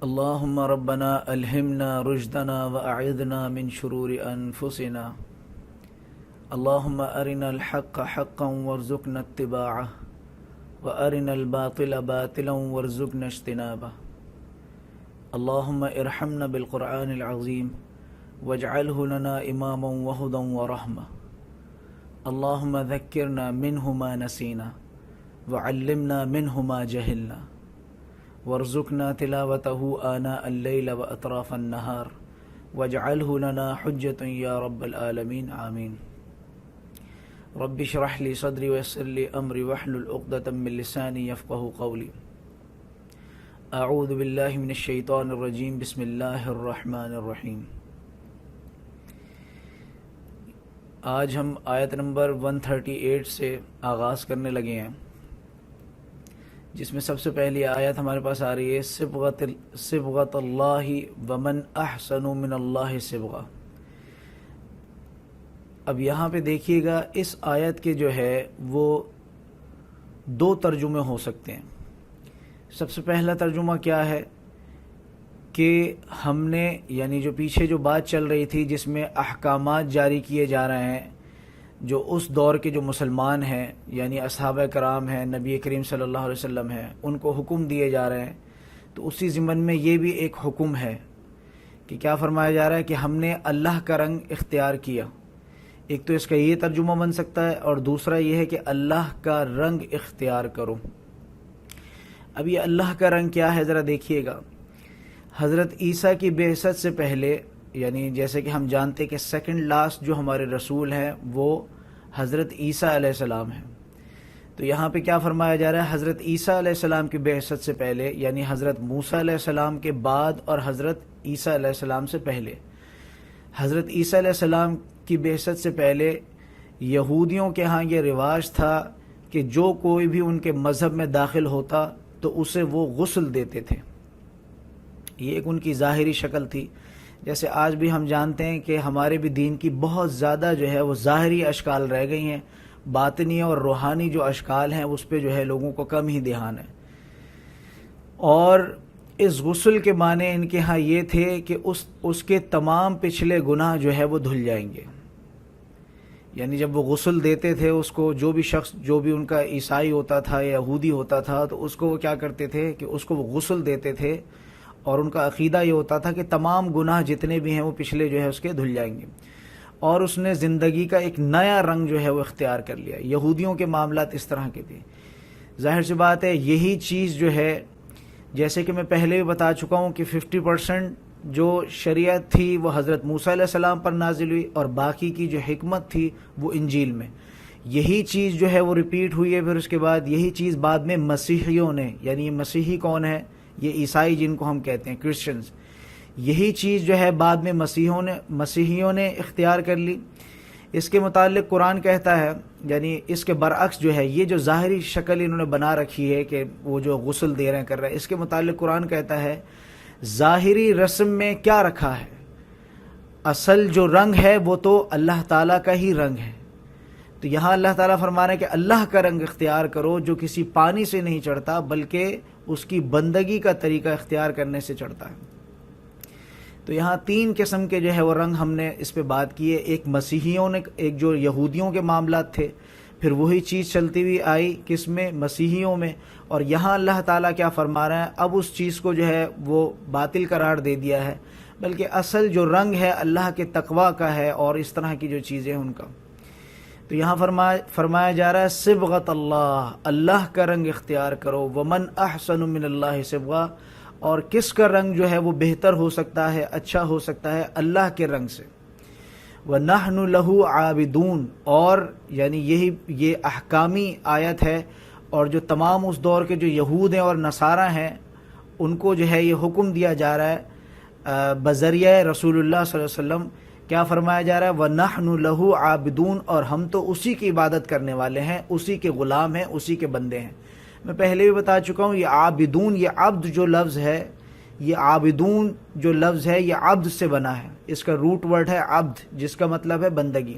اللهم ربنا ألهمنا رشدنا وأعذنا من شرور أنفسنا. اللهم أرنا الحق حقا وارزقنا اتباعه وأرنا الباطل باطلا وارزقنا اجتنابه. اللهم ارحمنا بالقرآن العظيم واجعله لنا إماما وهدى ورحمة. اللهم ذكرنا منه ما نسينا وعلمنا منه ما جهلنا وارزقنا تلاوته آناء الليل وأطراف النهار واجعله لنا حجة يا رب العالمين آمين. رب اشرح لي صدري ويسر لي أمري واحلل عقدة من لساني يفقهوا قولي. اعوذ باللہ من الشیطان الرجیم. بسم اللہ الرحمن الرحیم. آج ہم آیت نمبر 138 سے آغاز کرنے لگے ہیں، جس میں سب سے پہلی آیت ہمارے پاس آ رہی ہے صبغۃ اللہ ومن احسن من اللہ صبغہ. اب یہاں پہ دیکھیے گا، اس آیت کے جو ہے وہ دو ترجمے ہو سکتے ہیں. سب سے پہلا ترجمہ کیا ہے کہ ہم نے یعنی جو پیچھے جو بات چل رہی تھی جس میں احکامات جاری کیے جا رہے ہیں، جو اس دور کے جو مسلمان ہیں یعنی اصحابہ کرام ہیں، نبی کریم صلی اللہ علیہ وسلم ہیں، ان کو حکم دیے جا رہے ہیں، تو اسی ضمن میں یہ بھی ایک حکم ہے کہ کیا فرمایا جا رہا ہے کہ ہم نے اللہ کا رنگ اختیار کیا. ایک تو اس کا یہ ترجمہ بن سکتا ہے، اور دوسرا یہ ہے کہ اللہ کا رنگ اختیار کرو. اب یہ اللہ کا رنگ کیا ہے ذرا دیکھیے گا. حضرت عیسیٰ کی بعثت سے پہلے، یعنی جیسے کہ ہم جانتے کہ سیکنڈ لاسٹ جو ہمارے رسول ہیں وہ حضرت عیسیٰ علیہ السلام ہیں. تو یہاں پہ کیا فرمایا جا رہا ہے، حضرت عیسیٰ علیہ السلام کی بعثت سے پہلے یعنی حضرت موسیٰ علیہ السلام کے بعد اور حضرت عیسیٰ علیہ السلام سے پہلے. حضرت عیسیٰ علیہ السلام کی بعثت سے پہلے یہودیوں کے ہاں یہ رواج تھا کہ جو کوئی بھی ان کے مذہب میں داخل ہوتا تو اسے وہ غسل دیتے تھے. یہ ایک ان کی ظاہری شکل تھی. جیسے آج بھی ہم جانتے ہیں کہ ہمارے بھی دین کی بہت زیادہ جو ہے وہ ظاہری اشکال رہ گئی ہیں، باطنی اور روحانی جو اشکال ہیں اس پہ جو ہے لوگوں کو کم ہی دھیان ہے. اور اس غسل کے معنی ان کے ہاں یہ تھے کہ اس کے تمام پچھلے گناہ جو ہے وہ دھل جائیں گے. یعنی جب وہ غسل دیتے تھے اس کو، جو بھی شخص جو بھی ان کا عیسائی ہوتا تھا یا یہودی ہوتا تھا، تو اس کو وہ کیا کرتے تھے کہ اس کو وہ غسل دیتے تھے، اور ان کا عقیدہ یہ ہوتا تھا کہ تمام گناہ جتنے بھی ہیں وہ پچھلے جو ہے اس کے دھل جائیں گے. اور اس نے زندگی کا ایک نیا رنگ جو ہے وہ اختیار کر لیا. یہودیوں کے معاملات اس طرح کے تھے. ظاہر سی بات ہے یہی چیز جو ہے، جیسے کہ میں پہلے بھی بتا چکا ہوں کہ 50% جو شریعت تھی وہ حضرت موسیٰ علیہ السلام پر نازل ہوئی، اور باقی کی جو حکمت تھی وہ انجیل میں. یہی چیز جو ہے وہ ریپیٹ ہوئی ہے. پھر اس کے بعد یہی چیز بعد میں مسیحیوں نے، یعنی یہ مسیحی کون ہے، یہ عیسائی جن کو ہم کہتے ہیں کرسچنز، یہی چیز جو ہے بعد میں مسیحیوں نے اختیار کر لی. اس کے متعلق قرآن کہتا ہے، یعنی اس کے برعکس جو ہے یہ جو ظاہری شکل انہوں نے بنا رکھی ہے کہ وہ جو غسل دے رہے ہیں کر رہے ہیں، اس کے متعلق قرآن کہتا ہے ظاہری رسم میں کیا رکھا ہے، اصل جو رنگ ہے وہ تو اللہ تعالیٰ کا ہی رنگ ہے. تو یہاں اللہ تعالیٰ فرما رہے ہیں کہ اللہ کا رنگ اختیار کرو جو کسی پانی سے نہیں چڑھتا بلکہ اس کی بندگی کا طریقہ اختیار کرنے سے چڑھتا ہے. تو یہاں 3 قسم کے جو ہے وہ رنگ ہم نے اس پہ بات کی ہے. ایک مسیحیوں نے، ایک جو یہودیوں کے معاملات تھے، پھر وہی چیز چلتی ہوئی آئی کس میں، مسیحیوں میں. اور یہاں اللہ تعالیٰ کیا فرما رہا ہے، اب اس چیز کو جو ہے وہ باطل قرار دے دیا ہے، بلکہ اصل جو رنگ ہے اللہ کے تقوی کا ہے اور اس طرح کی جو چیزیں ان کا. تو یہاں فرمایا جا رہا ہے صبغۃ اللہ، اللہ کا رنگ اختیار کرو. ومن احسن من اللہ صبغہ، اور کس کا رنگ جو ہے وہ بہتر ہو سکتا ہے، اچھا ہو سکتا ہے اللہ کے رنگ سے. وَنَحْنُ لَهُ عَابِدُونَ، اور یعنی یہ احکامی آیت ہے، اور جو تمام اس دور کے جو یہود ہیں اور نصارہ ہیں ان کو جو ہے یہ حکم دیا جا رہا ہے بذریعہ رسول اللہ صلی اللہ علیہ وسلم. کیا فرمایا جا رہا ہے، وَنَحْنُ لَهُ عَابِدُونَ، اور ہم تو اسی کی عبادت کرنے والے ہیں، اسی کے غلام ہیں، اسی کے بندے ہیں. میں پہلے بھی بتا چکا ہوں یہ عابدون، یہ عبد جو لفظ ہے، یہ عابدون جو لفظ ہے یہ عبد سے بنا ہے. اس کا روٹ ورڈ ہے عبد، جس کا مطلب ہے بندگی.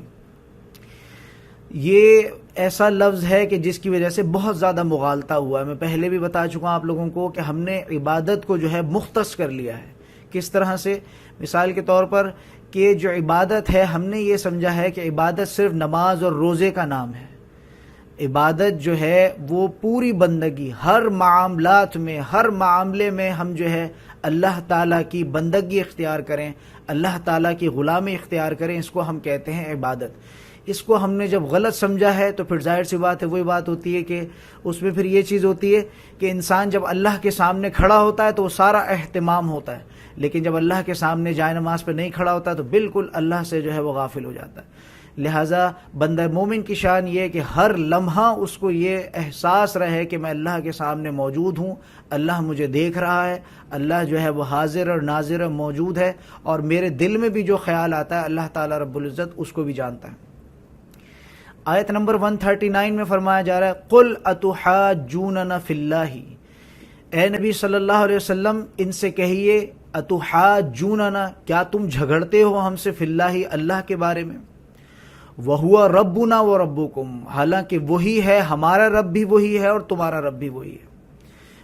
یہ ایسا لفظ ہے کہ جس کی وجہ سے بہت زیادہ مغالطہ ہوا ہے. میں پہلے بھی بتا چکا ہوں آپ لوگوں کو کہ ہم نے عبادت کو جو ہے مختص کر لیا ہے. کس طرح سے؟ مثال کے طور پر کہ جو عبادت ہے ہم نے یہ سمجھا ہے کہ عبادت صرف نماز اور روزے کا نام ہے. عبادت جو ہے وہ پوری بندگی، ہر معاملات میں، ہر معاملے میں ہم جو ہے اللہ تعالیٰ کی بندگی اختیار کریں، اللہ تعالیٰ کی غلامی اختیار کریں، اس کو ہم کہتے ہیں عبادت. اس کو ہم نے جب غلط سمجھا ہے تو پھر ظاہر سی بات ہے وہی بات ہوتی ہے کہ اس میں پھر یہ چیز ہوتی ہے کہ انسان جب اللہ کے سامنے کھڑا ہوتا ہے تو وہ سارا اہتمام ہوتا ہے، لیکن جب اللہ کے سامنے جائے نماز پہ نہیں کھڑا ہوتا تو بالکل اللہ سے جو ہے وہ غافل ہو جاتا ہے. لہٰذا بندہ مومن کی شان یہ ہے کہ ہر لمحہ اس کو یہ احساس رہے کہ میں اللہ کے سامنے موجود ہوں، اللہ مجھے دیکھ رہا ہے، اللہ جو ہے وہ حاضر اور ناظر موجود ہے، اور میرے دل میں بھی جو خیال آتا ہے اللہ تعالیٰ رب العزت اس کو بھی جانتا ہے. آیت نمبر 139 میں فرمایا جا رہا ہے قُلْ أَتُحَاجُّونَنَا فِي اللَّهِ، اے نبی صلی اللہ علیہ وسلم ان سے کہیے أَتُحَاجُّونَنَا، کیا تم جھگڑتے ہو ہم سے فی اللہ، اللہ کے بارے میں. وَهُوَ رَبُّنَا وَرَبُّكُمْ، حالانکہ وہی ہے، ہمارا رب بھی وہی ہے اور تمہارا رب بھی وہی ہے.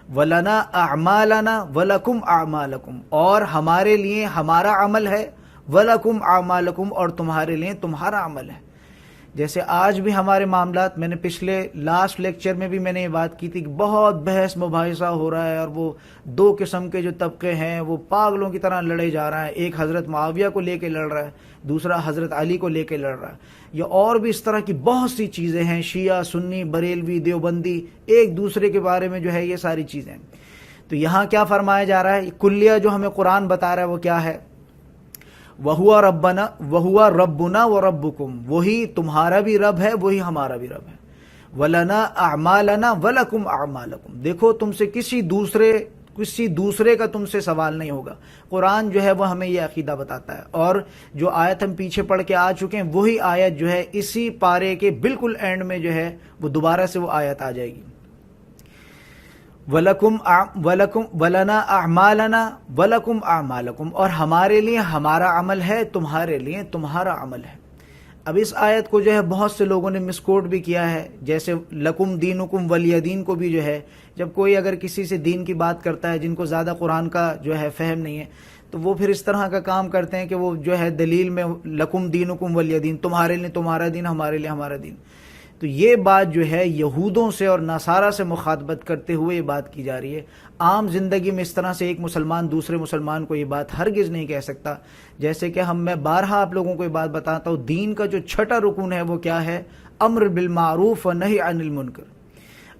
وَلَنَا أَعْمَالَنَا وَلَكُمْ أَعْمَالَكُمْ، اور ہمارے لیے ہمارا عمل ہے، وَلَكُمْ أَعْمَالَكُمْ، اور تمہارے لیے تمہارا عمل ہے. جیسے آج بھی ہمارے معاملات، میں نے پچھلے لاسٹ لیکچر میں بھی میں نے یہ بات کی تھی کہ بہت بحث مباحثہ ہو رہا ہے، اور وہ دو قسم کے جو طبقے ہیں وہ پاگلوں کی طرح لڑے جا رہے ہیں. ایک حضرت معاویہ کو لے کے لڑ رہا ہے، دوسرا حضرت علی کو لے کے لڑ رہا ہے. یا اور بھی اس طرح کی بہت سی چیزیں ہیں، شیعہ، سنی، بریلوی، دیوبندی، ایک دوسرے کے بارے میں جو ہے یہ ساری چیزیں. تو یہاں کیا فرمایا جا رہا ہے؟ کلیہ جو ہمیں قرآن بتا رہا ہے وہ کیا ہے؟ وَهُوَ رَبَّنَا وَهُوَ رَبُّنَا وَرَبُّكُمْ، وہی تمہارا بھی رب ہے، وہی ہمارا بھی رب ہے. وَلَنَا أَعْمَالَنَا وَلَكُمْ أَعْمَالَكُمْ، دیکھو تم سے کسی دوسرے کا تم سے سوال نہیں ہوگا. قرآن جو ہے وہ ہمیں یہ عقیدہ بتاتا ہے. اور جو آیت ہم پیچھے پڑھ کے آ چکے ہیں وہی آیت جو ہے اسی پارے کے بالکل اینڈ میں جو ہے وہ دوبارہ سے وہ آیت آ جائے گی. وَلَنَا أَعْمَالَنَا وَلَكُمْ أَعْمَالَكُمْ، اور ہمارے لیے ہمارا عمل ہے، تمہارے لیے تمہارا عمل ہے. اب اس آیت کو جو ہے بہت سے لوگوں نے مس کوٹ بھی کیا ہے، جیسے لکم دینکم ولی دین کو بھی جو ہے جب کوئی اگر کسی سے دین کی بات کرتا ہے، جن کو زیادہ قرآن کا جو ہے فہم نہیں ہے، تو وہ پھر اس طرح کا کام کرتے ہیں کہ وہ جو ہے دلیل میں لکم دینکم ولی دین، تمہارے لیے تمہارا دین، ہمارے لیے ہمارا دین. تو یہ بات جو ہے یہودوں سے اور نصارہ سے مخاطبت کرتے ہوئے یہ بات کی جا رہی ہے. عام زندگی میں اس طرح سے ایک مسلمان دوسرے مسلمان کو یہ بات ہرگز نہیں کہہ سکتا. جیسے کہ میں بارہا آپ لوگوں کو یہ بات بتاتا ہوں، دین کا جو چھٹا رکن ہے وہ کیا ہے؟ امر بالمعروف و نہی عن المنکر.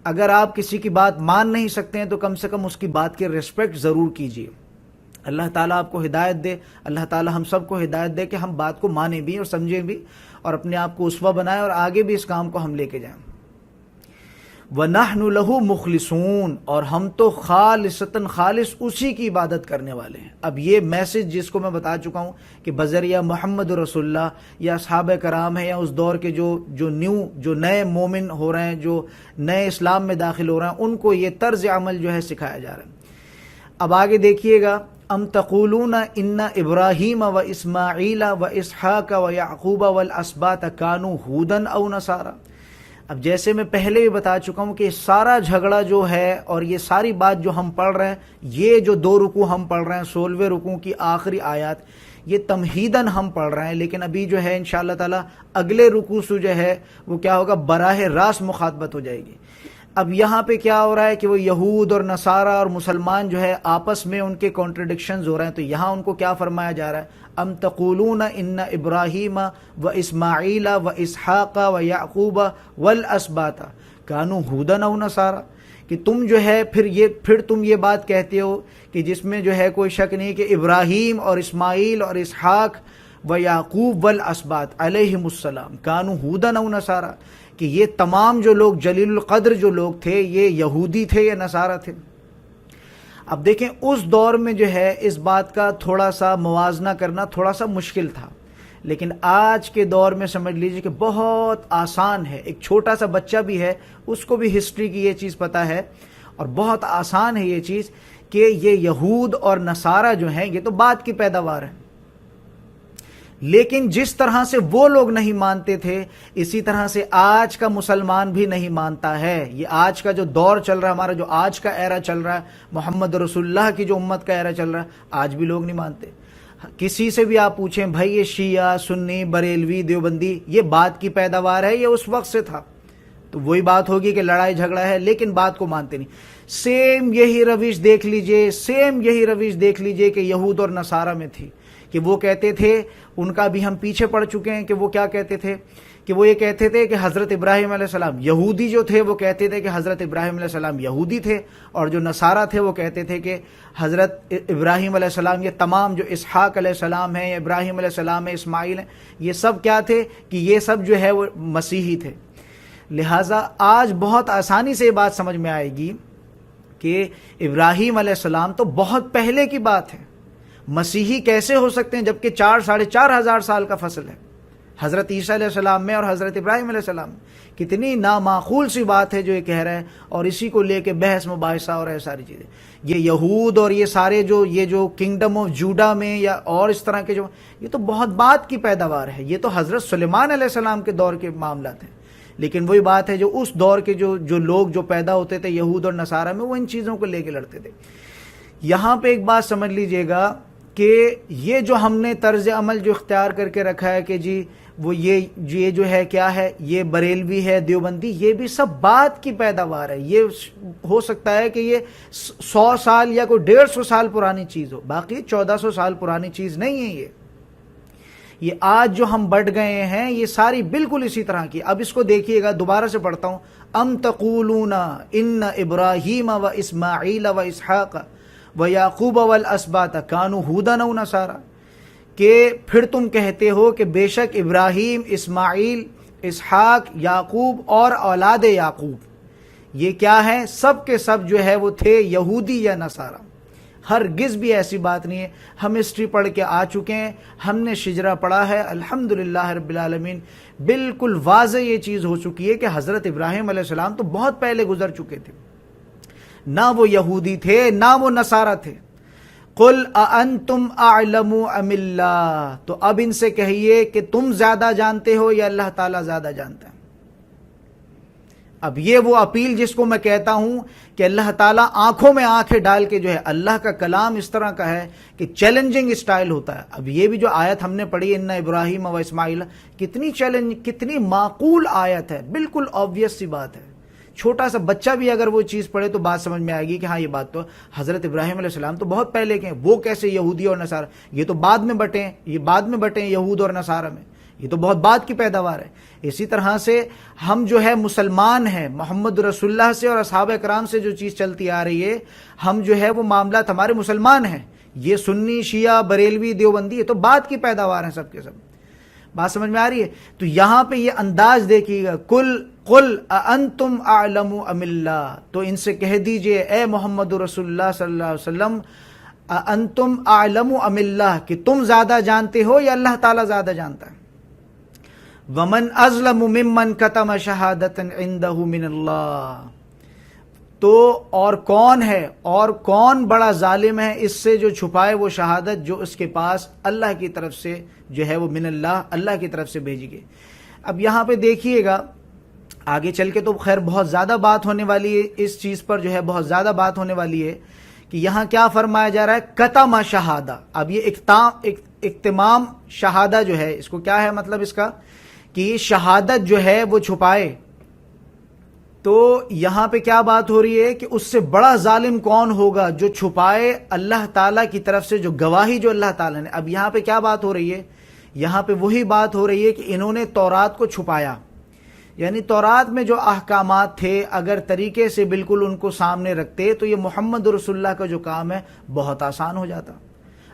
اگر آپ کسی کی بات مان نہیں سکتے ہیں تو کم سے کم اس کی بات کی ریسپیکٹ ضرور کیجیے. اللہ تعالیٰ آپ کو ہدایت دے، اللہ تعالیٰ ہم سب کو ہدایت دے کہ ہم بات کو مانیں بھی اور سمجھیں بھی، اور اپنے آپ کو اسوہ بنائیں اور آگے بھی اس کام کو ہم لے کے جائیں. وَنَحْنُ لَهُ مُخْلِصُونَ، اور ہم تو خالصتاً خالص اسی کی عبادت کرنے والے ہیں. اب یہ میسج جس کو میں بتا چکا ہوں کہ بذریعہ محمد رسول اللہ یا صحابہ کرام ہیں یا اس دور کے جو نئے مومن ہو رہے ہیں، جو نئے اسلام میں داخل ہو رہے ہیں، ان کو یہ طرز عمل جو ہے سکھایا جا رہا ہے. اب آگے دیکھیے گا، ام تقولون ان ابراہیم و اسماعیل و اسحاق و یعقوب والاسباط کانوا ہودا او نصارا. اب جیسے میں پہلے بھی بتا چکا ہوں کہ سارا جھگڑا جو ہے اور یہ ساری بات جو ہم پڑھ رہے ہیں، یہ جو 2 رکوع ہم پڑھ رہے ہیں، 16ویں رکوع کی آخری آیات، یہ تمہیداً ہم پڑھ رہے ہیں، لیکن ابھی جو ہے انشاءاللہ تعالی اگلے رکوع سے جو ہے وہ کیا ہوگا؟ براہ راست مخاطبت ہو جائے گی. اب یہاں پہ کیا ہو رہا ہے کہ وہ یہود اور نصارہ اور مسلمان جو ہے آپس میں ان کے کانٹرڈکشنز ہو رہے ہیں. تو یہاں ان کو کیا فرمایا جا رہا ہے؟ ام تقولون ان ابراہیم و اسماعیل و اسحاق و یعقوب والاسباط کانوا ہودا او نصارا، کہ تم جو ہے پھر تم یہ بات کہتے ہو کہ جس میں جو ہے کوئی شک نہیں کہ ابراہیم اور اسماعیل اور اسحاق و یعقوب والاسباط علیہم السلام کانوا ہودا او نصارا، کہ یہ تمام جو لوگ جلیل القدر جو لوگ تھے یہ یہودی تھے یا نصارہ تھے. اب دیکھیں اس دور میں جو ہے اس بات کا تھوڑا سا موازنہ کرنا تھوڑا سا مشکل تھا، لیکن آج کے دور میں سمجھ لیجئے کہ بہت آسان ہے. ایک چھوٹا سا بچہ بھی ہے، اس کو بھی ہسٹری کی یہ چیز پتہ ہے، اور بہت آسان ہے یہ چیز کہ یہ یہود اور نصارہ جو ہیں یہ تو بعد کی پیداوار ہیں. لیکن جس طرح سے وہ لوگ نہیں مانتے تھے اسی طرح سے آج کا مسلمان بھی نہیں مانتا ہے. یہ آج کا جو دور چل رہا ہے، ہمارا جو آج کا ایرا چل رہا ہے، محمد رسول اللہ کی جو امت کا ایرا چل رہا ہے، آج بھی لوگ نہیں مانتے. کسی سے بھی آپ پوچھیں بھائی یہ شیعہ، سنی، بریلوی، دیوبندی یہ بات کی پیداوار ہے، یہ اس وقت سے تھا، تو وہی بات ہوگی کہ لڑائی جھگڑا ہے، لیکن بات کو مانتے نہیں. سیم یہی روش دیکھ لیجئے کہ یہود اور نصارہ میں تھی، کہ وہ کہتے تھے، ان کا بھی ہم پیچھے پڑ چکے ہیں کہ وہ کیا کہتے تھے، کہ وہ یہ کہتے تھے کہ حضرت ابراہیم علیہ السلام، یہودی جو تھے وہ کہتے تھے کہ حضرت ابراہیم علیہ السلام یہودی تھے، اور جو نصارہ تھے وہ کہتے تھے کہ حضرت ابراہیم علیہ السلام، یہ تمام جو اسحاق علیہ السلام ہیں، ابراہیم علیہ السلام ہیں، اسماعیل ہیں، یہ سب کیا تھے کہ یہ سب جو ہے وہ مسیحی تھے. لہٰذا آج بہت آسانی سے یہ بات سمجھ میں آئے گی کہ ابراہیم علیہ السلام تو بہت پہلے کی بات ہے، مسیحی کیسے ہو سکتے ہیں جبکہ 4,500 سال کا فصل ہے حضرت عیسیٰ علیہ السلام میں اور حضرت ابراہیم علیہ السلام میں. کتنی نامعقول سی بات ہے جو یہ کہہ رہے ہیں، اور اسی کو لے کے بحث مباحثہ اور ایسی ساری چیزیں. یہ یہود اور یہ سارے جو کنگڈم آف جوڈا میں یا اور اس طرح کے یہ تو بہت بات کی پیداوار ہے، یہ تو حضرت سلیمان علیہ السلام کے دور کے معاملات ہیں. لیکن وہی بات ہے جو اس دور کے جو لوگ جو پیدا ہوتے تھے یہود اور نصارہ میں، وہ ان چیزوں کو لے کے لڑتے تھے. یہاں پہ ایک بات سمجھ لیجئے گا کہ یہ جو ہم نے طرز عمل جو اختیار کر کے رکھا ہے کہ جی وہ یہ جو ہے کیا ہے، یہ بریلوی ہے، دیوبندی، یہ بھی سب بات کی پیداوار ہے. یہ ہو سکتا ہے کہ یہ 100 سال یا کوئی 150 سال پرانی چیز ہو، باقی 1400 سال پرانی چیز نہیں ہے. یہ آج جو ہم بڑھ گئے ہیں یہ ساری بالکل اسی طرح کی. اب اس کو دیکھیے گا، دوبارہ سے پڑھتا ہوں. ام تقولون ان ابراہیم و اسماعیل و اسحاق و یعقوب والاسباط کانوا ھودا او نصارا، کہ پھر تم کہتے ہو کہ بے شک ابراہیم، اسماعیل، اسحاق، یعقوب اور اولاد یعقوب یہ کیا ہے، سب کے سب جو ہے وہ تھے یہودی یا نصارہ. ہرگز بھی ایسی بات نہیں ہے. ہم ہسٹری پڑھ کے آ چکے ہیں، ہم نے شجرہ پڑھا ہے، الحمدللہ رب العالمین. بالکل واضح یہ چیز ہو چکی ہے کہ حضرت ابراہیم علیہ السلام تو بہت پہلے گزر چکے تھے، نہ وہ یہودی تھے نہ وہ نصارہ تھے. قل اانتم اعلم ام اللہ، تو اب ان سے کہیے کہ تم زیادہ جانتے ہو یا اللہ تعالیٰ زیادہ جانتا ہے. اب یہ وہ اپیل جس کو میں کہتا ہوں کہ اللہ تعالیٰ آنکھوں میں آنکھیں ڈال کے جو ہے، اللہ کا کلام اس طرح کا ہے کہ چیلنجنگ اسٹائل ہوتا ہے. اب یہ بھی جو آیت ہم نے پڑھی ان ابراہیم و اسماعیل، کتنی معقول آیت ہے، بالکل آبویس سی بات ہے. چھوٹا سا بچہ بھی اگر وہ چیز پڑھے تو بات سمجھ میں آئے گی کہ ہاں یہ بات تو حضرت ابراہیم علیہ السلام تو بہت پہلے کے ہیں، وہ کیسے یہودی اور نصارہ، یہ تو بعد میں بٹے ہیں یہود اور نصارہ میں، یہ تو بہت بعد کی پیداوار ہے. اسی طرح سے ہم جو ہے مسلمان ہیں، محمد رسول اللہ سے اور اصحاب کرام سے جو چیز چلتی آ رہی ہے، ہم جو ہے وہ معاملات ہمارے مسلمان ہیں. یہ سنی، شیعہ، بریلوی، دیوبندی یہ تو بعد کی پیداوار ہیں سب کے سب. بات سمجھ میں آ رہی ہے؟ تو یہاں پہ یہ انداز دیکھیے گا، قل اانتم اعلم ام اللہ، تو ان سے کہہ دیجئے اے محمد رسول اللہ صلی اللہ علیہ وسلم، انتم اعلم ام اللہ، کہ تم زیادہ جانتے ہو یا اللہ تعالیٰ زیادہ جانتا ہے. ومن اظلم ممن کتم شہادۃ عندہ من اللہ، تو اور کون ہے، اور کون بڑا ظالم ہے اس سے جو چھپائے وہ شہادت جو اس کے پاس اللہ کی طرف سے جو ہے وہ من اللہ، اللہ کی طرف سے بھیجی گئی. اب یہاں پہ دیکھیے گا آگے چل کے تو خیر بہت زیادہ بات ہونے والی ہے اس چیز پر، جو ہے بہت زیادہ بات ہونے والی ہے کہ یہاں کیا فرمایا جا رہا ہے، کتم شہادہ. اب یہ اکتمام شہادہ جو ہے، اس کو کیا ہے مطلب اس کا، کہ یہ شہادت جو ہے وہ چھپائے. تو یہاں پہ کیا بات ہو رہی ہے کہ اس سے بڑا ظالم کون ہوگا جو چھپائے اللہ تعالیٰ کی طرف سے جو گواہی جو اللہ تعالیٰ نے. اب یہاں پہ کیا بات ہو رہی ہے، یہاں پہ وہی بات ہو رہی ہے کہ انہوں نے تورات کو چھپایا. یعنی تورات میں جو احکامات تھے اگر طریقے سے بالکل ان کو سامنے رکھتے تو یہ محمد رسول اللہ کا جو کام ہے بہت آسان ہو جاتا.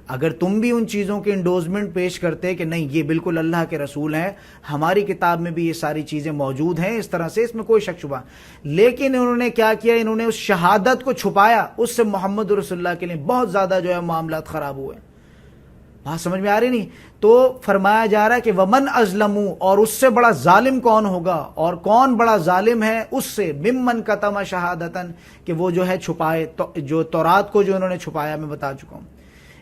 اگر تم بھی ان چیزوں کے انڈوزمنٹ پیش کرتے کہ نہیں یہ بالکل اللہ کے رسول ہیں، ہماری کتاب میں بھی یہ ساری چیزیں موجود ہیں اس طرح سے، اس میں کوئی شک شبہ، لیکن انہوں نے کیا کیا، انہوں نے اس شہادت کو چھپایا. اس سے محمد رسول اللہ کے لیے بہت زیادہ جو ہے معاملات خراب ہوئے. بات سمجھ میں آ رہی نہیں؟ تو فرمایا جا رہا ہے کہ ومن ازلم، اور اس سے بڑا ظالم کون ہوگا، اور کون بڑا ظالم ہے اس سے، ممن کتم شہادتن، کہ وہ جو ہے چھپائے، جو تورات کو جو انہوں نے چھپایا، میں بتا چکا ہوں.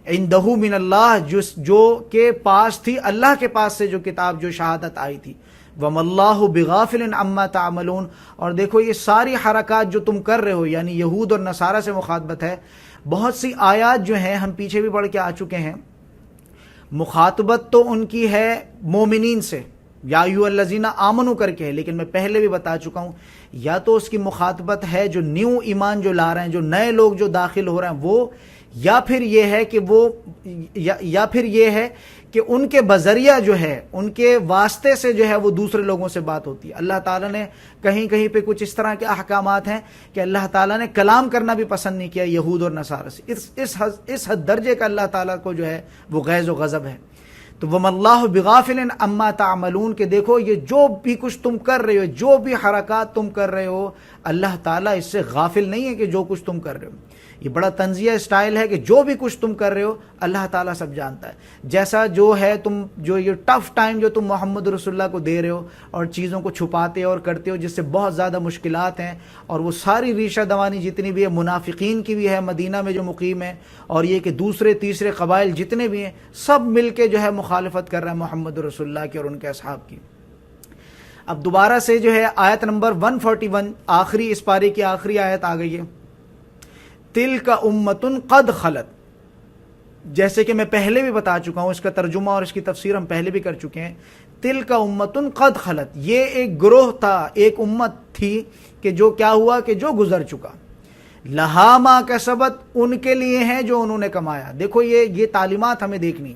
عندہ من اللہ، جو کہ پاس تھی اللہ کے پاس سے جو کتاب، جو شہادت آئی تھی. وَمَا اللَّهُ بِغَافِلٍ عَمَّا تَعْمَلُونَ. اور دیکھو یہ ساری حرکات جو تم کر رہے ہو، یعنی یہود اور نصارہ سے مخاطبت ہے. بہت سی آیات جو ہیں ہم پیچھے بھی پڑھ کے آ چکے ہیں، مخاطبت تو ان کی ہے مومنین سے، یا ایھا الذین آمنوا کر کے ہے، لیکن میں پہلے بھی بتا چکا ہوں یا تو اس کی مخاطبت ہے جو نیو ایمان جو لا رہے ہیں، جو نئے لوگ جو داخل ہو رہے ہیں وہ، یا پھر یہ ہے کہ ان کے بذریعہ جو ہے، ان کے واسطے سے جو ہے وہ دوسرے لوگوں سے بات ہوتی ہے. اللہ تعالیٰ نے کہیں کہیں پہ کچھ اس طرح کے احکامات ہیں کہ اللہ تعالیٰ نے کلام کرنا بھی پسند نہیں کیا یہود اور نصارہ سے. اس حد درجے کا اللہ تعالیٰ کو جو ہے وہ غیظ و غضب ہے. تو وَمَا اللَّهُ بِغَافِلٍ عَمَّا تَعْمَلُونَ کہ دیکھو یہ جو بھی کچھ تم کر رہے ہو، جو بھی حرکات تم کر رہے ہو، اللہ تعالیٰ اس سے غافل نہیں ہے کہ جو کچھ تم کر رہے ہو. یہ بڑا طنزیہ اسٹائل ہے کہ جو بھی کچھ تم کر رہے ہو اللہ تعالیٰ سب جانتا ہے. جیسا جو ہے تم جو یہ ٹف ٹائم جو تم محمد رسول اللہ کو دے رہے ہو اور چیزوں کو چھپاتے اور کرتے ہو جس سے بہت زیادہ مشکلات ہیں، اور وہ ساری ریشہ دوانی جتنی بھی ہے منافقین کی بھی ہے مدینہ میں جو مقیم ہے، اور یہ کہ دوسرے تیسرے قبائل جتنے بھی ہیں سب مل کے جو ہے مخالفت کر رہے ہیں محمد رسول اللہ کی اور ان کے اصحاب کی. اب دوبارہ سے جو ہے آیت نمبر 141 آخری اس پارے کی آخری آیت آ گئی ہے. تِلْکَ أُمَّةٌ قَدْ خَلَتْ، جیسے کہ میں پہلے بھی بتا چکا ہوں، اس کا ترجمہ اور اس کی تفسیر ہم پہلے بھی کر چکے ہیں. تِلْکَ أُمَّةٌ قَدْ خَلَتْ، یہ ایک گروہ تھا، ایک امت تھی کہ جو کیا ہوا کہ جو گزر چکا. لَهَا مَا كَسَبَتْ، ان کے لیے ہیں جو انہوں نے کمایا. دیکھو یہ تعلیمات ہمیں دیکھنی.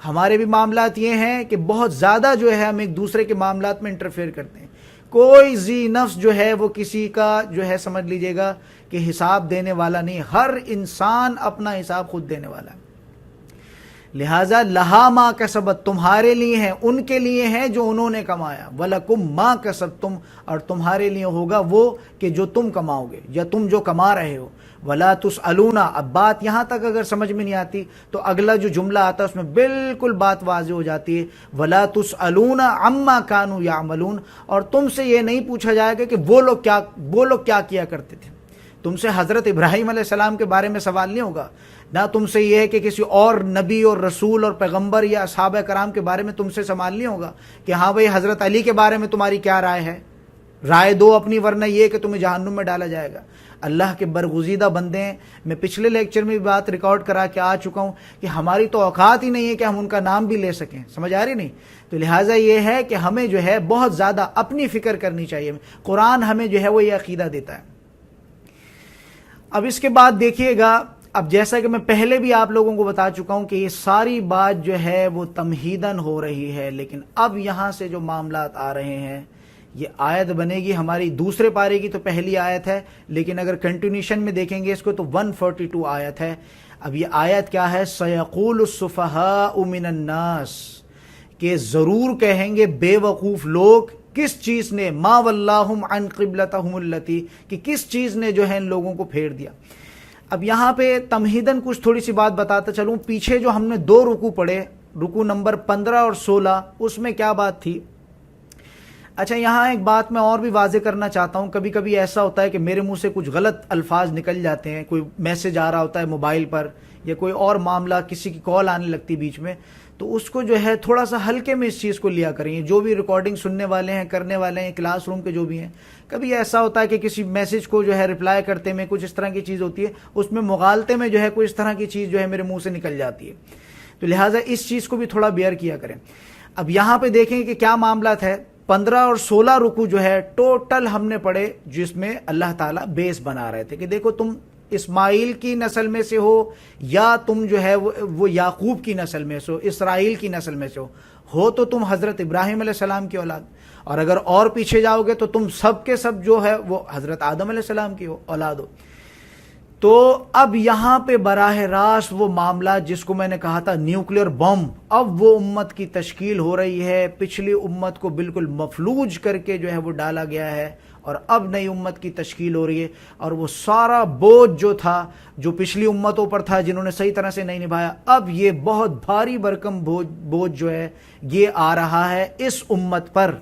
ہمارے بھی معاملات یہ ہیں کہ بہت زیادہ جو ہے ہم ایک دوسرے کے معاملات میں انٹرفیئر کرتے ہیں. کوئی ذی نفس جو ہے وہ کسی کا جو ہے سمجھ لیجئے گا کہ حساب دینے والا نہیں، ہر انسان اپنا حساب خود دینے والا ہے. لہٰذا لہا ما کسبت، تمہارے لیے ہیں، ان کے لیے ہیں جو انہوں نے کمایا. وَلَكُمْ مَا كَسَبْتُمْ، اور تمہارے لیے ہوگا وہ کہ جو تم کماؤ گے یا تم جو کما رہے ہو. وَلَا تُسْأَلُونَ، اب بات یہاں تک اگر سمجھ میں نہیں آتی تو اگلا جو جملہ آتا ہے اس میں بالکل بات واضح ہو جاتی ہے. وَلَا تُسْأَلُونَ عَمَّا كَانُوا يَعْمَلُونَ، اور تم سے یہ نہیں پوچھا جائے گا کہ وہ لوگ کیا کیا کرتے تھے. تم سے حضرت ابراہیم علیہ السلام کے بارے میں سوال نہیں ہوگا، نہ تم سے یہ ہے کہ کسی اور نبی اور رسول اور پیغمبر یا صحابہ کرام کے بارے میں تم سے سوال نہیں ہوگا کہ ہاں بھئی حضرت علی کے بارے میں تمہاری کیا رائے ہے. رائے دو اپنی، ورنہ یہ کہ تمہیں جہنم میں ڈالا جائے گا. اللہ کے برگزیدہ بندے ہیں. میں پچھلے لیکچر میں بھی بات ریکارڈ کرا کے آ چکا ہوں کہ ہماری تو اوقات ہی نہیں ہے کہ ہم ان کا نام بھی لے سکیں. سمجھ آ رہی نہیں؟ تو لہٰذا یہ ہے کہ ہمیں جو ہے بہت زیادہ اپنی فکر کرنی چاہیے. قرآن ہمیں جو ہے وہ یہ عقیدہ دیتا ہے. اب اس کے بعد دیکھیے گا، اب جیسا کہ میں پہلے بھی آپ لوگوں کو بتا چکا ہوں کہ یہ ساری بات جو ہے وہ تمہیداً ہو رہی ہے، لیکن اب یہاں سے جو معاملات آ رہے ہیں یہ آیت بنے گی ہماری دوسرے پارے کی تو پہلی آیت ہے، لیکن اگر کنٹینیوشن میں دیکھیں گے اس کو تو 142 آیت ہے. اب یہ آیت کیا ہے؟ سَيَقُولُ السُّفَهَاءُ مِنَ النَّاسِ، کہ ضرور کہیں گے بے وقوف لوگ، کس چیز نے؟ ما وَلَّاهُمْ عَنْ قِبْلَتَهُمُ الَّتِي، کہ کس چیز نے جو ہے ان لوگوں کو پھیر دیا. اب یہاں پہ تمہیداً کچھ تھوڑی سی بات بتاتا چلوں. پیچھے جو ہم نے 2 رکوع پڑھے، رکوع نمبر 15 اور 16، اس میں کیا بات تھی؟ اچھا یہاں ایک بات میں اور بھی واضح کرنا چاہتا ہوں. کبھی کبھی ایسا ہوتا ہے کہ میرے منہ سے کچھ غلط الفاظ نکل جاتے ہیں، کوئی میسج آ رہا ہوتا ہے موبائل پر یا کوئی اور معاملہ، کسی کی کال آنے لگتی بیچ میں، تو اس کو جو ہے تھوڑا سا ہلکے میں اس چیز کو لیا کریں. جو بھی ریکارڈنگ سننے والے ہیں، کرنے والے ہیں، کلاس روم کے جو بھی ہیں، کبھی ایسا ہوتا ہے کہ کسی میسج کو جو ہے رپلائی کرتے میں کچھ اس طرح کی چیز ہوتی ہے، اس میں مغالطے میں جو ہے کوئی اس طرح کی چیز جو ہے میرے منہ سے نکل جاتی ہے. تو لہٰذا اس چیز کو بھی تھوڑا بیئر کیا کریں. اب یہاں پہ دیکھیں کہ کیا معاملات ہے. 15 اور 16 رکوع جو ہے ٹوٹل ہم نے پڑھے، جس میں اللہ تعالیٰ بیس بنا رہے تھے کہ دیکھو تم اسماعیل کی نسل میں سے ہو یا تم جو ہے وہ یعقوب کی نسل میں سے ہو، اسرائیل کی نسل میں سے ہو تو تم حضرت ابراہیم علیہ السلام کی اولاد، اور اگر اور پیچھے جاؤ گے تو تم سب کے سب جو ہے وہ حضرت آدم علیہ السلام کی اولاد ہو. تو اب یہاں پہ براہ راست وہ معاملہ جس کو میں نے کہا تھا نیوکلیئر بم، اب وہ امت کی تشکیل ہو رہی ہے. پچھلی امت کو بالکل مفلوج کر کے جو ہے وہ ڈالا گیا ہے، اور اب نئی امت کی تشکیل ہو رہی ہے. اور وہ سارا بوجھ جو تھا، جو پچھلی امتوں پر تھا جنہوں نے صحیح طرح سے نہیں نبھایا، اب یہ بہت بھاری بھرکم بوجھ جو ہے یہ آ رہا ہے اس امت پر.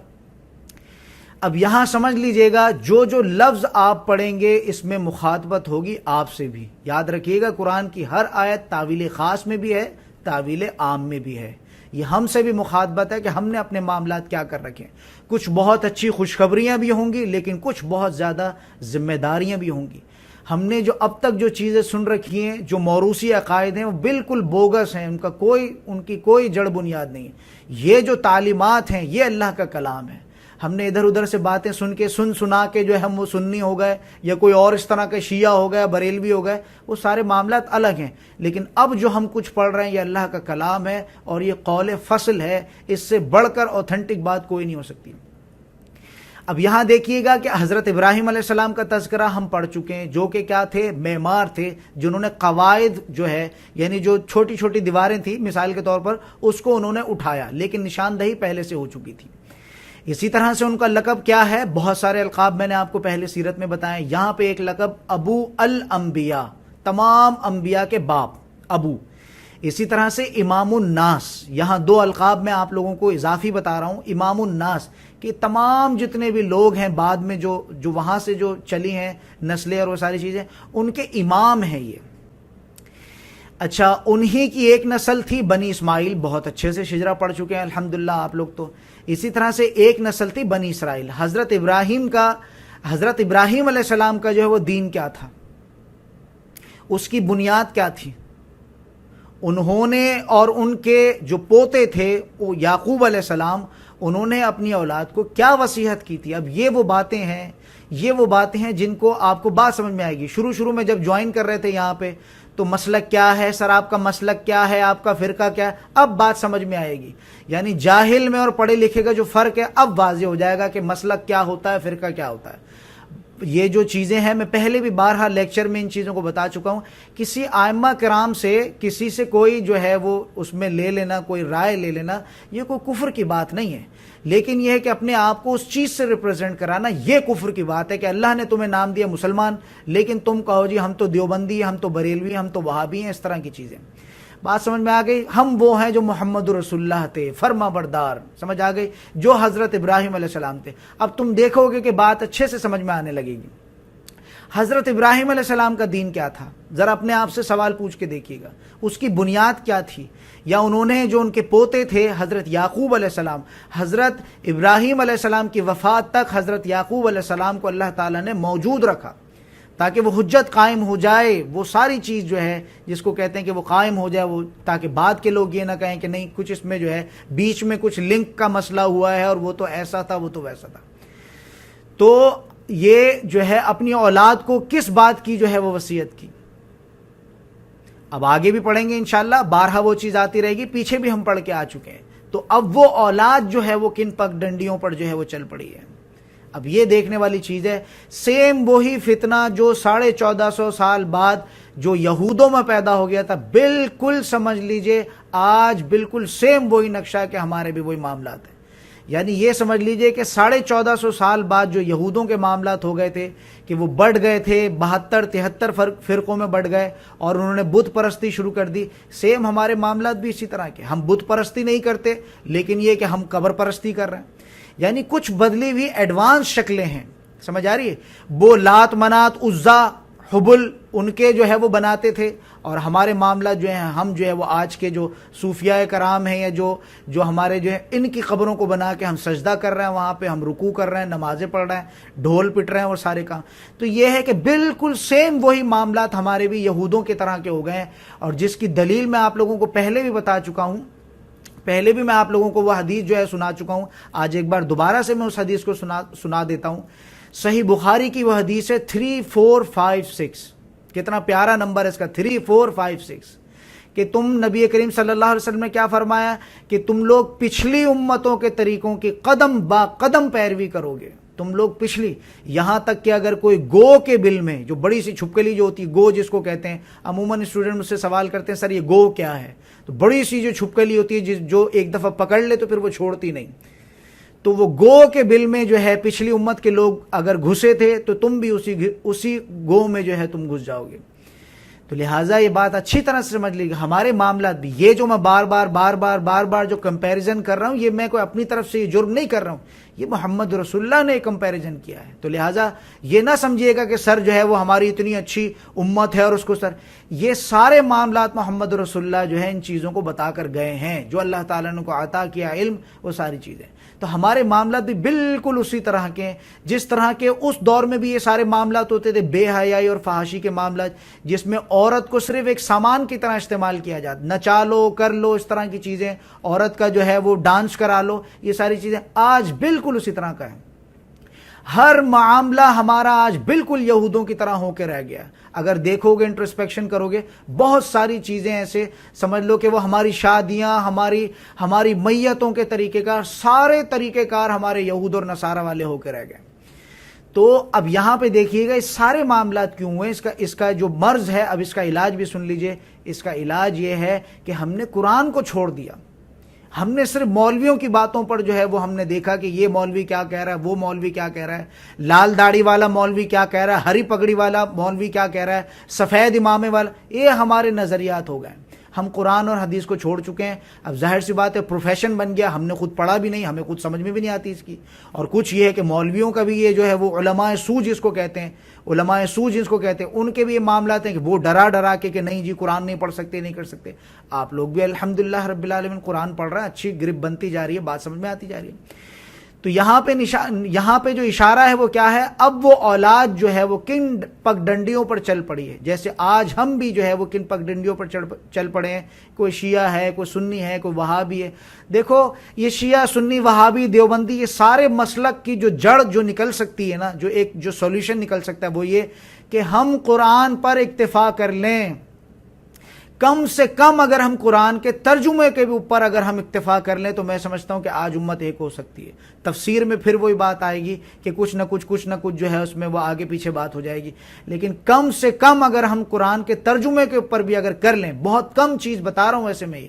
اب یہاں سمجھ لیجئے گا جو جو لفظ آپ پڑھیں گے اس میں مخاطبت ہوگی آپ سے بھی. یاد رکھیے گا قرآن کی ہر آیت تعویل خاص میں بھی ہے، تعویل عام میں بھی ہے. یہ ہم سے بھی مخاطبت ہے کہ ہم نے اپنے معاملات کیا کر رکھے ہیں. کچھ بہت اچھی خوشخبریاں بھی ہوں گی لیکن کچھ بہت زیادہ ذمہ داریاں بھی ہوں گی. ہم نے جو اب تک جو چیزیں سن رکھی ہیں، جو موروثی عقائد ہیں، وہ بالکل بوگس ہیں، ان کی کوئی جڑ بنیاد نہیں ہے. یہ جو تعلیمات ہیں یہ اللہ کا کلام ہے. ہم نے ادھر ادھر سے باتیں سنا کے جو ہے ہم وہ سنی ہو گئے، یا کوئی اور اس طرح کا شیعہ ہو گیا، بریلوی ہو گئے، وہ سارے معاملات الگ ہیں. لیکن اب جو ہم کچھ پڑھ رہے ہیں یہ اللہ کا کلام ہے اور یہ قول فصل ہے. اس سے بڑھ کر اوتھینٹک بات کوئی نہیں ہو سکتی. اب یہاں دیکھیے گا کہ حضرت ابراہیم علیہ السلام کا تذکرہ ہم پڑھ چکے ہیں، جو کہ کیا تھے؟ معمار تھے، جنہوں نے قواعد جو ہے یعنی جو چھوٹی چھوٹی دیواریں تھیں مثال کے طور پر، اس کو انہوں نے اٹھایا، لیکن نشاندہی پہلے سے ہو چکی تھی. اسی طرح سے ان کا لقب کیا ہے؟ بہت سارے القاب میں نے آپ کو پہلے سیرت میں بتائے. یہاں پہ ایک لقب ابو الانبیاء، تمام انبیاء کے باپ ابو. اسی طرح سے امام الناس، یہاں دو القاب میں آپ لوگوں کو اضافی بتا رہا ہوں. امام الناس کہ تمام جتنے بھی لوگ ہیں بعد میں جو وہاں سے جو چلی ہیں نسلیں اور وہ ساری چیزیں، ان کے امام ہیں یہ. اچھا، انہی کی ایک نسل تھی بنی اسماعیل، بہت اچھے سے شجرہ پڑھ چکے ہیں الحمدللہ آپ لوگ تو. اسی طرح سے ایک نسل تھی بنی اسرائیل. حضرت ابراہیم علیہ السلام کا جو ہے وہ دین کیا تھا؟ اس کی بنیاد کیا تھی؟ انہوں نے اور ان کے جو پوتے تھے وہ یعقوب علیہ السلام، انہوں نے اپنی اولاد کو کیا وصیت کی تھی؟ اب یہ وہ باتیں ہیں جن کو آپ کو بات سمجھ میں آئے گی. شروع میں جب جوائن کر رہے تھے یہاں پہ تو مسلک کیا ہے سر، آپ کا مسلک کیا ہے، آپ کا فرقہ کیا ہے، اب بات سمجھ میں آئے گی. یعنی جاہل میں اور پڑھے لکھے کا جو فرق ہے اب واضح ہو جائے گا کہ مسلک کیا ہوتا ہے، فرقہ کیا ہوتا ہے. یہ جو چیزیں ہیں میں پہلے بھی بارہا لیکچر میں ان چیزوں کو بتا چکا ہوں. کسی ائمہ کرام سے کسی سے کوئی جو ہے وہ اس میں لے لینا، کوئی رائے لے لینا، یہ کوئی کفر کی بات نہیں ہے. لیکن یہ ہے کہ اپنے آپ کو اس چیز سے ریپرزینٹ کرانا، یہ کفر کی بات ہے کہ اللہ نے تمہیں نام دیا مسلمان، لیکن تم کہو جی ہم تو دیوبندی، ہم تو بریلوی، ہم تو وہابی ہیں، اس طرح کی چیزیں. بات سمجھ میں آ گئی؟ ہم وہ ہیں جو محمد رسول اللہ تھے، فرما بردار. سمجھ آ گئی؟ جو حضرت ابراہیم علیہ السلام تھے. اب تم دیکھو گے کہ بات اچھے سے سمجھ میں آنے لگے گی. حضرت ابراہیم علیہ السلام کا دین کیا تھا؟ ذرا اپنے آپ سے سوال پوچھ کے دیکھیے گا. اس کی بنیاد کیا تھی؟ یا انہوں نے جو ان کے پوتے تھے حضرت یعقوب علیہ السلام، حضرت ابراہیم علیہ السلام کی وفات تک حضرت یعقوب علیہ السلام کو اللہ تعالیٰ نے موجود رکھا تاکہ وہ حجت قائم ہو جائے. وہ ساری چیز جو ہے جس کو کہتے ہیں کہ وہ قائم ہو جائے، وہ تاکہ بعد کے لوگ یہ نہ کہیں کہ نہیں کچھ اس میں جو ہے بیچ میں کچھ لنک کا مسئلہ ہوا ہے اور وہ تو ایسا تھا، وہ تو ویسا تھا. تو یہ جو ہے اپنی اولاد کو کس بات کی جو ہے وہ وصیت کی. اب آگے بھی پڑھیں گے انشاءاللہ، بارہا وہ چیز آتی رہے گی، پیچھے بھی ہم پڑھ کے آ چکے ہیں. تو اب وہ اولاد جو ہے وہ کن پگ ڈنڈیوں پر جو ہے وہ چل پڑی ہے. اب یہ دیکھنے والی چیز ہے، سیم وہی فتنہ جو 1450 سال بعد جو یہودوں میں پیدا ہو گیا تھا، بالکل سمجھ لیجئے آج بالکل سیم وہی نقشہ ہے کہ ہمارے بھی وہی معاملات ہیں. یعنی یہ سمجھ لیجئے کہ 1450 سال بعد جو یہودوں کے معاملات ہو گئے تھے کہ وہ بڑھ گئے تھے، 72-73 فرقوں میں بڑھ گئے اور انہوں نے بت پرستی شروع کر دی. سیم ہمارے معاملات بھی اسی طرح کے. ہم بت پرستی نہیں کرتے لیکن یہ کہ ہم قبر پرستی کر رہے ہیں. یعنی کچھ بدلی ہوئی ایڈوانس شکلیں ہیں. سمجھ آ رہی ہے؟ وہ لات منات عزا حبل ان کے جو ہے وہ بناتے تھے، اور ہمارے معاملات جو ہیں ہم جو ہے وہ آج کے جو صوفیاء کرام ہیں یا جو ہمارے جو ہے ان کی قبروں کو بنا کے ہم سجدہ کر رہے ہیں، وہاں پہ ہم رکوع کر رہے ہیں، نمازیں پڑھ رہے ہیں، ڈھول پٹ رہے ہیں اور سارے کام. تو یہ ہے کہ بالکل سیم وہی معاملات ہمارے بھی یہودوں کی طرح کے ہو گئے ہیں. اور جس کی دلیل میں آپ لوگوں کو پہلے بھی بتا چکا ہوں، پہلے بھی میں آپ لوگوں کو وہ حدیث جو ہے سنا چکا ہوں. آج ایک بار دوبارہ سے میں اس حدیث کو سنا دیتا ہوں. صحیح بخاری کی وہ حدیث ہے 3456. کتنا پیارا نمبر ہے اس کا، 3456. کہ تم نبی کریم صلی اللہ علیہ وسلم نے کیا فرمایا کہ تم لوگ پچھلی امتوں کے طریقوں کی قدم با قدم پیروی کرو گے. تم لوگ پچھلی، یہاں تک کہ اگر کوئی گو کے بل میں جو بڑی سی چھپکلی جو ہوتی ہے، گو جس کو کہتے ہیں، عموماً اسٹوڈنٹ مجھ سے سوال کرتے ہیں سر یہ گو کیا ہے؟ تو بڑی سی جو چھپکلی ہوتی ہے جو ایک دفعہ پکڑ لے تو پھر وہ چھوڑتی نہیں. تو وہ گو کے بل میں جو ہے پچھلی امت کے لوگ اگر گھسے تھے تو تم بھی اسی گو میں جو ہے تم گھس جاؤ گے. تو لہٰذا یہ بات اچھی طرح سے سمجھ لیجیے. ہمارے معاملات بھی یہ جو میں بار بار جو کمپیریزن کر رہا ہوں، یہ میں کوئی اپنی طرف سے یہ جرم نہیں کر رہا ہوں. یہ محمد رسول اللہ نے کمپیریزن کیا ہے. تو لہٰذا یہ نہ سمجھیے گا کہ سر جو ہے وہ ہماری اتنی اچھی امت ہے اور اس کو سر، یہ سارے معاملات محمد رسول اللہ جو ہے ان چیزوں کو بتا کر گئے ہیں. جو اللہ تعالیٰ نے کو عطا کیا علم، وہ ساری چیزیں. تو ہمارے معاملات بھی بالکل اسی طرح کے ہیں جس طرح کے اس دور میں بھی یہ سارے معاملات ہوتے تھے، بے حیائی اور فحاشی کے معاملات، جس میں عورت کو صرف ایک سامان کی طرح استعمال کیا جاتا، نچا لو، کر لو، اس طرح کی چیزیں، عورت کا جو ہے وہ ڈانس کرا لو، یہ ساری چیزیں آج بالکل اسی طرح کا ہے. ہر معاملہ ہمارا آج بالکل یہودوں کی طرح ہو کے رہ گیا. اگر دیکھو گے، انٹروسپیکشن کرو گے، بہت ساری چیزیں ایسے سمجھ لو کہ وہ ہماری شادیاں، ہماری میتوں کے طریقہ کار، سارے طریقہ کار ہمارے یہود اور نصارہ والے ہو کے رہ گئے. تو اب یہاں پہ دیکھیے گا یہ سارے معاملات کیوں ہوئے. اس کا جو مرض ہے، اب اس کا علاج بھی سن لیجئے. اس کا علاج یہ ہے کہ ہم نے قرآن کو چھوڑ دیا. ہم نے صرف مولویوں کی باتوں پر جو ہے وہ ہم نے دیکھا کہ یہ مولوی کیا کہہ رہا ہے، وہ مولوی کیا کہہ رہا ہے، لال داڑھی والا مولوی کیا کہہ رہا ہے، ہری پگڑی والا مولوی کیا کہہ رہا ہے، سفید امامے والا، یہ ہمارے نظریات ہو گئے. ہم قرآن اور حدیث کو چھوڑ چکے ہیں. اب ظاہر سی بات ہے پروفیشن بن گیا، ہم نے خود پڑھا بھی نہیں، ہمیں خود سمجھ میں بھی نہیں آتی اس کی. اور کچھ یہ ہے کہ مولویوں کا بھی یہ جو ہے وہ علماء سو جس کو کہتے ہیں، علماء سو جس کو کہتے ہیں، ان کے بھی یہ معاملات ہیں کہ وہ ڈرا کے کہ نہیں جی قرآن نہیں پڑھ سکتے، نہیں کر سکتے. آپ لوگ بھی الحمدللہ رب العالمین قرآن پڑھ رہے ہیں، اچھی گرپ بنتی جا رہی ہے، بات سمجھ میں آتی جا رہی ہے. تو یہاں پہ جو اشارہ ہے وہ کیا ہے؟ اب وہ اولاد جو ہے وہ کن پگ ڈنڈیوں پر چل پڑی ہے. جیسے آج ہم بھی جو ہے وہ کن پگ ڈنڈیوں پر چل پڑے ہیں. کوئی شیعہ ہے، کوئی سنی ہے، کوئی وہابی ہے. دیکھو یہ شیعہ، سنی، وہابی، دیوبندی، یہ سارے مسلک کی جو جڑ جو نکل سکتی ہے نا، جو سولوشن نکل سکتا ہے وہ یہ کہ ہم قرآن پر اکتفا کر لیں. کم سے کم اگر ہم قرآن کے ترجمے کے اوپر اگر ہم اکتفا کر لیں تو میں سمجھتا ہوں کہ آج امت ایک ہو سکتی ہے. تفسیر میں پھر وہی بات آئے گی کہ کچھ نہ کچھ جو ہے اس میں وہ آگے پیچھے بات ہو جائے گی. لیکن کم سے کم اگر ہم قرآن کے ترجمے کے اوپر بھی اگر کر لیں، بہت کم چیز بتا رہا ہوں ایسے میں،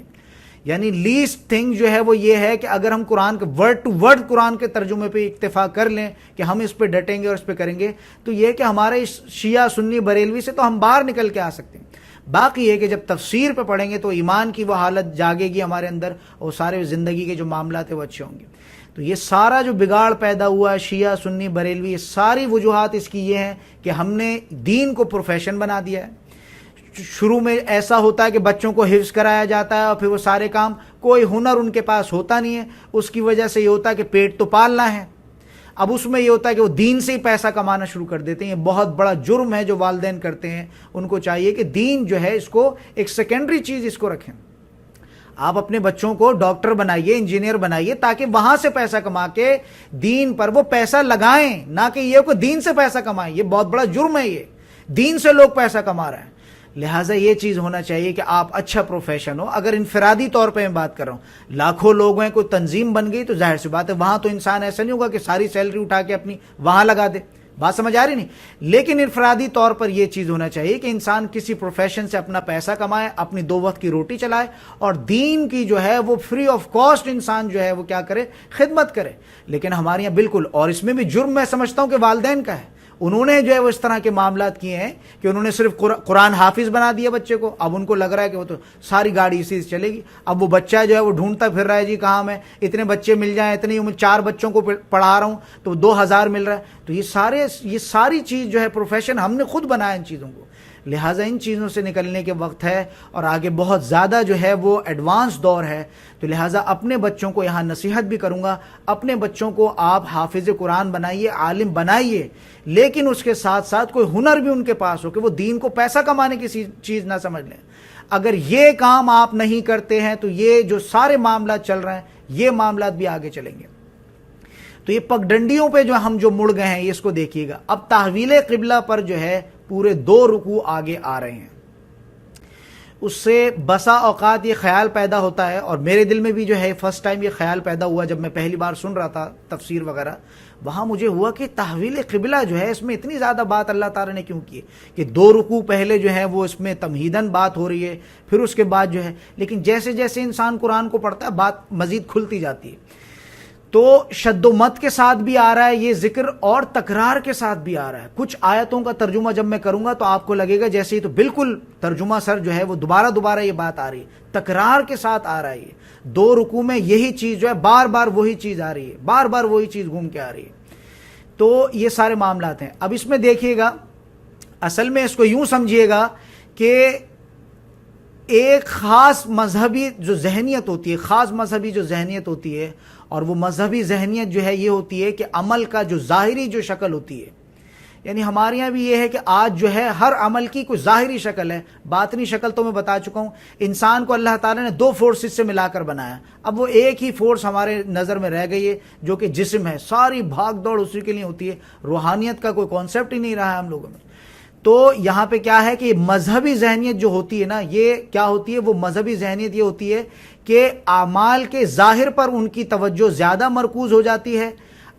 یعنی لیسٹ تھنگ جو ہے وہ یہ ہے کہ اگر ہم قرآن کے ورڈ ٹو ورڈ قرآن کے ترجمے پہ اکتفا کر لیں کہ ہم اس پہ ڈٹیں گے اور اس پہ کریں گے، تو یہ کہ ہمارے شیعہ، سنی، بریلوی سے تو ہم باہر نکل کے آ سکتے ہیں. باقی یہ کہ جب تفسیر پہ پڑھیں گے تو ایمان کی وہ حالت جاگے گی ہمارے اندر، اور سارے زندگی کے جو معاملات ہیں وہ اچھے ہوں گے. تو یہ سارا جو بگاڑ پیدا ہوا ہے شیعہ، سنی، بریلوی، یہ ساری وجوہات اس کی یہ ہیں کہ ہم نے دین کو پروفیشن بنا دیا ہے. شروع میں ایسا ہوتا ہے کہ بچوں کو حفظ کرایا جاتا ہے اور پھر وہ سارے کام، کوئی ہنر ان کے پاس ہوتا نہیں ہے. اس کی وجہ سے یہ ہوتا ہے کہ پیٹ تو پالنا ہے. اب اس میں یہ ہوتا ہے کہ وہ دین سے ہی پیسہ کمانا شروع کر دیتے ہیں. یہ بہت بڑا جرم ہے جو والدین کرتے ہیں. ان کو چاہیے کہ دین جو ہے اس کو ایک سیکنڈری چیز اس کو رکھیں. آپ اپنے بچوں کو ڈاکٹر بنائیے، انجینئر بنائیے، تاکہ وہاں سے پیسہ کما کے دین پر وہ پیسہ لگائیں، نہ کہ یہ کہ دین سے پیسہ کمائیں. یہ بہت بڑا جرم ہے. یہ دین سے لوگ پیسہ کما رہے ہیں. لہٰذا یہ چیز ہونا چاہیے کہ آپ اچھا پروفیشن ہو. اگر انفرادی طور پہ میں بات کر رہا ہوں، لاکھوں لوگ ہیں، کوئی تنظیم بن گئی تو ظاہر سی بات ہے وہاں تو انسان ایسا نہیں ہوگا کہ ساری سیلری اٹھا کے اپنی وہاں لگا دے. بات سمجھ آ رہی نہیں؟ لیکن انفرادی طور پر یہ چیز ہونا چاہیے کہ انسان کسی پروفیشن سے اپنا پیسہ کمائے، اپنی 2 وقت کی روٹی چلائے، اور دین کی جو ہے وہ فری آف کاسٹ انسان جو ہے وہ کیا کرے، خدمت کرے. لیکن ہمارے یہاں بالکل، اور اس میں بھی جرم میں سمجھتا ہوں کہ والدین کا ہے. انہوں نے جو ہے وہ اس طرح کے معاملات کیے ہیں کہ انہوں نے صرف قرآن حافظ بنا دیا بچے کو. اب ان کو لگ رہا ہے کہ وہ تو ساری گاڑی اسی سے چلے گی. اب وہ بچہ جو ہے وہ ڈھونڈتا پھر رہا ہے جی کہاں میں اتنے بچے مل جائیں، اتنی 4 بچوں کو پڑھا رہا ہوں تو 2000 مل رہا ہے. تو یہ ساری چیز جو ہے پروفیشن ہم نے خود بنایا ان چیزوں کو. لہٰذا ان چیزوں سے نکلنے کے وقت ہے، اور آگے بہت زیادہ جو ہے وہ ایڈوانس دور ہے. تو لہٰذا اپنے بچوں کو یہاں نصیحت بھی کروں گا، اپنے بچوں کو آپ حافظ قرآن بنائیے، عالم بنائیے، لیکن اس کے ساتھ ساتھ کوئی ہنر بھی ان کے پاس ہو کہ وہ دین کو پیسہ کمانے کی چیز نہ سمجھ لیں. اگر یہ کام آپ نہیں کرتے ہیں تو یہ جو سارے معاملات چل رہے ہیں یہ معاملات بھی آگے چلیں گے. تو یہ پگ ڈنڈیوں پہ جو ہم جو مڑ گئے ہیں اس کو دیکھیے گا. اب تحویل قبلہ پر جو ہے پورے 2 رکوع آگے آ رہے ہیں. اس سے بسا اوقات یہ خیال پیدا ہوتا ہے، اور میرے دل میں بھی جو ہے فرسٹ ٹائم یہ خیال پیدا ہوا جب میں پہلی بار سن رہا تھا تفسیر وغیرہ. وہاں مجھے ہوا کہ تحویل قبلہ جو ہے اس میں اتنی زیادہ بات اللہ تعالیٰ نے کیوں کی ہے کہ 2 رکوع پہلے جو ہے وہ اس میں تمہیداً بات ہو رہی ہے، پھر اس کے بعد جو ہے، لیکن جیسے جیسے انسان قرآن کو پڑھتا ہے بات مزید کھلتی جاتی ہے. تو شد و مت کے ساتھ بھی آ رہا ہے یہ ذکر اور تکرار کے ساتھ بھی آ رہا ہے. کچھ آیتوں کا ترجمہ جب میں کروں گا تو آپ کو لگے گا جیسے ہی تو بالکل ترجمہ سر جو ہے وہ دوبارہ یہ بات آ رہی ہے, تکرار کے ساتھ آ رہا ہے. یہ 2 رکوع میں یہی چیز جو ہے بار بار وہی چیز آ رہی ہے, بار بار وہی چیز گھوم کے آ رہی ہے. تو یہ سارے معاملات ہیں. اب اس میں دیکھیے گا, اصل میں اس کو یوں سمجھیے گا کہ ایک خاص مذہبی جو ذہنیت ہوتی ہے, خاص مذہبی جو ذہنیت ہوتی ہے, اور وہ مذہبی ذہنیت جو ہے یہ ہوتی ہے کہ عمل کا جو ظاہری جو شکل ہوتی ہے, یعنی ہمارے یہاں بھی یہ ہے کہ آج جو ہے ہر عمل کی کوئی ظاہری شکل ہے, باطنی شکل تو میں بتا چکا ہوں. انسان کو اللہ تعالیٰ نے 2 فورسز سے ملا کر بنایا. اب وہ ایک ہی فورس ہمارے نظر میں رہ گئی ہے جو کہ جسم ہے, ساری بھاگ دوڑ اسی کے لیے ہوتی ہے, روحانیت کا کوئی کانسیپٹ ہی نہیں رہا ہے ہم لوگوں میں. تو یہاں پہ کیا ہے کہ مذہبی ذہنیت جو ہوتی ہے نا, یہ کیا ہوتی ہے, وہ مذہبی ذہنیت یہ ہوتی ہے کہ اعمال کے ظاہر پر ان کی توجہ زیادہ مرکوز ہو جاتی ہے,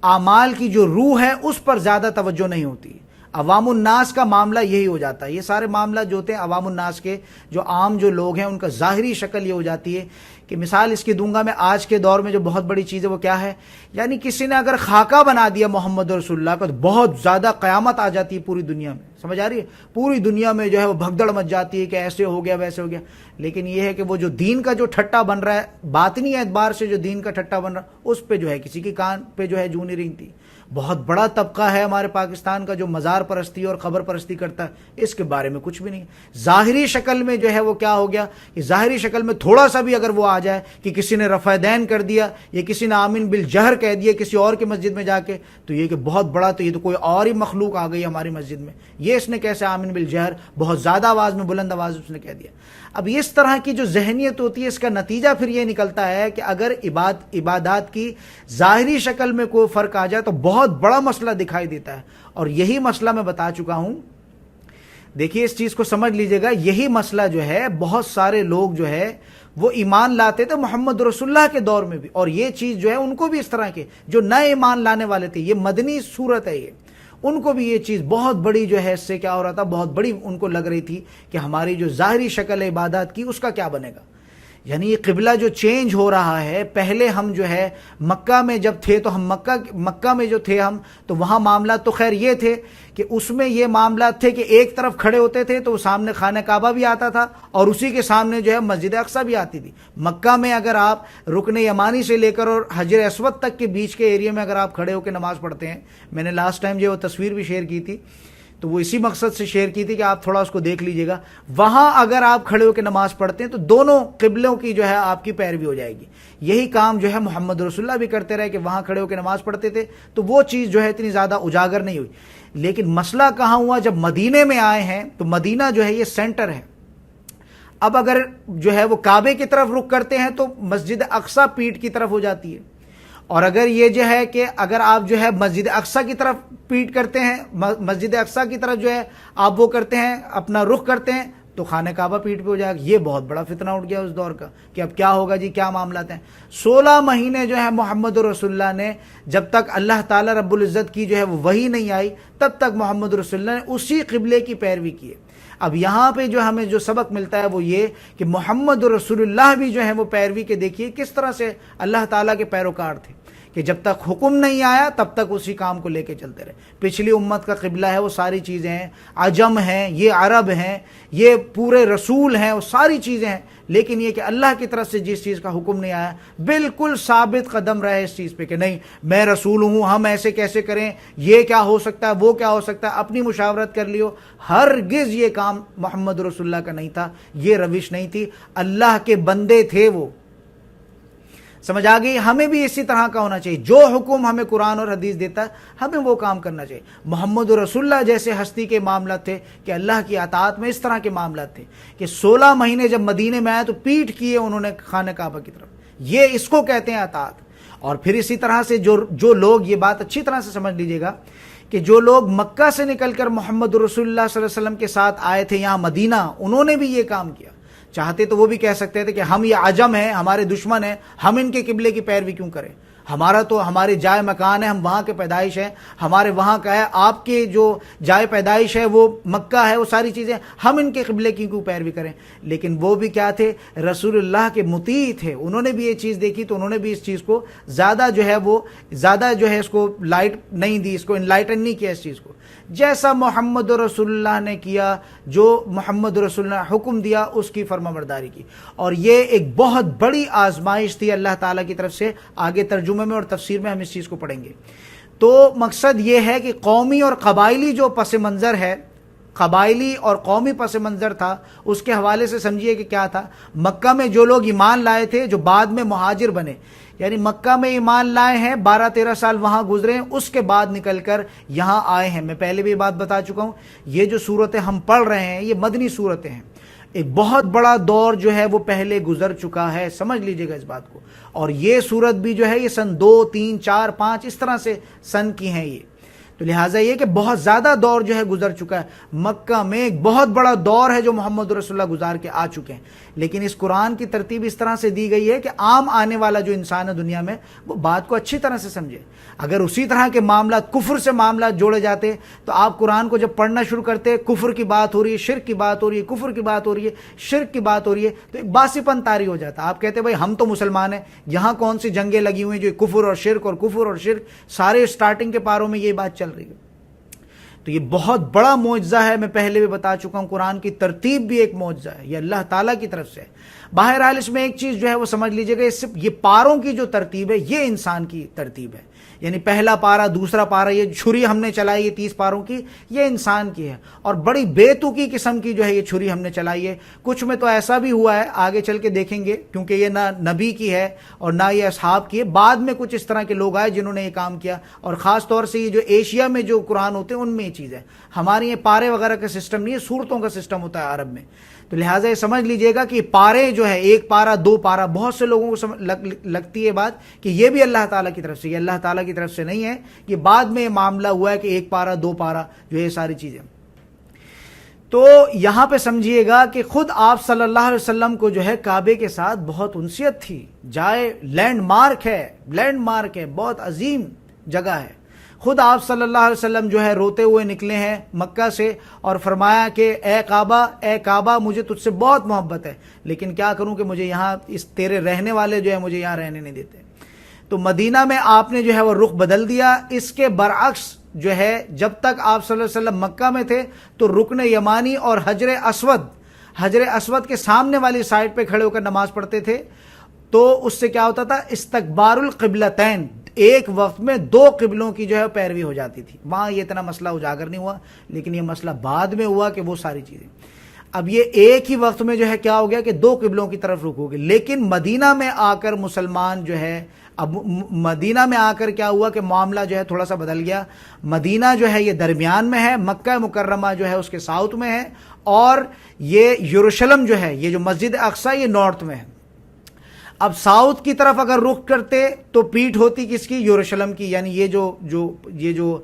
اعمال کی جو روح ہے اس پر زیادہ توجہ نہیں ہوتی. عوام الناس کا معاملہ یہی ہو جاتا ہے. یہ سارے معاملہ جو ہوتے ہیں عوام الناس کے, جو عام جو لوگ ہیں, ان کا ظاہری شکل یہ ہو جاتی ہے کہ مثال اس کی دوں گا میں. آج کے دور میں جو بہت بڑی چیز ہے وہ کیا ہے, یعنی کسی نے اگر خاکہ بنا دیا محمد رسول اللہ کا تو بہت زیادہ قیامت آ جاتی ہے پوری دنیا میں. سمجھ آ رہی ہے, پوری دنیا میں جو ہے وہ بھگدڑ مچ جاتی ہے کہ ایسے ہو گیا ویسے ہو گیا. لیکن یہ ہے کہ وہ جو دین کا جو ٹھٹا بن رہا ہے, باطنی اعتبار سے جو دین کا ٹھٹا بن رہا ہے, اس پہ جو ہے کسی کی کان پہ جو ہے جوں نہیں رینگتی. بہت بڑا طبقہ ہے ہمارے پاکستان کا جو مزار پرستی اور قبر پرستی کرتا ہے, اس کے بارے میں کچھ بھی نہیں. ظاہری شکل میں جو ہے وہ کیا ہو گیا کہ ظاہری شکل میں تھوڑا سا بھی اگر وہ آ جائے کہ کسی نے رفع دین کر دیا یا کسی نے آمین بالجہر کہہ دیا کسی اور کی مسجد میں جا کے, تو یہ کہ بہت بڑا, تو یہ تو کوئی اور ہی مخلوق آ گئی ہماری مسجد میں, یہ اس نے کیسے آمین بالجہر بہت زیادہ آواز میں, بلند آواز اس نے کہہ دیا. اب اس طرح کی جو ذہنیت ہوتی ہے, اس کا نتیجہ پھر یہ نکلتا ہے کہ اگر عبادات کی ظاہری شکل میں کوئی فرق آ جائے تو بہت بڑا مسئلہ دکھائی دیتا ہے. اور یہی مسئلہ میں بتا چکا ہوں, دیکھیے اس چیز کو سمجھ لیجئے گا. یہی مسئلہ جو ہے بہت سارے لوگ جو ہے وہ ایمان لاتے تھے محمد رسول اللہ کے دور میں بھی, اور یہ چیز جو ہے ان کو بھی اس طرح کے جو نئے ایمان لانے والے تھے, یہ مدنی صورت ہے, یہ ان کو بھی یہ چیز بہت بڑی جو ہے اس سے کیا ہو رہا تھا, بہت بڑی ان کو لگ رہی تھی کہ ہماری جو ظاہری شکل ہے عبادات کی اس کا کیا بنے گا. یعنی یہ قبلہ جو چینج ہو رہا ہے, پہلے ہم جو ہے مکہ میں جب تھے تو ہم مکہ میں جو تھے ہم, تو وہاں معاملات تو خیر یہ تھے کہ اس میں یہ معاملات تھے کہ ایک طرف کھڑے ہوتے تھے تو سامنے خانہ کعبہ بھی آتا تھا اور اسی کے سامنے جو ہے مسجد اقصی بھی آتی تھی. مکہ میں اگر آپ رکن یمانی سے لے کر اور حجر اسود تک کے بیچ کے ایریا میں اگر آپ کھڑے ہو کے نماز پڑھتے ہیں, میں نے لاسٹ ٹائم جو وہ تصویر بھی شیئر کی تھی, تو وہ اسی مقصد سے شیئر کی تھی کہ آپ تھوڑا اس کو دیکھ لیجئے گا. وہاں اگر آپ کھڑے ہو کے نماز پڑھتے ہیں تو دونوں قبلوں کی جو ہے آپ کی پیروی ہو جائے گی. یہی کام جو ہے محمد رسول اللہ بھی کرتے رہے کہ وہاں کھڑے ہو کے نماز پڑھتے تھے, تو وہ چیز جو ہے اتنی زیادہ اجاگر نہیں ہوئی. لیکن مسئلہ کہاں ہوا, جب مدینے میں آئے ہیں تو مدینہ جو ہے یہ سینٹر ہے. اب اگر جو ہے وہ کعبے کی طرف رخ کرتے ہیں تو مسجد اقصی پیٹھ کی طرف ہو جاتی ہے, اور اگر یہ جو ہے کہ اگر آپ جو ہے مسجد اقصی کی طرف پیٹ کرتے ہیں, مسجد اقصی کی طرف جو ہے آپ وہ کرتے ہیں, اپنا رخ کرتے ہیں, تو خانہ کعبہ پیٹ پہ ہو جائے گا. یہ بہت بڑا فتنہ اٹھ گیا اس دور کا کہ اب کیا ہوگا جی, کیا معاملات ہیں. 16 مہینے جو ہے محمد رسول اللہ نے, جب تک اللہ تعالیٰ رب العزت کی جو ہے وہ وحی نہیں آئی, تب تک محمد رسول اللہ نے اسی قبلے کی پیروی کی ہے. اب یہاں پہ جو ہمیں جو سبق ملتا ہے وہ یہ کہ محمد رسول اللہ بھی جو ہے وہ پیروی کے دیکھیے کس طرح سے اللہ تعالیٰ کے پیروکار تھے کہ جب تک حکم نہیں آیا تب تک اسی کام کو لے کے چلتے رہے. پچھلی امت کا قبلہ ہے وہ ساری چیزیں ہیں, عجم ہیں, یہ عرب ہیں, یہ پورے رسول ہیں, وہ ساری چیزیں ہیں. لیکن یہ کہ اللہ کی طرف سے جس چیز کا حکم نہیں آیا بالکل ثابت قدم رہے اس چیز پہ کہ نہیں میں رسول ہوں, ہم ایسے کیسے کریں, یہ کیا ہو سکتا ہے, وہ کیا ہو سکتا ہے, اپنی مشاورت کر لیو. ہرگز یہ کام محمد رسول اللہ کا نہیں تھا, یہ روش نہیں تھی. اللہ کے بندے تھے وہ. سمجھ آ گئی. ہمیں بھی اسی طرح کا ہونا چاہیے, جو حکم ہمیں قرآن اور حدیث دیتا ہے ہمیں وہ کام کرنا چاہیے. محمد رسول اللہ جیسے ہستی کے معاملات تھے کہ اللہ کی اطاعت میں اس طرح کے معاملات تھے کہ 16 مہینے جب مدینے میں آئے تو پیٹھ کیے انہوں نے خانہ کعبہ کی طرف. یہ اس کو کہتے ہیں اطاعت. اور پھر اسی طرح سے جو لوگ, یہ بات اچھی طرح سے سمجھ لیجئے گا کہ جو لوگ مکہ سے نکل کر محمد رسول اللہ صلی اللہ علیہ وسلم کے ساتھ آئے تھے یہاں مدینہ, انہوں نے بھی یہ کام کیا. چاہتے تو وہ بھی کہہ سکتے تھے کہ ہم یہ عجم ہیں, ہمارے دشمن ہیں, ہم ان کے قبلے کی پیروی کیوں کریں, ہمارا تو ہمارے جائے مکان ہے، ہم وہاں کے پیدائش ہیں، ہمارے وہاں کا ہے، آپ کے جو جائے پیدائش ہے وہ مکہ ہے، وہ ساری چیزیں، ہم ان کے قبلے کی کیوں پیروی کریں؟ لیکن وہ بھی کیا تھے؟ رسول اللہ کے مطیع تھے، انہوں نے بھی یہ چیز دیکھی تو انہوں نے بھی اس چیز کو زیادہ جو ہے وہ زیادہ جو ہے اس کو لائٹ نہیں دی، اس کو انلائٹن نہیں کیا اس چیز کو، جیسا محمد رسول اللہ نے کیا، جو محمد رسول اللہ نے حکم دیا اس کی فرما برداری کی۔ اور یہ ایک بہت بڑی آزمائش تھی اللہ تعالیٰ کی طرف سے، آگے ترجمے میں اور تفسیر میں ہم اس چیز کو پڑھیں گے۔ تو مقصد یہ ہے کہ قومی اور قبائلی جو پس منظر ہے، قبائلی اور قومی پس منظر تھا، اس کے حوالے سے سمجھیے کہ کیا تھا۔ مکہ میں جو لوگ ایمان لائے تھے، جو بعد میں مہاجر بنے، یعنی مکہ میں ایمان لائے ہیں، 12-13 سال وہاں گزرے ہیں، اس کے بعد نکل کر یہاں آئے ہیں۔ میں پہلے بھی یہ بات بتا چکا ہوں، یہ جو صورتیں ہم پڑھ رہے ہیں یہ مدنی صورتیں ہیں، ایک بہت بڑا دور جو ہے وہ پہلے گزر چکا ہے، سمجھ لیجئے گا اس بات کو۔ اور یہ صورت بھی جو ہے یہ سن 2، 3، 4، 5 اس طرح سے سن کی ہیں یہ، تو لہٰذا یہ کہ بہت زیادہ دور جو ہے گزر چکا ہے۔ مکہ میں ایک بہت بڑا دور ہے جو محمد رسول اللہ گزار کے آ چکے ہیں، لیکن اس قرآن کی ترتیب اس طرح سے دی گئی ہے کہ عام آنے والا جو انسان ہے دنیا میں وہ بات کو اچھی طرح سے سمجھے۔ اگر اسی طرح کے معاملات، کفر سے معاملات جوڑے جاتے تو آپ قرآن کو جب پڑھنا شروع کرتے، کفر کی بات ہو رہی ہے، شرک کی بات ہو رہی ہے، کفر کی بات ہو رہی ہے، شرک کی بات ہو رہی ہے، تو ایک باسی پن طاری ہو جاتا۔ آپ کہتے بھائی ہم تو مسلمان ہیں، یہاں کون سی جنگیں لگی ہوئی ہیں جو کفر اور شرک اور کفر اور شرک، سارے سٹارٹنگ کے پاروں میں یہ بات چل رہی ہے۔ تو یہ بہت بڑا معجزہ ہے، میں پہلے بھی بتا چکا ہوں، قرآن کی ترتیب بھی ایک معجزہ ہے، یہ اللہ تعالیٰ کی طرف سے ہے۔ بہرحال اس میں ایک چیز جو ہے وہ سمجھ لیجئے گا، یہ پاروں کی جو ترتیب ہے یہ انسان کی ترتیب ہے، یعنی پہلا پارا، دوسرا پارا، یہ چھری ہم نے چلائی ہے 30 پاروں کی، یہ انسان کی ہے، اور بڑی بے تکی قسم کی جو ہے یہ چھری ہم نے چلائی ہے۔ کچھ میں تو ایسا بھی ہوا ہے، آگے چل کے دیکھیں گے، کیونکہ یہ نہ نبی کی ہے اور نہ یہ اصحاب کی ہے، بعد میں کچھ اس طرح کے لوگ آئے جنہوں نے یہ کام کیا، اور خاص طور سے یہ جو ایشیا میں جو قرآن ہوتے ہیں ان میں یہ چیز ہے۔ ہمارے یہ پارے وغیرہ کا سسٹم نہیں ہے، صورتوں کا سسٹم ہوتا ہے عرب میں، تو لہٰذا یہ سمجھ لیجئے گا کہ پارے جو ہے، ایک پارا، 2 پارا، بہت سے لوگوں کو لگتی ہے بات کہ یہ بھی اللہ تعالیٰ کی طرف سے، یہ اللہ تعالیٰ کی طرف سے نہیں ہے، یہ بعد میں یہ معاملہ ہوا ہے کہ 1 پارا 2 پارا جو یہ ساری چیزیں۔ تو یہاں پہ سمجھیے گا کہ خود آپ صلی اللہ علیہ وسلم کو جو ہے کعبے کے ساتھ بہت انسیت تھی، جائے لینڈ مارک ہے، بہت عظیم جگہ ہے۔ خود آپ صلی اللہ علیہ وسلم جو ہے روتے ہوئے نکلے ہیں مکہ سے اور فرمایا کہ اے کعبہ مجھے تجھ سے بہت محبت ہے، لیکن کیا کروں کہ مجھے یہاں اس تیرے رہنے والے جو ہے مجھے یہاں رہنے نہیں دیتے۔ تو مدینہ میں آپ نے جو ہے وہ رخ بدل دیا۔ اس کے برعکس جو ہے جب تک آپ صلی اللہ علیہ وسلم مکہ میں تھے تو رکن یمانی اور حجر اسود کے سامنے والی سائڈ پہ کھڑے ہو کر نماز پڑھتے تھے، تو اس سے کیا ہوتا تھا؟ استقبال القبلتین، ایک وقت میں 2 قبلوں کی جو ہے پیروی ہو جاتی تھی۔ وہاں یہ اتنا مسئلہ اجاگر نہیں ہوا، لیکن یہ مسئلہ بعد میں ہوا کہ وہ ساری چیزیں، اب یہ ایک ہی وقت میں جو ہے کیا ہو گیا کہ 2 قبلوں کی طرف رخ ہو گئے۔ لیکن مدینہ میں آ کر مسلمان جو ہے، اب مدینہ میں آ کر کیا ہوا کہ معاملہ جو ہے تھوڑا سا بدل گیا۔ مدینہ جو ہے یہ درمیان میں ہے، مکہ مکرمہ جو ہے اس کے ساؤتھ میں ہے، اور یہ یروشلم جو ہے، یہ جو مسجد اقصی، یہ نارتھ میں ہے۔ اب ساؤتھ کی طرف اگر رخ کرتے تو پیٹھ ہوتی کس کی؟ یروشلم کی، یعنی یہ جو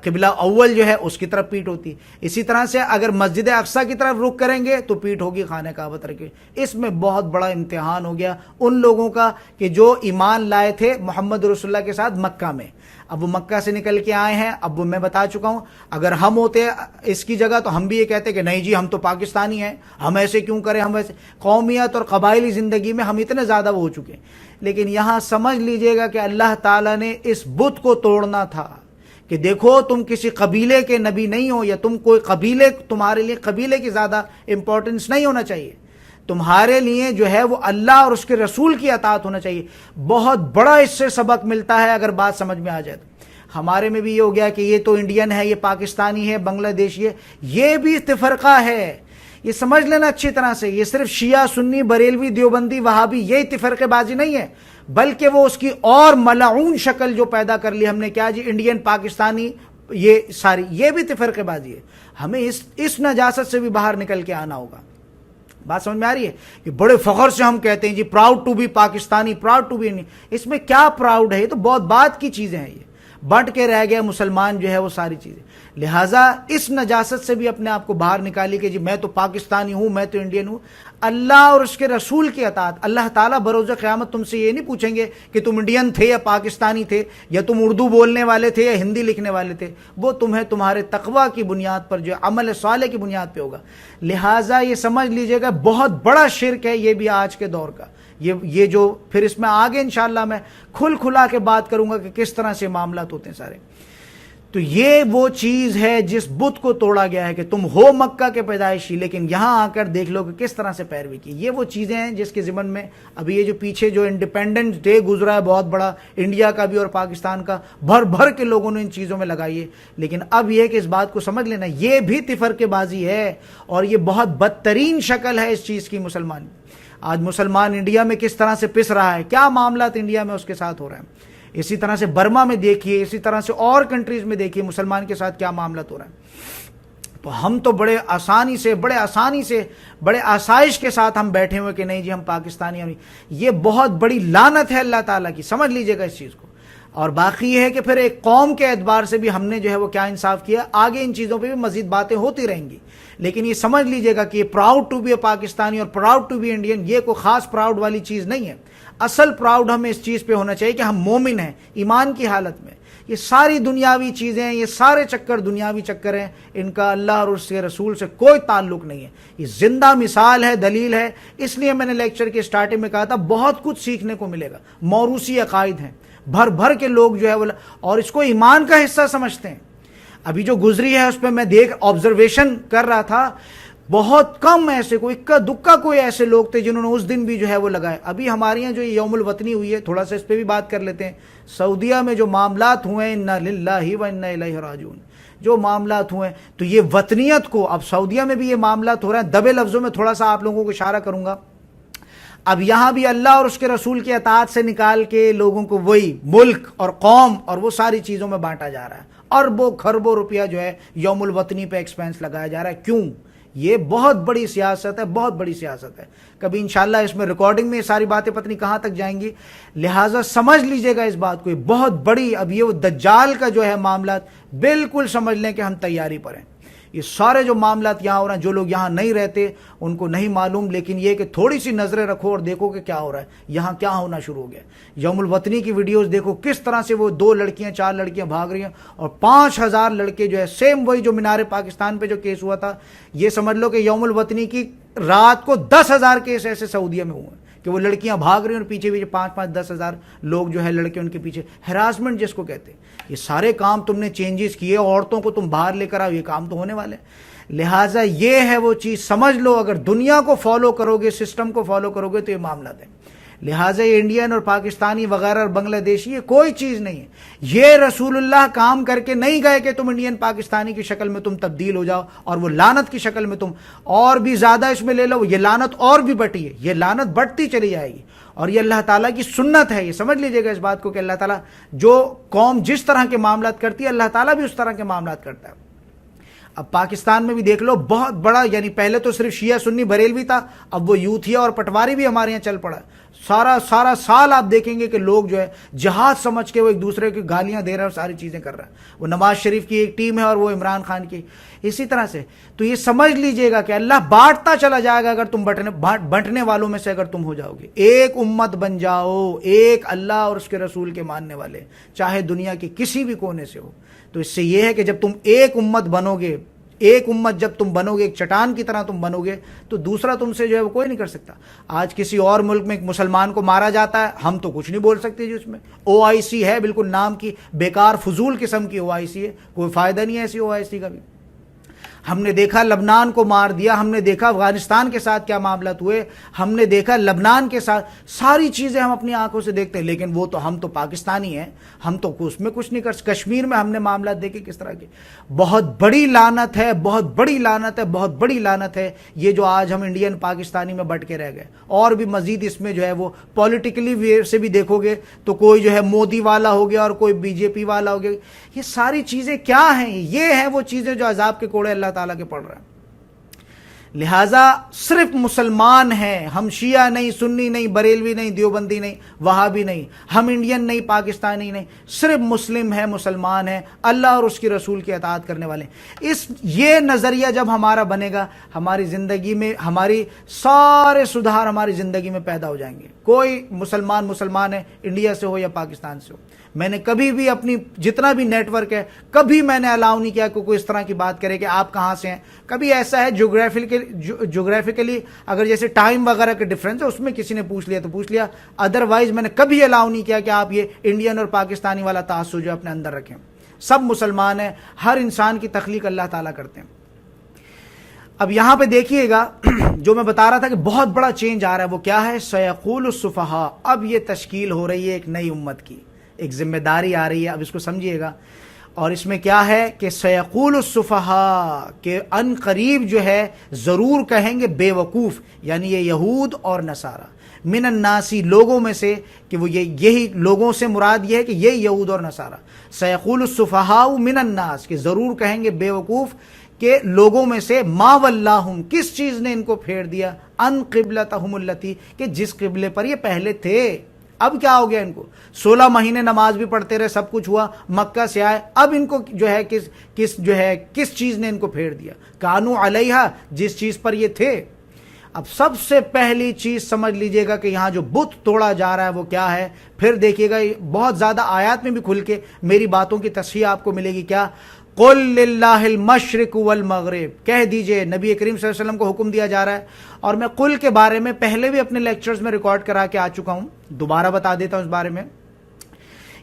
قبلہ اول جو ہے اس کی طرف پیٹھ ہوتی۔ اسی طرح سے اگر مسجد اقصی کی طرف رخ کریں گے تو پیٹھ ہوگی خانہ کعبہ کی۔ اس میں بہت بڑا امتحان ہو گیا ان لوگوں کا کہ جو ایمان لائے تھے محمد رسول اللہ کے ساتھ مکہ میں۔ اب وہ مکہ سے نکل کے آئے ہیں، اب وہ میں بتا چکا ہوں، اگر ہم ہوتے اس کی جگہ تو ہم بھی یہ کہتے کہ نہیں جی ہم تو پاکستانی ہیں، ہم ایسے کیوں کریں، ہم ایسے قومیت اور قبائلی زندگی میں ہم اتنے زیادہ وہ ہو چکے ہیں۔ لیکن یہاں سمجھ لیجئے گا کہ اللہ تعالیٰ نے اس بت کو توڑنا تھا کہ دیکھو تم کسی قبیلے کے نبی نہیں ہو، یا تم کوئی قبیلے، تمہارے لیے قبیلے کی زیادہ امپورٹنس نہیں ہونا چاہیے، تمہارے لیے جو ہے وہ اللہ اور اس کے رسول کی اطاعت ہونا چاہیے۔ بہت بڑا اس سے سبق ملتا ہے اگر بات سمجھ میں آ جائے تو۔ ہمارے میں بھی یہ ہو گیا کہ یہ تو انڈین ہے، یہ پاکستانی ہے، بنگلہ دیشی ہے، یہ بھی تفرقہ ہے، یہ سمجھ لینا اچھی طرح سے۔ یہ صرف شیعہ، سنی، بریلوی، دیوبندی، وہابی، یہ تفرقے بازی نہیں ہے، بلکہ وہ اس کی اور ملعون شکل جو پیدا کر لی ہم نے، کیا جی انڈین، پاکستانی، یہ ساری، یہ بھی تفرقے بازی ہے۔ ہمیں اس نجاست سے بھی باہر نکل کے آنا ہوگا۔ بات سمجھ میں آ رہی ہے؟ کہ بڑے فخر سے ہم کہتے ہیں جی proud to be Pakistani, proud to be Indian, اس میں کیا پراؤڈ ہے؟ یہ تو بہت بات کی چیزیں ہیں۔ یہ بٹ کے رہ گئے مسلمان جو ہے وہ ساری چیزیں. لہٰذا اس نجاست سے بھی اپنے آپ کو باہر نکالیے کہ جی میں تو پاکستانی ہوں, میں تو انڈین ہوں. اللہ اور اس کے رسول کی اطاعت. اللہ تعالیٰ بروز قیامت تم سے یہ نہیں پوچھیں گے کہ تم انڈین تھے یا پاکستانی تھے, یا تم اردو بولنے والے تھے یا ہندی لکھنے والے تھے. وہ تمہیں تمہارے تقویٰ کی بنیاد پر, جو عمل صالح کی بنیاد پہ ہوگا. لہٰذا یہ سمجھ لیجئے گا بہت بڑا شرک ہے یہ بھی آج کے دور کا. یہ جو پھر اس میں آگے انشاءاللہ میں کھلا کے بات کروں گا کہ کس طرح سے معاملات ہوتے ہیں سارے. تو یہ وہ چیز ہے جس بت کو توڑا گیا ہے کہ تم ہو مکہ کے پیدائشی, لیکن یہاں آ کر دیکھ لو کہ کس طرح سے پیروی کی. یہ وہ چیزیں ہیں جس کے ضمن میں ابھی یہ جو پیچھے جو انڈیپینڈنس ڈے گزرا ہے بہت بڑا, انڈیا کا بھی اور پاکستان کا, بھر کے لوگوں نے ان چیزوں میں لگائی ہے. لیکن اب یہ کہ اس بات کو سمجھ لینا یہ بھی تفرقے بازی ہے, اور یہ بہت بدترین شکل ہے اس چیز کی. مسلمان آج مسلمان انڈیا میں کس طرح سے پس رہا ہے, کیا معاملات انڈیا میں اس کے ساتھ ہو رہے ہیں. اسی طرح سے برما میں دیکھیے, اسی طرح سے اور کنٹریز میں دیکھیے مسلمان کے ساتھ کیا معاملات ہو رہا ہے. تو ہم تو بڑے آسانی سے بڑے آسائش کے ساتھ ہم بیٹھے ہوئے کہ نہیں جی ہم پاکستانی ہیں. یہ بہت بڑی لعنت ہے اللہ تعالیٰ کی, سمجھ لیجئے گا اس چیز کو. اور باقی یہ ہے کہ پھر ایک قوم کے اعتبار سے بھی ہم نے جو ہے وہ کیا انصاف کیا. آگے ان چیزوں پہ بھی مزید باتیں ہوتی رہیں گی, لیکن یہ سمجھ لیجئے گا کہ یہ پراؤڈ ٹو بی اے پاکستانی اور پراؤڈ ٹو بی انڈین یہ کوئی خاص پراؤڈ والی چیز نہیں ہے. اصل پراؤڈ ہمیں اس چیز پہ ہونا چاہیے کہ ہم مومن ہیں ایمان کی حالت میں. یہ ساری دنیاوی چیزیں, یہ سارے چکر دنیاوی چکر ہیں, ان کا اللہ اور اس کے رسول سے کوئی تعلق نہیں ہے. یہ زندہ مثال ہے, دلیل ہے. اس لیے میں نے لیکچر کے سٹارٹنگ میں کہا تھا بہت کچھ سیکھنے کو ملے گا. موروثی عقائد ہیں, بھر کے لوگ جو ہے وہ اور اس کو ایمان کا حصہ سمجھتے ہیں. ابھی جو گزری ہے اس پہ میں آبزرویشن کر رہا تھا, بہت کم ایسے کوئی اکا دکا کوئی ایسے لوگ تھے جنہوں نے اس دن بھی جو ہے وہ لگائے. ابھی ہمارے یہاں جو یوم الوطنی ہوئی ہے, تھوڑا سا اس پہ بھی بات کر لیتے ہیں. سعودیہ میں جو معاملات ہوئے ہیں, انا للہ و انا الیہ راجعون, جو معاملات ہوئے ہیں, تو یہ وطنیت کو اب سعودیہ میں بھی یہ معاملات ہو رہے ہیں. دبے لفظوں میں تھوڑا سا آپ لوگوں کو اشارہ کروں گا. اب یہاں بھی اللہ اور اس کے رسول کی اطاعت سے نکال کے لوگوں کو وہی ملک اور قوم اور وہ ساری چیزوں میں بانٹا جا رہا ہے. اربوں خربوں روپیہ جو ہے یوم الوطنی پہ ایکسپینس لگایا جا رہا ہے. کیوں؟ یہ بہت بڑی سیاست ہے, بہت بڑی سیاست ہے. کبھی انشاءاللہ اس میں ریکارڈنگ میں یہ ساری باتیں پتہ نہیں کہاں تک جائیں گی. لہٰذا سمجھ لیجئے گا اس بات کو, یہ بہت بڑی. اب یہ وہ دجال کا جو ہے معاملات بالکل سمجھ لیں کہ ہم تیاری پر ہیں. یہ سارے جو معاملات یہاں ہو رہے ہیں, جو لوگ یہاں نہیں رہتے ان کو نہیں معلوم, لیکن یہ کہ تھوڑی سی نظریں رکھو اور دیکھو کہ کیا ہو رہا ہے یہاں, کیا ہونا شروع ہو گیا. یوم الوطنی کی ویڈیوز دیکھو کس طرح سے وہ 2 لڑکیاں 4 لڑکیاں بھاگ رہی ہیں, اور 5000 لڑکے جو ہے سیم وہی جو مینار پاکستان پہ جو کیس ہوا تھا. یہ سمجھ لو کہ یوم الوطنی کی رات کو 10,000 کیس ایسے سعودیہ میں ہوئے ہیں کہ وہ لڑکیاں بھاگ رہی ہیں اور پیچھے 5-10,000 لوگ جو ہے لڑکے ان کے پیچھے. ہراسمنٹ جس کو کہتے ہیں. یہ سارے کام تم نے چینجز کیے, عورتوں کو تم باہر لے کر آؤ, یہ کام تو ہونے والے ہیں. لہٰذا یہ ہے وہ چیز, سمجھ لو اگر دنیا کو فالو کرو گے, سسٹم کو فالو کرو گے تو یہ معاملات ہیں. لہٰذا یہ انڈین اور پاکستانی وغیرہ اور بنگلہ دیشی یہ کوئی چیز نہیں ہے. یہ رسول اللہ کام کر کے نہیں گئے کہ تم انڈین پاکستانی کی شکل میں تم تبدیل ہو جاؤ اور وہ لعنت کی شکل میں تم اور بھی زیادہ اس میں لے لو. یہ لعنت اور بھی بٹی ہے, یہ لعنت بڑھتی چلی جائے گی, اور یہ اللہ تعالیٰ کی سنت ہے. یہ سمجھ لیجئے گا اس بات کو کہ اللہ تعالیٰ جو قوم جس طرح کے معاملات کرتی ہے اللہ تعالیٰ بھی اس طرح کے معاملات کرتا ہے. اب پاکستان میں بھی دیکھ لو بہت بڑا, یعنی پہلے تو صرف شیعہ سنی بریلوی تھا, اب وہ یوتھیا اور پٹواری بھی ہمارے یہاں چل پڑا ہے. سارا سال آپ دیکھیں گے کہ لوگ جو ہے جہاد سمجھ کے وہ ایک دوسرے کی گالیاں دے رہے ہیں اور ساری چیزیں کر رہے ہیں. وہ نواز شریف کی ایک ٹیم ہے اور وہ عمران خان کی اسی طرح سے. تو یہ سمجھ لیجئے گا کہ اللہ بانٹتا چلا جائے گا اگر تم بانٹنے والوں میں سے اگر تم ہو جاؤ گے. ایک امت بن جاؤ, ایک اللہ اور اس کے رسول کے ماننے والے, چاہے دنیا کے کسی بھی کونے سے ہو. تو اس سے یہ ہے کہ جب تم ایک امت بنو گے, ایک امت جب تم بنو گے, ایک چٹان کی طرح تم بنو گے, تو دوسرا تم سے جو ہے وہ کوئی نہیں کر سکتا. آج کسی اور ملک میں ایک مسلمان کو مارا جاتا ہے, ہم تو کچھ نہیں بول سکتے جی. اس میں OIC ہے, بالکل نام کی بیکار فضول قسم کی OIC ہے, کوئی فائدہ نہیں ہے ایسی OIC کا بھی. ہم نے دیکھا لبنان کو مار دیا, ہم نے دیکھا افغانستان کے ساتھ کیا معاملات ہوئے, ہم نے دیکھا لبنان کے ساتھ, ساری چیزیں ہم اپنی آنکھوں سے دیکھتے ہیں. لیکن وہ تو ہم تو پاکستانی ہیں, ہم تو اس میں کچھ نہیں کر سکتے. کشمیر میں ہم نے معاملات دیکھے کس طرح کے. بہت بڑی لعنت ہے, بہت بڑی لعنت ہے, بہت بڑی لعنت ہے یہ جو آج ہم انڈین پاکستانی میں بٹ کے رہ گئے. اور بھی مزید اس میں جو ہے وہ پولیٹیکلی ویئر سے بھی دیکھو گے تو کوئی جو ہے مودی والا ہو گیا اور کوئی BJP والا ہو گیا. یہ ساری چیزیں کیا ہیں؟ یہ ہیں وہ چیزیں جو عذاب کے کوڑے اللہ تعالیٰ کے پڑ رہے ہیں. لہٰذا صرف مسلمان ہیں ہم، شیعہ نہیں، سنی نہیں، بریلوی نہیں، دیوبندی نہیں، وہابی نہیں، ہم انڈین نہیں، پاکستانی نہیں، صرف مسلم ہیں، مسلمان ہیں، اللہ اور اس کی رسول کی اطاعت کرنے والے ہیں۔ یہ نظریہ جب ہمارا بنے گا، ہماری زندگی میں ہماری سارے سدھار ہماری زندگی میں پیدا ہو جائیں گے۔ کوئی مسلمان ہے، انڈیا سے ہو یا پاکستان سے ہو۔ میں نے کبھی بھی اپنی جتنا بھی نیٹ ورک ہے، کبھی میں نے الاؤ نہیں کیا کہ کوئی اس طرح کی بات کرے کہ آپ کہاں سے ہیں۔ کبھی ایسا ہے جغرافیکلی اگر جیسے ٹائم وغیرہ کے ڈفرینس ہے، اس میں کسی نے پوچھ لیا تو پوچھ لیا، ادروائز میں نے کبھی الاؤ نہیں کیا کہ آپ یہ انڈین اور پاکستانی والا تعصب جو اپنے اندر رکھیں۔ سب مسلمان ہیں، ہر انسان کی تخلیق اللہ تعالیٰ کرتے ہیں۔ اب یہاں پہ دیکھیے گا جو میں بتا رہا تھا کہ بہت بڑا چینج آ رہا ہے، وہ کیا ہے؟ سیقول السفہاء۔ اب یہ تشکیل ہو رہی ہے ایک نئی امت کی، ایک ذمہ داری آ رہی ہے، اب اس کو سمجھیے گا۔ اور اس میں کیا ہے کہ سیقول السفہاء، کہ ان قریب جو ہے ضرور کہیں گے بے وقوف، یعنی یہ یہود اور نصارہ، من الناسی، لوگوں میں سے، کہ وہ یہی لوگوں سے مراد یہ ہے کہ یہ یہود اور نصارہ۔ سیقول السفہاء من الناس، کہ ضرور کہیں گے بے وقوف کہ لوگوں میں سے، ما ولاہم، کس چیز نے ان کو پھیر دیا، ان قبلتہم اللتی، کہ جس قبلے پر یہ پہلے تھے۔ اب کیا ہو گیا ان کو؟ 16 مہینے نماز بھی پڑھتے رہے، سب کچھ ہوا، مکہ سے آئے، اب ان کو جو ہے کس چیز نے ان کو پھیر دیا؟ کانو علیہا، جس چیز پر یہ تھے۔ اب سب سے پہلی چیز سمجھ لیجئے گا کہ یہاں جو بت توڑا جا رہا ہے وہ کیا ہے۔ پھر دیکھیے گا بہت زیادہ آیات میں بھی کھل کے میری باتوں کی تصحیح آپ کو ملے گی۔ کیا؟ قل للہ المشرق والمغرب، کہہ دیجئے، نبی کریم صلی اللہ علیہ وسلم کو حکم دیا جا رہا ہے۔ اور میں قل کے بارے میں پہلے بھی اپنے لیکچرز میں ریکارڈ کرا کے آ چکا ہوں، دوبارہ بتا دیتا ہوں اس بارے میں۔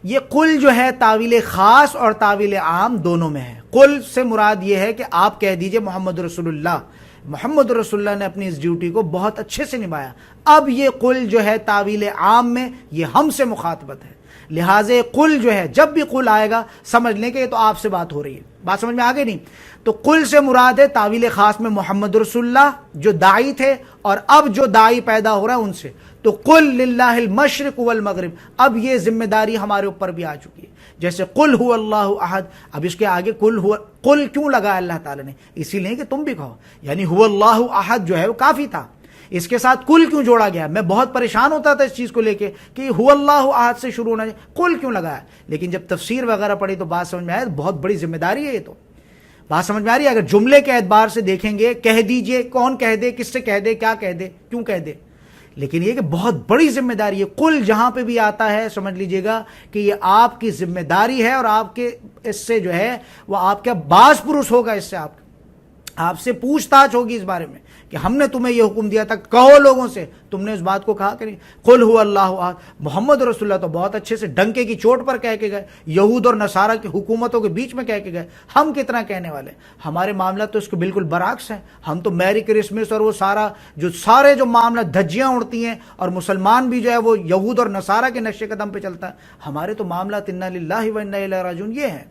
یہ قل جو ہے تعویل خاص اور تعویل عام دونوں میں ہے۔ قل سے مراد یہ ہے کہ آپ کہہ دیجئے محمد رسول اللہ، محمد رسول اللہ نے اپنی اس ڈیوٹی کو بہت اچھے سے نبھایا۔ اب یہ قل جو ہے تعویل عام میں یہ ہم سے مخاطبت ہے، لہٰذا قل جو ہے، جب بھی قل آئے گا سمجھ لیں کہ یہ تو آپ سے بات ہو رہی ہے۔ بات سمجھ میں آگے نہیں؟ تو قل سے مراد ہے تعویل خاص میں محمد رسول اللہ جو داعی تھے، اور اب جو داعی پیدا ہو رہا ہے ان سے۔ تو قل للہ المشرق والمغرب، اب یہ ذمہ داری ہمارے اوپر بھی آ چکی ہے۔ جیسے قل هو اللہ احد، اب اس کے آگے قل کیوں لگا اللہ تعالیٰ نے؟ اسی لیے کہ تم بھی کہو، یعنی هو اللہ احد جو ہے وہ کافی تھا، اس کے ساتھ کل کیوں جوڑا گیا؟ میں بہت پریشان ہوتا تھا اس چیز کو لے کے کہ هو اللہ احد سے شروع ہونا چاہیے، کل کیوں لگایا؟ لیکن جب تفسیر وغیرہ پڑھی تو بات سمجھ میں آیا، بہت بڑی ذمہ داری ہے یہ تو۔ بات سمجھ میں آ رہی ہے؟ اگر جملے کے اعتبار سے دیکھیں گے، کہہ دیجئے، کون کہہ دے، کس سے کہہ دے، کیا کہہ دے، کیوں کہہ دے، لیکن یہ کہ بہت بڑی ذمہ داری ہے۔ قل جہاں پہ بھی آتا ہے سمجھ لیجئے گا کہ یہ آپ کی ذمہ داری ہے، اور آپ کے اس سے جو ہے وہ آپ کا باز پرس ہوگا، اس سے آپ سے پوچھ تاچھ ہوگی اس بارے میں کہ ہم نے تمہیں یہ حکم دیا تھا، کہو لوگوں سے تم نے اس بات کو کہا کہ نہیں۔ قل هو اللہ احد، محمد رسول اللہ تو بہت اچھے سے ڈنکے کی چوٹ پر کہہ کے گئے، یہود اور نصارہ کی حکومتوں کے بیچ میں کہہ کے گئے، ہم کتنا کہنے والے؟ ہمارے معاملہ تو اس کے بالکل برعکس ہیں۔ ہم تو میری کرسمس اور وہ سارے جو معاملہ دھجیاں اڑتی ہیں، اور مسلمان بھی جو ہے وہ یہود اور نصارہ کے نقش قدم پہ چلتا ہے، ہمارے تو معاملات انا للہ و انا الیہ راجعون یہ ہیں۔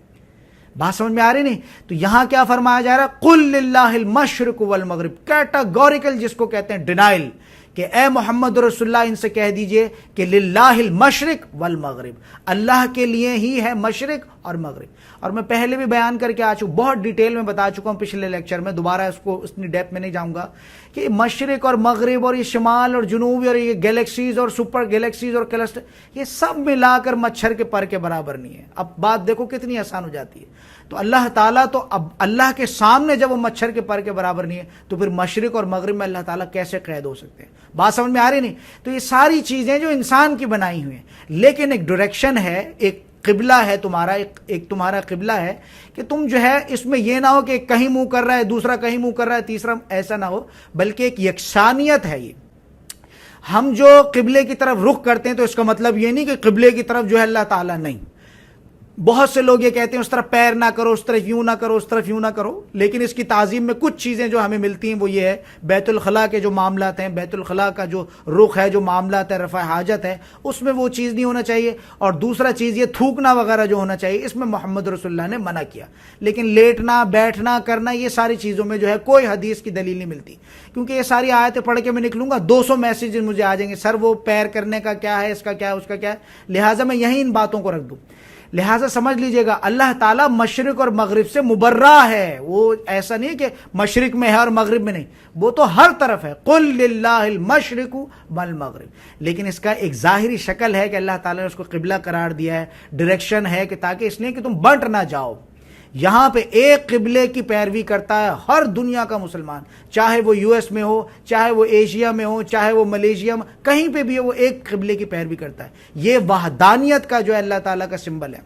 بات سمجھ میں آ رہی نہیں؟ تو یہاں کیا فرمایا جا رہا ہے؟ قل للہ المشرق والمغرب، کیٹاگوریکل جس کو کہتے ہیں ڈینائل، کہ اے محمد رسول اللہ ان سے کہہ دیجئے کہ للہ المشرق والمغرب، اللہ کے لیے ہی ہے مشرق اور مغرب۔ اور میں پہلے بھی بیان کر کے آ چکا، بہت ڈیٹیل میں بتا چکا ہوں پچھلے لیکچر میں، دوبارہ اس کو اتنی ڈیپتھ میں نہیں جاؤں گا کہ مشرق اور مغرب اور یہ شمال اور جنوب اور یہ گیلیکسیز اور سپر گیلیکسیز اور کلسٹر، یہ سب ملا کر مچھر کے پر کے برابر نہیں ہے۔ اب بات دیکھو کتنی آسان ہو جاتی ہے۔ تو اللہ تعالیٰ تو اب اللہ کے سامنے جب وہ مچھر کے پر کے برابر نہیں ہے تو پھر مشرق اور مغرب میں اللہ تعالیٰ کیسے قید ہو سکتے ہیں؟ بات سمجھ میں آ رہی نہیں؟ تو یہ ساری چیزیں جو انسان کی بنائی ہوئی ہیں، لیکن ایک ڈائریکشن ہے، ایک قبلہ ہے تمہارا، ایک تمہارا قبلہ ہے کہ تم جو ہے اس میں یہ نہ ہو کہ کہیں منہ کر رہا ہے، دوسرا کہیں منہ کر رہا ہے، تیسرا ایسا نہ ہو، بلکہ ایک یکسانیت ہے۔ یہ ہم جو قبلے کی طرف رخ کرتے ہیں تو اس کا مطلب یہ نہیں کہ قبلے کی طرف جو ہے اللہ تعالیٰ نہیں۔ بہت سے لوگ یہ کہتے ہیں اس طرف پیر نہ کرو، اس طرف یوں نہ کرو، اس طرف یوں نہ کرو، لیکن اس کی تعظیم میں کچھ چیزیں جو ہمیں ملتی ہیں وہ یہ ہے، بیت الخلاء کے جو معاملات ہیں، بیت الخلاء کا جو رخ ہے، جو معاملات ہے، رفع حاجت ہے، اس میں وہ چیز نہیں ہونا چاہیے۔ اور دوسرا چیز یہ تھوکنا وغیرہ جو ہونا چاہیے، اس میں محمد رسول اللہ نے منع کیا۔ لیکن لیٹنا، بیٹھنا، کرنا، یہ ساری چیزوں میں جو ہے کوئی حدیث کی دلیل نہیں ملتی، کیونکہ یہ ساری آیتیں پڑھ کے میں نکلوں گا 200 میسیجز مجھے آ جائیں گے، سر وہ پیر کرنے کا کیا ہے، اس کا کیا ہے، اس کا کیا ہے، لہٰذا میں یہیں ان باتوں کو رکھ دوں۔ لہٰذا سمجھ لیجئے گا اللہ تعالیٰ مشرق اور مغرب سے مبرہ ہے، وہ ایسا نہیں کہ مشرق میں ہے اور مغرب میں نہیں، وہ تو ہر طرف ہے، قل للہ المشرق والمغرب، لیکن اس کا ایک ظاہری شکل ہے کہ اللہ تعالیٰ نے اس کو قبلہ قرار دیا ہے، ڈائریکشن ہے کہ تاکہ اس لیے کہ تم بنٹ نہ جاؤ۔ یہاں پہ ایک قبلے کی پیروی کرتا ہے ہر دنیا کا مسلمان، چاہے وہ یو ایس میں ہو، چاہے وہ ایشیا میں ہو، چاہے وہ ملیشیا میں، کہیں پہ بھی ہو، وہ ایک قبلے کی پیروی کرتا ہے۔ یہ وحدانیت کا جو ہے اللہ تعالیٰ کا سمبل ہے۔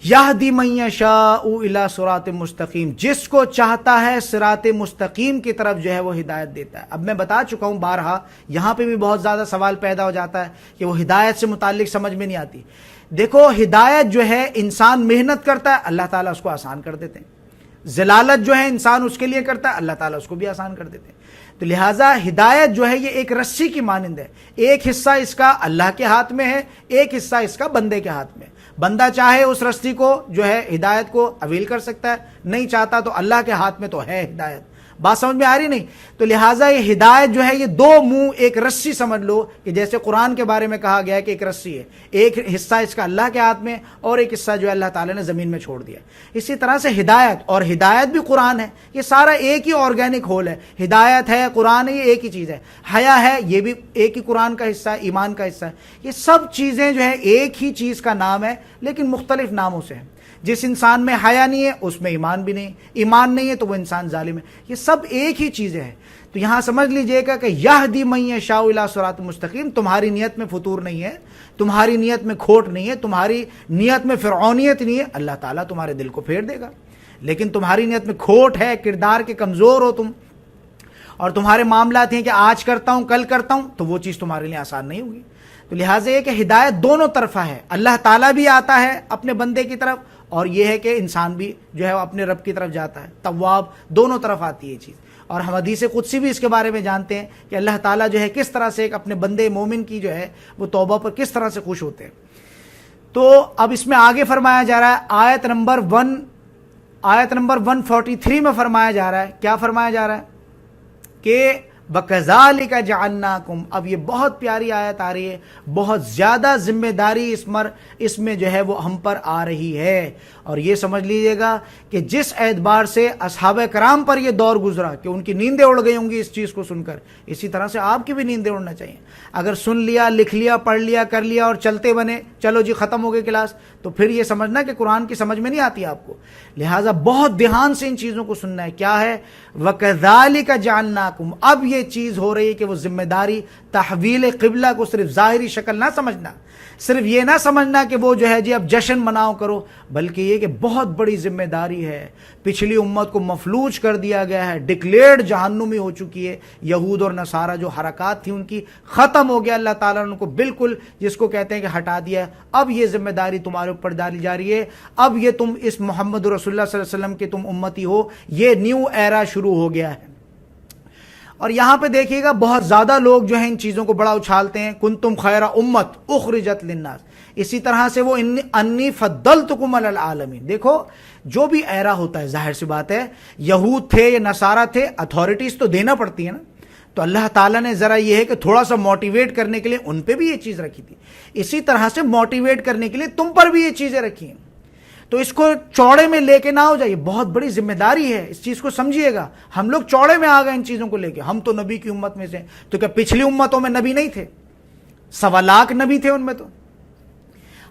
یہدی من یشاء الی صراط مستقیم، جس کو چاہتا ہے صراط مستقیم کی طرف جو ہے وہ ہدایت دیتا ہے۔ اب میں بتا چکا ہوں بارہا، یہاں پہ بھی بہت زیادہ سوال پیدا ہو جاتا ہے کہ وہ ہدایت سے متعلق سمجھ میں نہیں آتی۔ دیکھو ہدایت جو ہے انسان محنت کرتا ہے، اللہ تعالیٰ اس کو آسان کر دیتے ہیں۔ ضلالت جو ہے انسان اس کے لیے کرتا ہے، اللہ تعالیٰ اس کو بھی آسان کر دیتے ہیں۔ تو لہٰذا ہدایت جو ہے یہ ایک رسی کی مانند ہے، ایک حصہ اس کا اللہ کے ہاتھ میں ہے، ایک حصہ اس کا بندے کے ہاتھ میں ہے۔ بندہ چاہے اس رسی کو جو ہے ہدایت کو اویل کر سکتا ہے، نہیں چاہتا تو اللہ کے ہاتھ میں تو ہے ہدایت۔ بات سمجھ میں آ رہی نہیں؟ تو لہٰذا یہ ہدایت جو ہے یہ دو منہ ایک رسی سمجھ لو، کہ جیسے قرآن کے بارے میں کہا گیا ہے کہ ایک رسی ہے، ایک حصہ اس کا اللہ کے ہاتھ میں اور ایک حصہ جو ہے اللہ تعالیٰ نے زمین میں چھوڑ دیا۔ اسی طرح سے ہدایت، اور ہدایت بھی قرآن ہے، یہ سارا ایک ہی آرگینک ہول ہے۔ ہدایت ہے، قرآن ہے، یہ ایک ہی چیز ہے۔ حیا ہے، یہ بھی ایک ہی قرآن کا حصہ ہے، ایمان کا حصہ ہے۔ یہ سب چیزیں جو ہے ایک ہی چیز کا نام ہے لیکن مختلف ناموں سے ہیں۔ جس انسان میں حیا نہیں ہے اس میں ایمان بھی نہیں، ایمان نہیں ہے تو وہ انسان ظالم ہے۔ یہ سب ایک ہی چیزیں ہیں۔ تو یہاں سمجھ لیجئے گا کہ یہدی من یشاء الی صراط مستقیم، تمہاری نیت میں فطور نہیں ہے، تمہاری نیت میں کھوٹ نہیں ہے، تمہاری نیت میں فرعونیت نہیں ہے، اللہ تعالیٰ تمہارے دل کو پھیر دے گا۔ لیکن تمہاری نیت میں کھوٹ ہے، کردار کے کمزور ہو تم، اور تمہارے معاملات ہیں کہ آج کرتا ہوں کل کرتا ہوں، تو وہ چیز تمہارے لیے آسان نہیں ہوگی۔ تو لہٰذا یہ کہ ہدایت دونوں طرفہ ہے، اللہ تعالیٰ بھی آتا ہے اپنے بندے کی طرف، اور یہ ہے کہ انسان بھی جو ہے اپنے رب کی طرف جاتا ہے، تواب، دونوں طرف آتی ہے یہ چیز۔ اور ہم حدیث قدسی بھی اس کے بارے میں جانتے ہیں کہ اللہ تعالیٰ جو ہے کس طرح سے ایک اپنے بندے مومن کی جو ہے وہ توبہ پر کس طرح سے خوش ہوتے ہیں۔ تو اب اس میں آگے فرمایا جا رہا ہے آیت نمبر 143 میں فرمایا جا رہا ہے، کیا فرمایا جا رہا ہے کہ وَكَذَلِكَ جَعَلْنَاكُمْ۔ اب یہ بہت پیاری آیت آ رہی ہے، بہت زیادہ ذمہ داری اس میں جو ہے وہ ہم پر آ رہی ہے۔ اور یہ سمجھ لیجئے گا کہ جس اعتبار سے اصحاب کرام پر یہ دور گزرا کہ ان کی نیندیں اڑ گئی ہوں گی اس چیز کو سن کر، اسی طرح سے آپ کی بھی نیندیں اڑنا چاہیے۔ اگر سن لیا، لکھ لیا، پڑھ لیا، کر لیا اور چلتے بنے، چلو جی ختم ہو گئی کلاس، تو پھر یہ سمجھنا کہ قرآن کی سمجھ میں نہیں آتی آپ کو۔ لہٰذا بہت دھیان سے ان چیزوں کو سننا ہے۔ کیا ہے؟ وَكَذَلِكَ جَعَلْنَاكُمْ۔ اب یہ چیز ہو رہی ہے کہ وہ ذمہ داری تحویل قبلہ کو صرف ظاہری شکل نہ سمجھنا، صرف یہ نہ سمجھنا کہ وہ جو ہے جی اب جشن مناؤ کرو، بلکہ یہ کہ بہت بڑی ذمہ داری ہے۔ پچھلی امت کو مفلوج کر دیا گیا ہے، ڈکلیئرڈ جہنمی ہو چکی ہے۔ یہود اور نصارہ جو حرکات تھی ان کی ختم ہو گیا، اللہ تعالیٰ نے ان کو بالکل جس کو کہتے ہیں کہ ہٹا دیا ہے۔ اب یہ ذمہ داری تمہارے اوپر ڈالی جا رہی ہے، اب یہ تم اس محمد رسول اللہ صلی اللہ علیہ وسلم کے تم امتی ہو، یہ نیو ایرا شروع ہو گیا ہے۔ اور یہاں پہ دیکھیے گا بہت زیادہ لوگ جو ہیں ان چیزوں کو بڑا اچھالتے ہیں، کنتم خیر امت اخرجت للناس، اسی طرح سے وہ انی فضلتکم علی العالمین۔ دیکھو جو بھی ایرا ہوتا ہے، ظاہر سی بات ہے یہود تھے یا نصارہ تھے، اتھارٹیز تو دینا پڑتی ہے نا، تو اللہ تعالیٰ نے ذرا یہ ہے کہ تھوڑا سا موٹیویٹ کرنے کے لیے ان پہ بھی یہ چیز رکھی تھی، اسی طرح سے موٹیویٹ کرنے کے لیے تم پر بھی یہ چیزیں رکھی ہیں۔ تو اس کو چوڑے میں لے کے نہ ہو جائے، بہت بڑی ذمہ داری ہے، اس چیز کو سمجھیے گا۔ ہم لوگ چوڑے میں آ گئے ان چیزوں کو لے کے، ہم تو نبی کی امت میں سے، تو کیا پچھلی امتوں میں نبی نہیں تھے؟ 1.25 لاکھ نبی تھے ان میں تو۔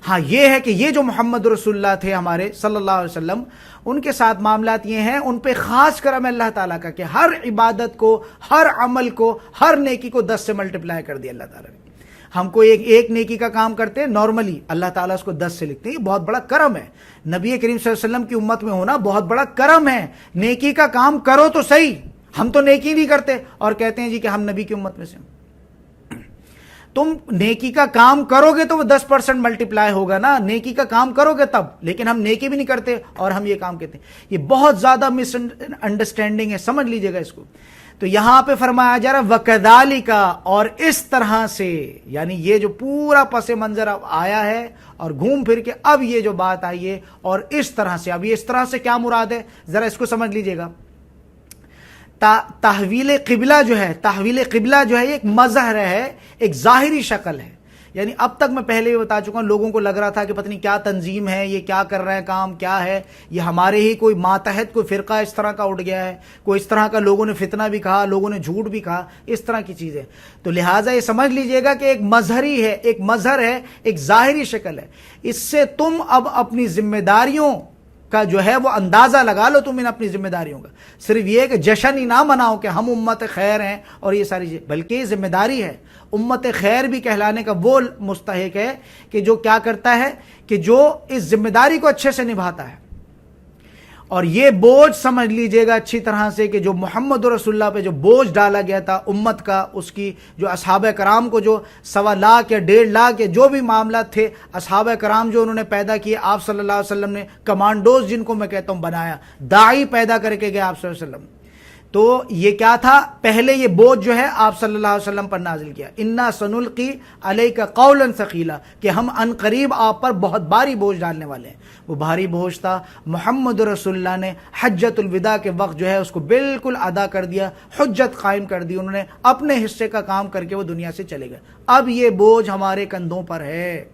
ہاں یہ ہے کہ یہ جو محمد رسول اللہ تھے ہمارے صلی اللہ علیہ وسلم، ان کے ساتھ معاملات یہ ہیں، ان پہ خاص کرم ہے اللہ تعالیٰ کا کہ ہر عبادت کو، ہر عمل کو، ہر نیکی کو 10 سے ملٹیپلائی کر دیا اللہ تعالیٰ نے۔ ہم کو ایک نیکی کا کام کرتے ہیں نارملی، اللہ تعالیٰ اس کو 10 سے لکھتے ہیں، یہ بہت بڑا کرم ہے۔ نبی کریم صلی اللہ علیہ وسلم کی امت میں ہونا بہت بڑا کرم ہے۔ نیکی کا کام کرو تو صحیح، ہم تو نیکی نہیں کرتے اور کہتے ہیں جی کہ ہم نبی کی امت میں سے۔ تم نیکی کا کام کرو گے تو وہ 10% ملٹیپلائی ہوگا نا، نیکی کا کام کرو گے تب، لیکن ہم نیکی بھی نہیں کرتے اور ہم یہ کام کہتے ہیں۔ یہ بہت زیادہ مس انڈرسٹینڈنگ ہے، سمجھ لیجئے گا اس کو۔ تو یہاں پہ فرمایا جا رہا ہے وَكَذَلِكَ، اور اس طرح سے، یعنی یہ جو پورا پس منظر اب آیا ہے اور گھوم پھر کے اب یہ جو بات آئی ہے اور اس طرح سے، اب یہ اس طرح سے کیا مراد ہے ذرا اس کو سمجھ لیجئے گا۔ تحویل قبلہ جو ہے، تحویل قبلہ جو ہے ایک مظہر ہے، ایک ظاہری شکل ہے یعنی اب تک میں پہلے بھی بتا چکا ہوں، لوگوں کو لگ رہا تھا کہ پتہ نہیں کیا تنظیم ہے، یہ کیا کر رہے ہیں، کام کیا ہے، یہ ہمارے ہی کوئی ماتحت کوئی فرقہ اس طرح کا اٹھ گیا ہے، کوئی اس طرح کا لوگوں نے فتنہ بھی کہا، لوگوں نے جھوٹ بھی کہا، اس طرح کی چیزیں. تو لہٰذا یہ سمجھ لیجئے گا کہ ایک مظہری ہے، ایک مظہر ہے، ایک ظاہری شکل ہے. اس سے تم اب اپنی ذمہ داریوں کا جو ہے وہ اندازہ لگا لو. تم ان اپنی ذمہ داریوں کا صرف یہ کہ جشن ہی نہ مناؤ کہ ہم امت خیر ہیں اور یہ ساری چیزیں، بلکہ یہ ذمہ داری ہے. امت خیر بھی کہلانے کا وہ مستحق ہے کہ جو کیا کرتا ہے، کہ جو اس ذمہ داری کو اچھے سے نبھاتا ہے. اور یہ بوجھ سمجھ لیجئے گا اچھی طرح سے کہ جو محمد رسول اللہ پہ جو بوجھ ڈالا گیا تھا امت کا، اس کی جو اصحابہ کرام کو جو 1.25 لاکھ یا 1.5 لاکھ یا جو بھی معاملات تھے، اصحابہ کرام جو انہوں نے پیدا کیے، آپ صلی اللہ علیہ وسلم نے کمانڈوز جن کو میں کہتا ہوں بنایا، داعی پیدا کر کے گئے آپ صلی اللہ علیہ وسلم. تو یہ کیا تھا، پہلے یہ بوجھ جو ہے آپ صلی اللہ علیہ وسلم پر نازل کیا، انا سنلقی علیک قولا ثقیلا، کہ ہم ان قریب آپ پر بہت بھاری بوجھ ڈالنے والے ہیں. وہ بھاری بوجھ تھا، محمد رسول اللہ نے حجۃ الوداع کے وقت جو ہے اس کو بالکل ادا کر دیا، حجت قائم کر دی، انہوں نے اپنے حصے کا کام کر کے وہ دنیا سے چلے گئے. اب یہ بوجھ ہمارے کندھوں پر ہے.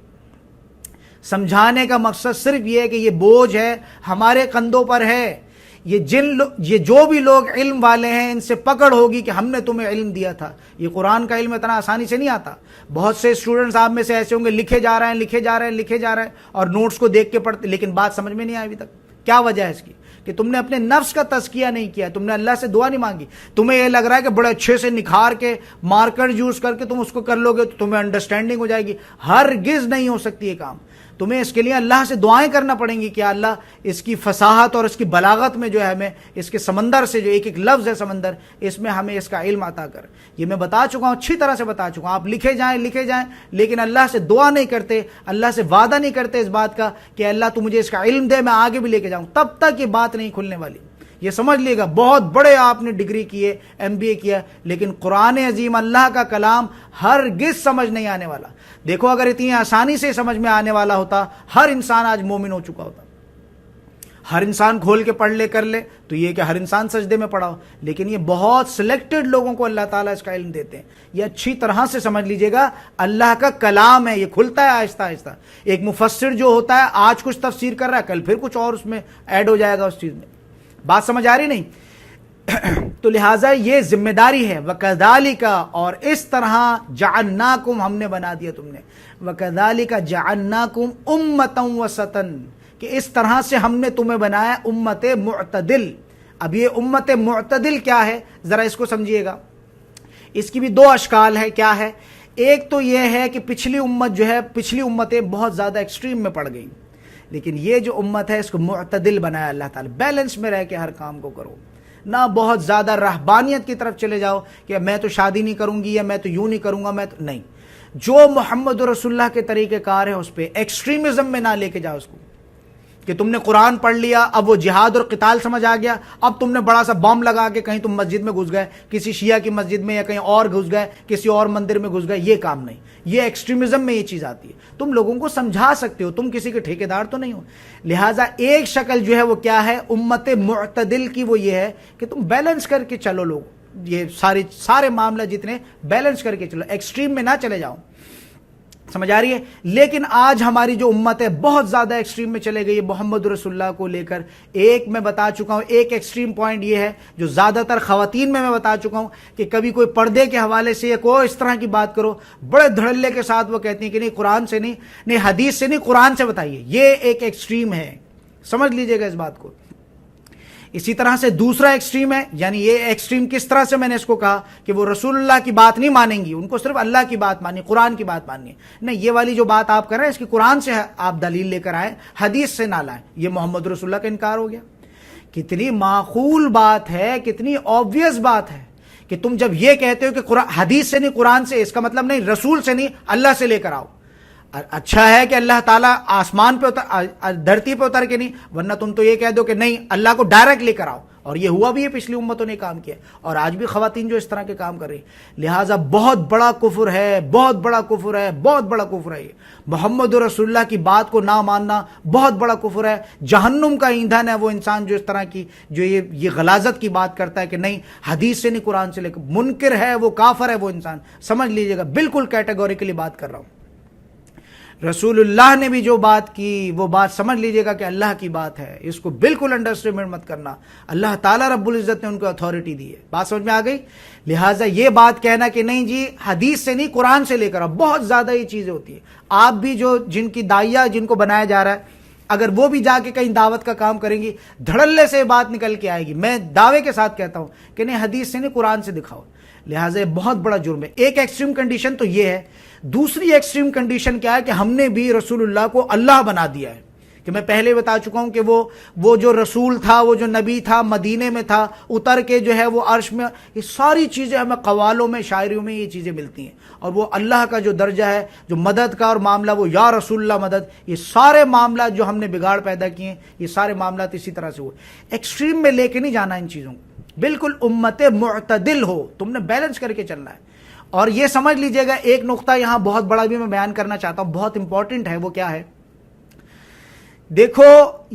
سمجھانے کا مقصد صرف یہ ہے کہ یہ بوجھ ہے ہمارے کندھوں پر ہے. یہ جو بھی لوگ علم والے ہیں، ان سے پکڑ ہوگی کہ ہم نے تمہیں علم دیا تھا. یہ قرآن کا علم اتنا آسانی سے نہیں آتا. بہت سے اسٹوڈنٹس آپ میں سے ایسے ہوں گے، لکھے جا رہے ہیں اور نوٹس کو دیکھ کے پڑھتے، لیکن بات سمجھ میں نہیں آئی ابھی تک. کیا وجہ ہے اس کی؟ کہ تم نے اپنے نفس کا تزکیہ نہیں کیا، تم نے اللہ سے دعا نہیں مانگی. تمہیں یہ لگ رہا ہے کہ بڑے اچھے سے نکھار کے مارکر یوز کر کے تم اس کو کر لو گے تو تمہیں انڈرسٹینڈنگ ہو جائے گی. ہرگز نہیں ہو سکتی یہ کام. تمہیں اس کے لیے اللہ سے دعائیں کرنا پڑیں گی کہ اللہ اس کی فصاحت اور اس کی بلاغت میں جو ہے ہمیں اس کے سمندر سے، جو ایک ایک لفظ ہے سمندر، اس میں ہمیں اس کا علم عطا کر. یہ میں بتا چکا ہوں، اچھی طرح سے بتا چکا ہوں. آپ لکھے جائیں لیکن اللہ سے دعا نہیں کرتے، اللہ سے وعدہ نہیں کرتے اس بات کا کہ اللہ تو مجھے اس کا علم دے، میں آگے بھی لے کے جاؤں. تب تک یہ بات نہیں کھلنے والی. یہ سمجھ لیے گا، بہت بڑے آپ نے ڈگری کیے، MBA کیا، لیکن قرآن عظیم اللہ کا کلام ہرگز سمجھ نہیں آنے والا. دیکھو اگر اتنی آسانی سے سمجھ میں آنے والا ہوتا، ہر انسان آج مومن ہو چکا ہوتا. ہر انسان کھول کے پڑھ لے کر لے تو یہ کہ ہر انسان سجدے میں پڑا ہو. لیکن یہ بہت سلیکٹڈ لوگوں کو اللہ تعالیٰ اس کا علم دیتے ہیں. یہ اچھی طرح سے سمجھ لیجئے گا، اللہ کا کلام ہے، یہ کھلتا ہے آہستہ آہستہ. ایک مفسر جو ہوتا ہے آج کچھ تفسیر کر رہا ہے، کل پھر کچھ اور اس میں ایڈ ہو جائے گا اس چیز میں. بات سمجھ آ رہی نہیں؟ تو لہٰذا یہ ذمہ داری ہے. وَكَذَلِكَ، اور اس طرح جَعَلْنَاكُمْ، ہم نے بنا دیا تم نے. وَكَذَلِكَ جَعَلْنَاكُمْ أُمَّةً وَسَطًا، کہ اس طرح سے ہم نے تمہیں بنایا امت معتدل. اب یہ امت معتدل کیا ہے، ذرا اس کو سمجھیے گا. اس کی بھی 2 اشکال ہے. کیا ہے؟ ایک تو یہ ہے کہ پچھلی امت جو ہے، پچھلی امتیں بہت زیادہ ایکسٹریم میں پڑ گئیں، لیکن یہ جو امت ہے اس کو معتدل بنایا اللہ تعالیٰ. بیلنس میں رہ کے ہر کام کو کرو، نہ بہت زیادہ رہبانیت کی طرف چلے جاؤ کہ میں تو شادی نہیں کروں گی، یا میں تو یوں نہیں کروں گا، میں تو نہیں. جو محمد رسول اللہ کے طریقہ کار ہے اس پہ ایکسٹریمزم میں نہ لے کے جاؤ اس کو، کہ تم نے قرآن پڑھ لیا، اب وہ جہاد اور قتال سمجھ آ گیا، اب تم نے بڑا سا بم لگا کے کہیں تم مسجد میں گھس گئے، کسی شیعہ کی مسجد میں، یا کہیں اور گھس گئے، کسی اور مندر میں گھس گئے. یہ کام نہیں. یہ ایکسٹریمزم میں یہ چیز آتی ہے. تم لوگوں کو سمجھا سکتے ہو، تم کسی کے ٹھیکیدار تو نہیں ہو. لہٰذا ایک شکل جو ہے وہ کیا ہے امت معتدل کی، وہ یہ ہے کہ تم بیلنس کر کے چلو. لوگ یہ سارے معاملہ جتنے بیلنس کر کے چلو، ایکسٹریم میں نہ چلے جاؤ. سمجھ آ رہی ہے؟ لیکن آج ہماری جو امت ہے بہت زیادہ ایکسٹریم میں چلے گئی ہے محمد رسول اللہ کو لے کر. ایک میں بتا چکا ہوں، ایک ایکسٹریم پوائنٹ یہ ہے جو زیادہ تر خواتین میں بتا چکا ہوں کہ کبھی کوئی پردے کے حوالے سے یا کوئی اس طرح کی بات کرو، بڑے دھڑلے کے ساتھ وہ کہتی ہیں کہ نہیں قرآن سے نہیں حدیث سے نہیں، قرآن سے بتائیے. یہ ایک ایکسٹریم ہے، سمجھ لیجئے گا اس بات کو. اسی طرح سے دوسرا ایکسٹریم ہے، یعنی یہ ایکسٹریم کس طرح سے میں نے اس کو کہا کہ وہ رسول اللہ کی بات نہیں مانیں گی، ان کو صرف اللہ کی بات ماننی، قرآن کی بات ماننی ہے. نہیں، یہ والی جو بات آپ کر رہے ہیں اس کی قرآن سے آپ دلیل لے کر آئیں، حدیث سے نہ لائیں. یہ محمد رسول اللہ کا انکار ہو گیا. کتنی معقول بات ہے، کتنی آبویس بات ہے کہ تم جب یہ کہتے ہو کہ حدیث سے نہیں قرآن سے، اس کا مطلب نہیں رسول سے نہیں اللہ سے لے کر آؤ. اچھا ہے کہ اللہ تعالیٰ آسمان پہ دھرتی پہ اتر کے نہیں، ورنہ تم تو یہ کہہ دو کہ نہیں اللہ کو ڈائریکٹ لے کر آؤ. اور یہ ہوا بھی ہے، پچھلی امتوں نے کام کیا، اور آج بھی خواتین جو اس طرح کے کام کر رہی. لہٰذا بہت بڑا کفر ہے، بہت بڑا کفر ہے، بہت بڑا کفر ہے. یہ محمد رسول اللہ کی بات کو نہ ماننا بہت بڑا کفر ہے. جہنم کا ایندھن ہے وہ انسان جو اس طرح کی، جو یہ غلاظت کی بات کرتا ہے کہ نہیں حدیث سے نہیں قرآن سے لے کر. منکر ہے وہ، کافر ہے وہ انسان. سمجھ لیجیے گا، بالکل کیٹیگوریکلی بات کر رہا ہوں. رسول اللہ نے بھی جو بات کی وہ بات سمجھ لیجئے گا کہ اللہ کی بات ہے، اس کو بالکل انڈرسٹیمیٹ مت کرنا، اللہ تعالیٰ رب العزت نے ان کو اتھارٹی دی ہے۔ بات سمجھ میں آ گئی؟ لہٰذا یہ بات کہنا کہ نہیں جی حدیث سے نہیں قرآن سے لے کر، اب بہت زیادہ یہ چیزیں ہوتی ہیں۔ آپ بھی جو جن کی داعیہ جن کو بنایا جا رہا ہے، اگر وہ بھی جا کے کہیں دعوت کا کام کریں گی، دھڑلے سے بات نکل کے آئے گی۔ میں دعوے کے ساتھ کہتا ہوں کہ نہیں حدیث سے نہیں قرآن سے دکھاؤ، لہٰذا یہ بہت بڑا جرم ہے۔ ایک ایکسٹریم کنڈیشن تو یہ ہے، دوسری ایکسٹریم کنڈیشن کیا ہے کہ ہم نے بھی رسول اللہ کو اللہ بنا دیا ہے، کہ میں پہلے بتا چکا ہوں کہ وہ جو رسول تھا، وہ جو نبی تھا، مدینے میں تھا، اتر کے جو ہے وہ عرش میں، یہ ساری چیزیں ہمیں قوالوں میں شاعریوں میں یہ چیزیں ملتی ہیں، اور وہ اللہ کا جو درجہ ہے، جو مدد کا اور معاملہ، وہ یا رسول اللہ مدد، یہ سارے معاملات جو ہم نے بگاڑ پیدا کیے ہیں، یہ سارے معاملات اسی طرح سے ہوئے۔ ایکسٹریم میں لے کے نہیں جانا ان چیزوں کو، بالکل امت معتدل ہو، تم نے بیلنس کر کے چلنا ہے۔ اور یہ سمجھ لیجئے گا، ایک نقطہ یہاں بہت بڑا بھی میں بیان کرنا چاہتا ہوں، بہت امپورٹنٹ ہے، وہ کیا ہے؟ دیکھو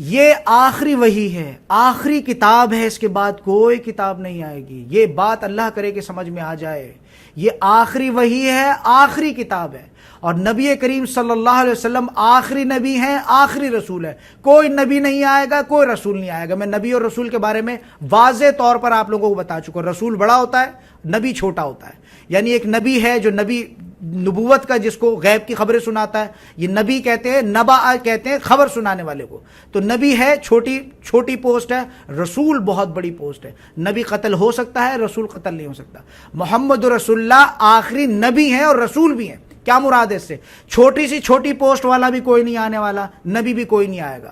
یہ آخری وحی ہے، آخری کتاب ہے، اس کے بعد کوئی کتاب نہیں آئے گی، یہ بات اللہ کرے کہ سمجھ میں آ جائے۔ یہ آخری وحی ہے، آخری کتاب ہے، اور نبی کریم صلی اللہ علیہ وسلم آخری نبی ہیں، آخری رسول ہے۔ کوئی نبی نہیں آئے گا، کوئی رسول نہیں آئے گا۔ میں نبی اور رسول کے بارے میں واضح طور پر آپ لوگوں کو بتا چکا ہوں، رسول بڑا ہوتا ہے، نبی چھوٹا ہوتا ہے۔ یعنی ایک نبی ہے جو نبی نبوت کا، جس کو غیب کی خبریں سناتا ہے، یہ نبی کہتے ہیں، نبا کہتے ہیں خبر سنانے والے کو۔ تو نبی ہے چھوٹی پوسٹ ہے، رسول بہت بڑی پوسٹ ہے۔ نبی قتل ہو سکتا ہے، رسول قتل نہیں ہو سکتا۔ محمد رسول اللہ آخری نبی ہیں اور رسول بھی ہیں۔ کیا مراد ہے اس سے؟ چھوٹی سی چھوٹی پوسٹ والا بھی کوئی نہیں آنے والا، نبی بھی کوئی نہیں آئے گا،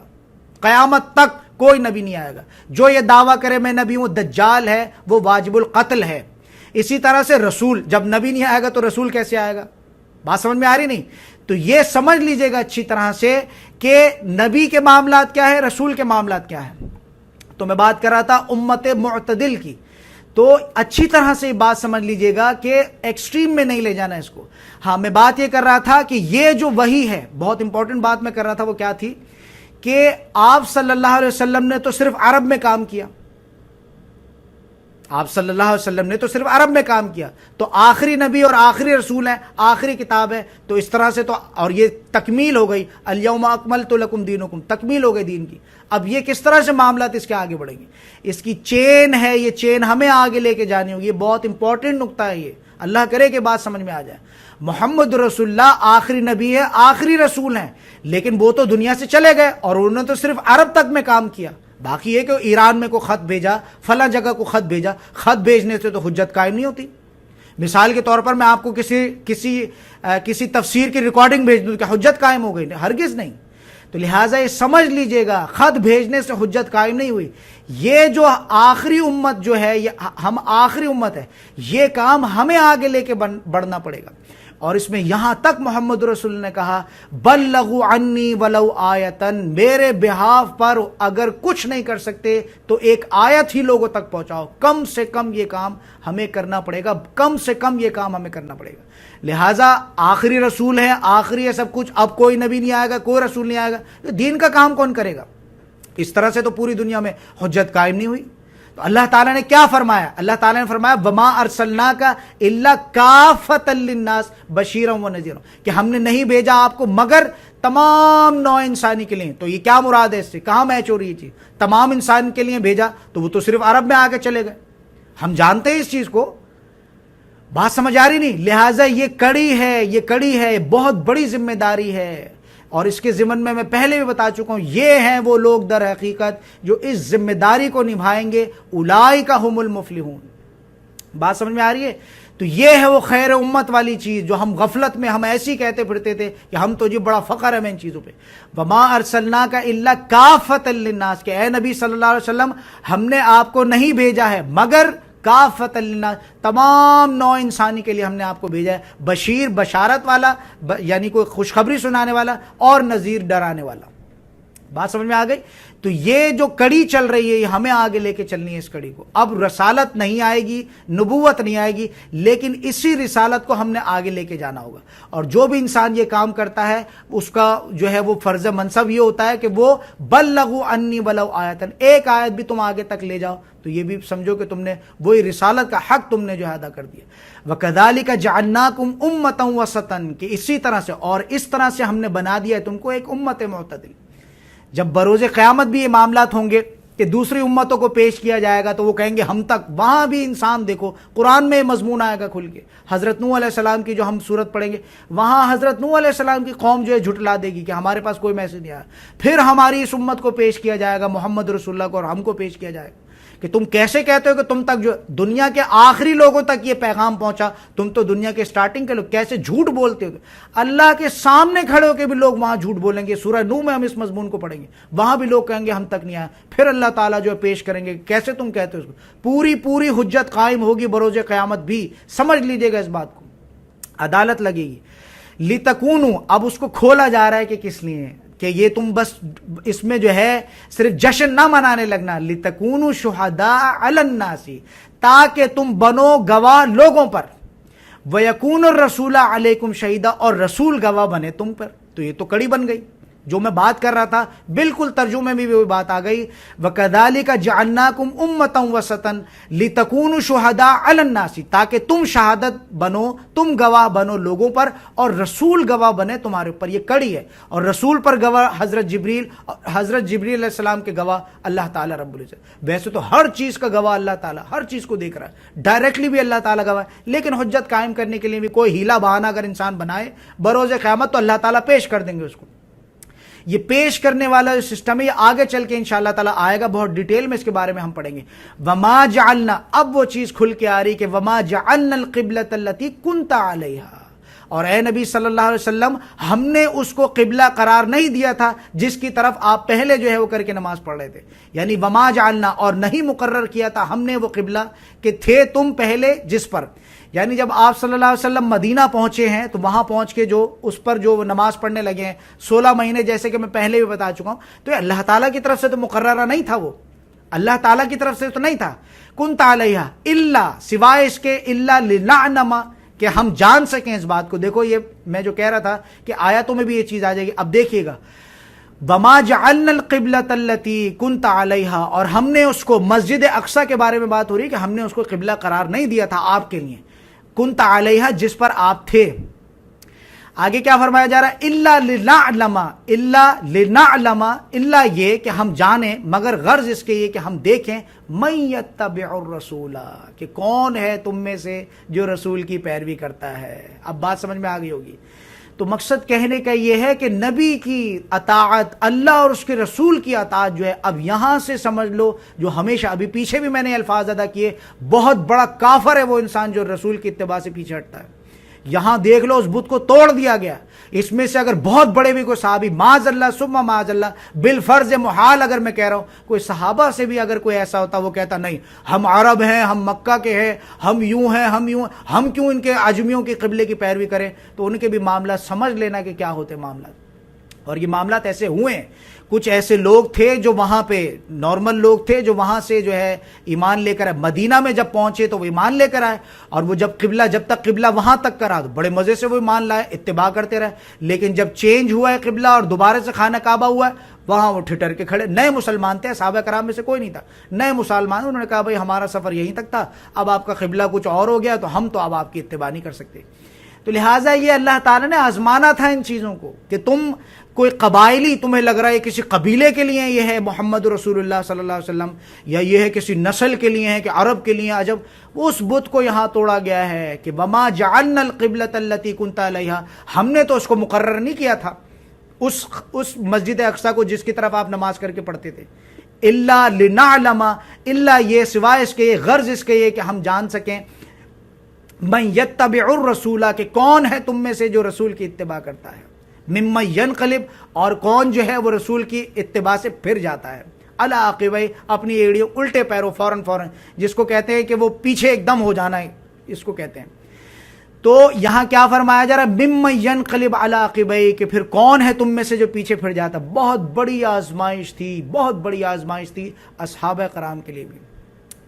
قیامت تک کوئی نبی نہیں آئے گا۔ جو یہ دعویٰ کرے میں نبی ہوں، دجال ہے، وہ واجب القتل ہے۔ اسی طرح سے رسول، جب نبی نہیں آئے گا تو رسول کیسے آئے گا؟ بات سمجھ میں آ رہی نہیں؟ تو یہ سمجھ لیجئے گا اچھی طرح سے کہ نبی کے معاملات کیا ہے، رسول کے معاملات کیا ہے۔ تو میں بات کر رہا تھا امت معتدل کی، تو اچھی طرح سے بات سمجھ لیجئے گا کہ ایکسٹریم میں نہیں لے جانا اس کو۔ ہاں میں بات یہ کر رہا تھا کہ یہ جو وحی ہے، بہت امپورٹنٹ بات میں کر رہا تھا، وہ کیا تھی کہ آپ صلی اللہ علیہ وسلم نے تو صرف عرب میں کام کیا، آپ صلی اللہ علیہ وسلم نے تو صرف عرب میں کام کیا، تو آخری نبی اور آخری رسول ہے، آخری کتاب ہے، تو اس طرح سے تو، اور یہ تکمیل ہو گئی، الیوم اکملت لکم دینکم، تکمیل ہو گئی دین کی۔ اب یہ کس طرح سے معاملات اس کے آگے بڑھیں گے؟ اس کی چین ہے، یہ چین ہمیں آگے لے کے جانی ہوگی۔ یہ بہت امپورٹنٹ نقطہ ہے، یہ اللہ کرے کہ بات سمجھ میں آ جائے۔ محمد رسول اللہ آخری نبی ہے، آخری رسول ہیں، لیکن وہ تو دنیا سے چلے گئے اور انہوں نے تو صرف عرب تک میں کام کیا۔ باقی یہ کہ ایران میں کوئی خط بھیجا، فلاں جگہ کو خط بھیجا، خط بھیجنے سے تو حجت قائم نہیں ہوتی۔ مثال کے طور پر میں آپ کو کسی تفسیر کی ریکارڈنگ بھیج دوں کہ حجت قائم ہو گئی، ہرگز نہیں۔ تو لہٰذا یہ سمجھ لیجئے گا، خط بھیجنے سے حجت قائم نہیں ہوئی۔ یہ جو آخری امت جو ہے، یہ ہم آخری امت ہے، یہ کام ہمیں آگے لے کے بڑھنا پڑے گا۔ اور اس میں یہاں تک محمد رسول نے کہا بلغوا عنی ولو آیتن، میرے بہاف پر اگر کچھ نہیں کر سکتے تو ایک آیت ہی لوگوں تک پہنچاؤ، کم سے کم یہ کام ہمیں کرنا پڑے گا، کم سے کم یہ کام ہمیں کرنا پڑے گا۔ لہٰذا آخری رسول ہے، آخری ہے سب کچھ، اب کوئی نبی نہیں آئے گا، کوئی رسول نہیں آئے گا، تو دین کا کام کون کرے گا؟ اس طرح سے تو پوری دنیا میں حجت قائم نہیں ہوئی۔ تو اللہ تعالیٰ نے کیا فرمایا؟ اللہ تعالیٰ نے فرمایا وما ارسلناک الا کافۃ للناس بشیرا ونذیرا، کہ ہم نے نہیں بھیجا آپ کو مگر تمام نوع انسانی کے لیے۔ تو یہ کیا مراد ہے اس سے؟ کہاں میچ ہو رہی ہے چیز؟ تمام انسان کے لیے بھیجا تو وہ تو صرف عرب میں آ کے چلے گئے، ہم جانتے ہیں اس چیز کو، بات سمجھ آ رہی نہیں؟ لہٰذا یہ کڑی ہے، بہت بڑی ذمہ داری ہے، اور اس کے ضمن میں پہلے بھی بتا چکا ہوں، یہ ہیں وہ لوگ در حقیقت جو اس ذمہ داری کو نبھائیں گے، اولئک ھم المفلحون۔ بات سمجھ میں آ رہی ہے؟ تو یہ ہے وہ خیر امت والی چیز جو ہم غفلت میں ہم ایسی کہتے پھرتے تھے کہ ہم تو جی بڑا فخر ہے ہمیں ان چیزوں پہ۔ وما ارسلناک الا کافۃ للناس، کہ اے نبی صلی اللہ علیہ وسلم ہم نے آپ کو نہیں بھیجا ہے مگر کافۃ للناس، تمام نوع انسانی کے لیے ہم نے آپ کو بھیجا ہے، بشیر بشارت والا، یعنی کوئی خوشخبری سنانے والا، اور نذیر ڈرانے والا۔ بات سمجھ میں آ گئی؟ تو یہ جو کڑی چل رہی ہے یہ ہمیں آگے لے کے چلنی ہے اس کڑی کو. اب رسالت نہیں آئے گی، نبوت نہیں آئے گی، لیکن اسی رسالت کو ہم نے آگے لے کے جانا ہوگا. اور جو بھی انسان یہ کام کرتا ہے اس کا جو ہے وہ فرض منصب یہ ہوتا ہے کہ وہ بلغوا انی ولو آیۃ، ایک آیت بھی تم آگے تک لے جاؤ تو یہ بھی سمجھو کہ تم نے وہی رسالت کا حق تم نے جو ہے ادا کر دیا. وَكَذَلِكَ جَعَلْنَاكُمْ أُمَّةً وَسَطًا، کہ اسی طرح سے اور اس طرح سے ہم نے بنا دیا ہے تم کو ایک امت معتدل. جب بروز قیامت بھی یہ معاملات ہوں گے کہ دوسری امتوں کو پیش کیا جائے گا تو وہ کہیں گے ہم تک، وہاں بھی انسان دیکھو قرآن میں مضمون آئے گا کھل کے. حضرت نوح علیہ السلام کی جو ہم صورت پڑھیں گے وہاں حضرت نوح علیہ السلام کی قوم جو ہے جھٹلا دے گی کہ ہمارے پاس کوئی میسج نہیں آیا. پھر ہماری اس امت کو پیش کیا جائے گا، محمد رسول اللہ کو، اور ہم کو پیش کیا جائے گا کہ تم کیسے کہتے ہو کہ تم تک جو دنیا کے آخری لوگوں تک یہ پیغام پہنچا، تم تو دنیا کے سٹارٹنگ کے لوگ، کیسے جھوٹ بولتے ہو؟ اللہ کے سامنے کھڑے ہو کے بھی لوگ وہاں جھوٹ بولیں گے. سورہ نوح میں ہم اس مضمون کو پڑھیں گے، وہاں بھی لوگ کہیں گے ہم تک نہیں آیا. پھر اللہ تعالیٰ جو ہے پیش کریں گے کیسے تم کہتے ہو اس کو. پوری حجت قائم ہوگی بروز قیامت بھی. سمجھ لیجئے گا اس بات کو، عدالت لگے گی. لِتَكُونُوا، اب اس کو کھولا جا رہا ہے کہ کس لیے کہ یہ تم بس اس میں جو ہے صرف جشن نہ منانے لگنا. لِتَكُونُوا شُهَدَاءَ عَلَى النَّاسِ، تاکہ تم بنو گواہ لوگوں پر. وَيَكُونُ الرَّسُولُ عَلَيْكُمْ شَهِيدًا، اور رسول گواہ بنے تم پر. تو یہ تو کڑی بن گئی جو میں بات کر رہا تھا، بالکل ترجمے میں بھی وہی بات آ گئی. وَكَذَلِكَ جَعَلْنَاكُمْ أُمَّةً وَسَطًا لِتَكُونُوا شُهَدَاءَ عَلَى النَّاسِ، تاکہ تم شہادت بنو، تم گواہ بنو لوگوں پر، اور رسول گواہ بنے تمہارے اوپر. یہ کڑی ہے. اور رسول پر گواہ حضرت جبریل علیہ السلام کے گواہ اللہ تعالیٰ رب العزت. ویسے تو ہر چیز کا گواہ اللہ تعالیٰ، ہر چیز کو دیکھ رہا ہے، ڈائریکٹلی بھی اللہ تعالیٰ گواہ ہے. لیکن حجت قائم کرنے کے لیے بھی کوئی ہیلا بہانہ اگر انسان بنائے بروز قیامت تو اللہ تعالیٰ پیش کر دیں گے اس کو. یہ پیش کرنے والا جو سسٹم ہے یہ آگے چل کے انشاءاللہ تعالیٰ آئے گا، بہت ڈیٹیل میں اس کے بارے میں ہم پڑھیں گے. وما جعلنا، اب وہ چیز کھل کے آ رہی کہ وما جعلنا القبلۃ التي كنت عليها، اور اے نبی صلی اللہ علیہ وسلم ہم نے اس کو قبلہ قرار نہیں دیا تھا جس کی طرف آپ پہلے جو ہے وہ کر کے نماز پڑھ رہے تھے. یعنی وما جعلنا، اور نہیں مقرر کیا تھا ہم نے وہ قبلہ کہ تھے تم پہلے جس پر. یعنی جب آپ صلی اللہ علیہ وسلم مدینہ پہنچے ہیں تو وہاں پہنچ کے جو اس پر جو نماز پڑھنے لگے ہیں 16 مہینے، جیسے کہ میں پہلے بھی بتا چکا ہوں، تو یہ اللہ تعالیٰ کی طرف سے تو مقررہ نہیں تھا، وہ اللہ تعالیٰ کی طرف سے تو نہیں تھا. کنت علیہا الا، سوائے اس کے، الا لنعلم، کہ ہم جان سکیں اس بات کو. دیکھو یہ میں جو کہہ رہا تھا کہ آیاتوں میں بھی یہ چیز آ جائے گی. اب دیکھیے گا، وما جعلنا القبلۃ التي كنت عليها، اور ہم نے اس کو، مسجد اقصی کے بارے میں بات ہو رہی ہے کہ ہم نے اس کو قبلہ قرار نہیں دیا تھا آپ کے لیے. کنت علیہا، جس پر آپ تھے. آگے کیا فرمایا جا رہا ہے؟ الا لنعلم، الا لنعلم، الا یہ کہ ہم جانیں، مگر غرض اس کے یہ کہ ہم دیکھیں من یتبع الرسول، کہ کون ہے تم میں سے جو رسول کی پیروی کرتا ہے. اب بات سمجھ میں آ گئی ہوگی. تو مقصد کہنے کا یہ ہے کہ نبی کی اطاعت، اللہ اور اس کے رسول کی اطاعت جو ہے، اب یہاں سے سمجھ لو جو ہمیشہ، ابھی پیچھے بھی میں نے الفاظ ادا کیے، بہت بڑا کافر ہے وہ انسان جو رسول کی اتباع سے پیچھے ہٹتا ہے. یہاں دیکھ لو اس بت کو توڑ دیا گیا. اس میں سے اگر بہت بڑے بھی کوئی صحابی، معاذ اللہ ثم معاذ اللہ، بالفرض محال اگر میں کہہ رہا ہوں، کوئی صحابہ سے بھی اگر کوئی ایسا ہوتا وہ کہتا نہیں ہم عرب ہیں، ہم مکہ کے ہیں، ہم یوں ہیں، ہم یوں، ہم کیوں ان کے عجمیوں کے قبلے کی پیروی کریں. تو ان کے بھی معاملات سمجھ لینا کہ کیا ہوتے معاملات. اور یہ معاملات ایسے ہوئے ہیں. کچھ ایسے لوگ تھے جو وہاں پہ نارمل لوگ تھے جو وہاں سے جو ہے ایمان لے کر آئے. مدینہ میں جب پہنچے تو وہ ایمان لے کر آئے، اور وہ جب تک قبلہ وہاں تک کرا تو بڑے مزے سے وہ ایمان لائے، اتباع کرتے رہے. لیکن جب چینج ہوا ہے قبلہ اور دوبارہ سے خانہ کعبہ ہوا ہے، وہاں وہ ٹھٹر کے کھڑے. نئے مسلمان تھے، صحابہ کرام میں سے کوئی نہیں تھا، نئے مسلمان. انہوں نے کہا بھائی ہمارا سفر یہیں تک تھا، اب آپ کا قبلہ کچھ اور ہو گیا تو ہم تو اب آپ کی اتباع نہیں کر سکتے. تو لہٰذا یہ اللہ تعالیٰ نے آزمانا تھا ان چیزوں کو کہ تم کوئی قبائلی، تمہیں لگ رہا ہے کسی قبیلے کے لیے یہ ہے محمد رسول اللہ صلی اللہ علیہ وسلم، یا یہ ہے کسی نسل کے لیے ہے کہ عرب کے لیے عجب. اس بت کو یہاں توڑا گیا ہے کہ وما جعلنا القبلۃ التي كنت عليها، ہم نے تو اس کو مقرر نہیں کیا تھا اس مسجد اقصی کو جس کی طرف آپ نماز کر کے پڑھتے تھے. الا لنعلم، الا یہ، سوائے اس کے، غرض اس کے یہ کہ ہم جان سکیں من یتبع الرسول، کہ کون ہے تم میں سے جو رسول کی اتباع کرتا ہے. ممن ینقلب، اور کون جو ہے وہ رسول کی اتباع سے پھر جاتا ہے. علی عقبیہ، اپنی ایڑیوں، الٹے پیروں، فوراً، جس کو کہتے ہیں کہ وہ پیچھے ایک دم ہو جانا ہے، اس کو کہتے ہیں. تو یہاں کیا فرمایا جا رہا ہے؟ ممن ینقلب علی عقبیہ، کہ پھر کون ہے تم میں سے جو پیچھے پھر جاتا. بہت بڑی آزمائش تھی، بہت بڑی آزمائش تھی اصحابہ کرام کے لیے بھی.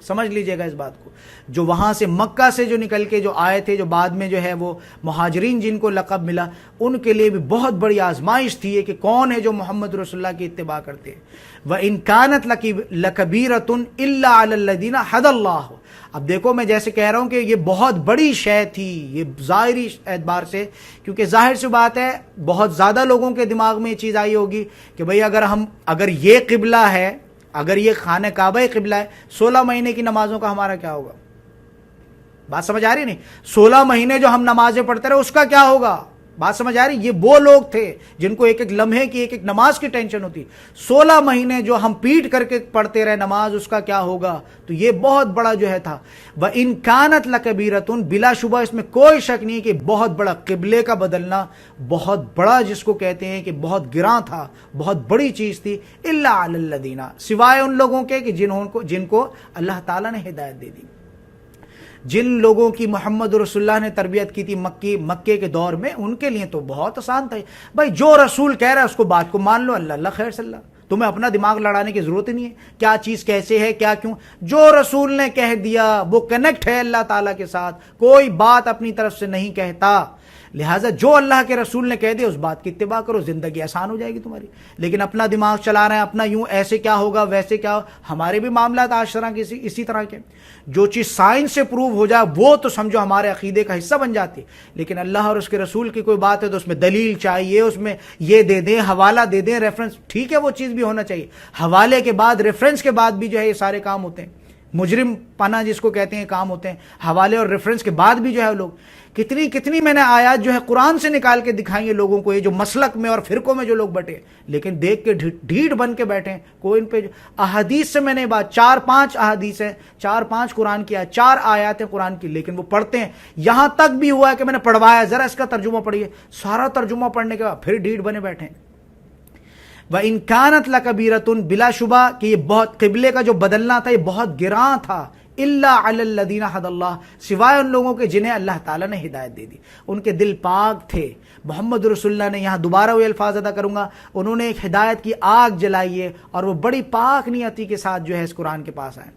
سمجھ لیجئے گا اس بات کو. جو وہاں سے مکہ سے جو نکل کے جو آئے تھے، جو بعد میں جو ہے وہ مہاجرین جن کو لقب ملا، ان کے لیے بھی بہت بڑی آزمائش تھی کہ کون ہے جو محمد رسول اللہ کی اتباع کرتے ہیں. وَإِن كَانَتْ لَكَبِيرَةٌ إِلَّا عَلَى الَّذِينَ هَدَى اللَّهُ. اب دیکھو میں جیسے کہہ رہا ہوں کہ یہ بہت بڑی شے تھی، یہ ظاہری اعتبار سے، کیونکہ ظاہر سی بات ہے بہت زیادہ لوگوں کے دماغ میں یہ چیز آئی ہوگی کہ بھئی اگر یہ قبلہ ہے، اگر یہ خانہ کعبہ قبلہ ہے، 16 مہینے کی نمازوں کا ہمارا کیا ہوگا؟ بات سمجھ آ رہی نہیں؟ 16 مہینے جو ہم نمازیں پڑھتے رہے اس کا کیا ہوگا؟ بات سمجھ آ رہی؟ یہ وہ لوگ تھے جن کو ایک ایک لمحے کی، ایک ایک نماز کی ٹینشن ہوتی. 16 مہینے جو ہم پیٹ کر کے پڑھتے رہے نماز، اس کا کیا ہوگا؟ تو یہ بہت بڑا جو ہے تھا. وَإِن كَانَتْ لَكَبِيرَةٌ، بلا شبہ اس میں کوئی شک نہیں کہ بہت بڑا قبلے کا بدلنا بہت بڑا، جس کو کہتے ہیں کہ بہت گراں تھا، بہت بڑی چیز تھی. إِلَّا عَلَى الَّذِينَ، سوائے ان لوگوں کے کہ جن کو اللہ تعالیٰ نے ہدایت دے دی. جن لوگوں کی محمد رسول اللہ نے تربیت کی تھی مکے کے دور میں، ان کے لیے تو بہت آسان تھا. بھائی جو رسول کہہ رہا ہے اس کو بات کو مان لو، اللہ اللہ خیر صلی اللہ. تمہیں اپنا دماغ لڑانے کی ضرورت نہیں ہے کیا چیز کیسے ہے کیا کیوں. جو رسول نے کہہ دیا وہ کنیکٹ ہے اللہ تعالیٰ کے ساتھ، کوئی بات اپنی طرف سے نہیں کہتا. لہٰذا جو اللہ کے رسول نے کہہ دیا اس بات کی اتباع کرو، زندگی آسان ہو جائے گی تمہاری. لیکن اپنا دماغ چلا رہے ہیں، اپنا یوں ایسے کیا ہوگا ویسے کیا. ہمارے بھی معاملات آج طرح کے اسی طرح کے. جو چیز سائنس سے پروو ہو جائے وہ تو سمجھو ہمارے عقیدے کا حصہ بن جاتی ہے. لیکن اللہ اور اس کے رسول کی کوئی بات ہے تو اس میں دلیل چاہیے، اس میں یہ دے دیں، حوالہ دے دیں، ریفرنس. ٹھیک ہے وہ چیز بھی ہونا چاہیے. حوالے کے بعد ریفرنس کے بعد بھی جو ہے یہ سارے کام ہوتے ہیں. مجرم پناہ جس کو کہتے ہیں کام ہوتے ہیں. حوالے اور ریفرنس کے بعد بھی جو ہے لوگ کتنی میں نے آیات جو ہے قرآن سے نکال کے دکھائیں گے لوگوں کو، یہ جو مسلک میں اور فرقوں میں جو لوگ بٹے، لیکن دیکھ کے ڈھیٹ بن کے بیٹھے ہیں. کوئی ان پہ احادیث سے میں نے بات 4-5 احادیث ہیں، 4-5 قرآن کی 4 آیات ہیں قرآن کی، لیکن وہ پڑھتے ہیں. یہاں تک بھی ہوا ہے کہ میں نے پڑھوایا ذرا اس کا ترجمہ پڑھیے، سارا ترجمہ پڑھنے کے بعد پھر ڈھیٹ بنے بیٹھے ہیں. وَإِن كَانَتْ لَكَبِيرَةٌ، بلا شبہ کہ یہ بہت قبلے کا جو بدلنا تھا یہ بہت گراں تھا. إِلَّا عَلَى الَّذِينَ هَدَى اللَّهُ، سوائے ان لوگوں کے جنہیں اللہ تعالیٰ نے ہدایت دے دی. ان کے دل پاک تھے. محمد رسول اللہ نے، یہاں دوبارہ وہی الفاظ ادا کروں گا، انہوں نے ایک ہدایت کی آگ جلائی ہے اور وہ بڑی پاک نیتی کے ساتھ جو ہے اس قرآن کے پاس آئے.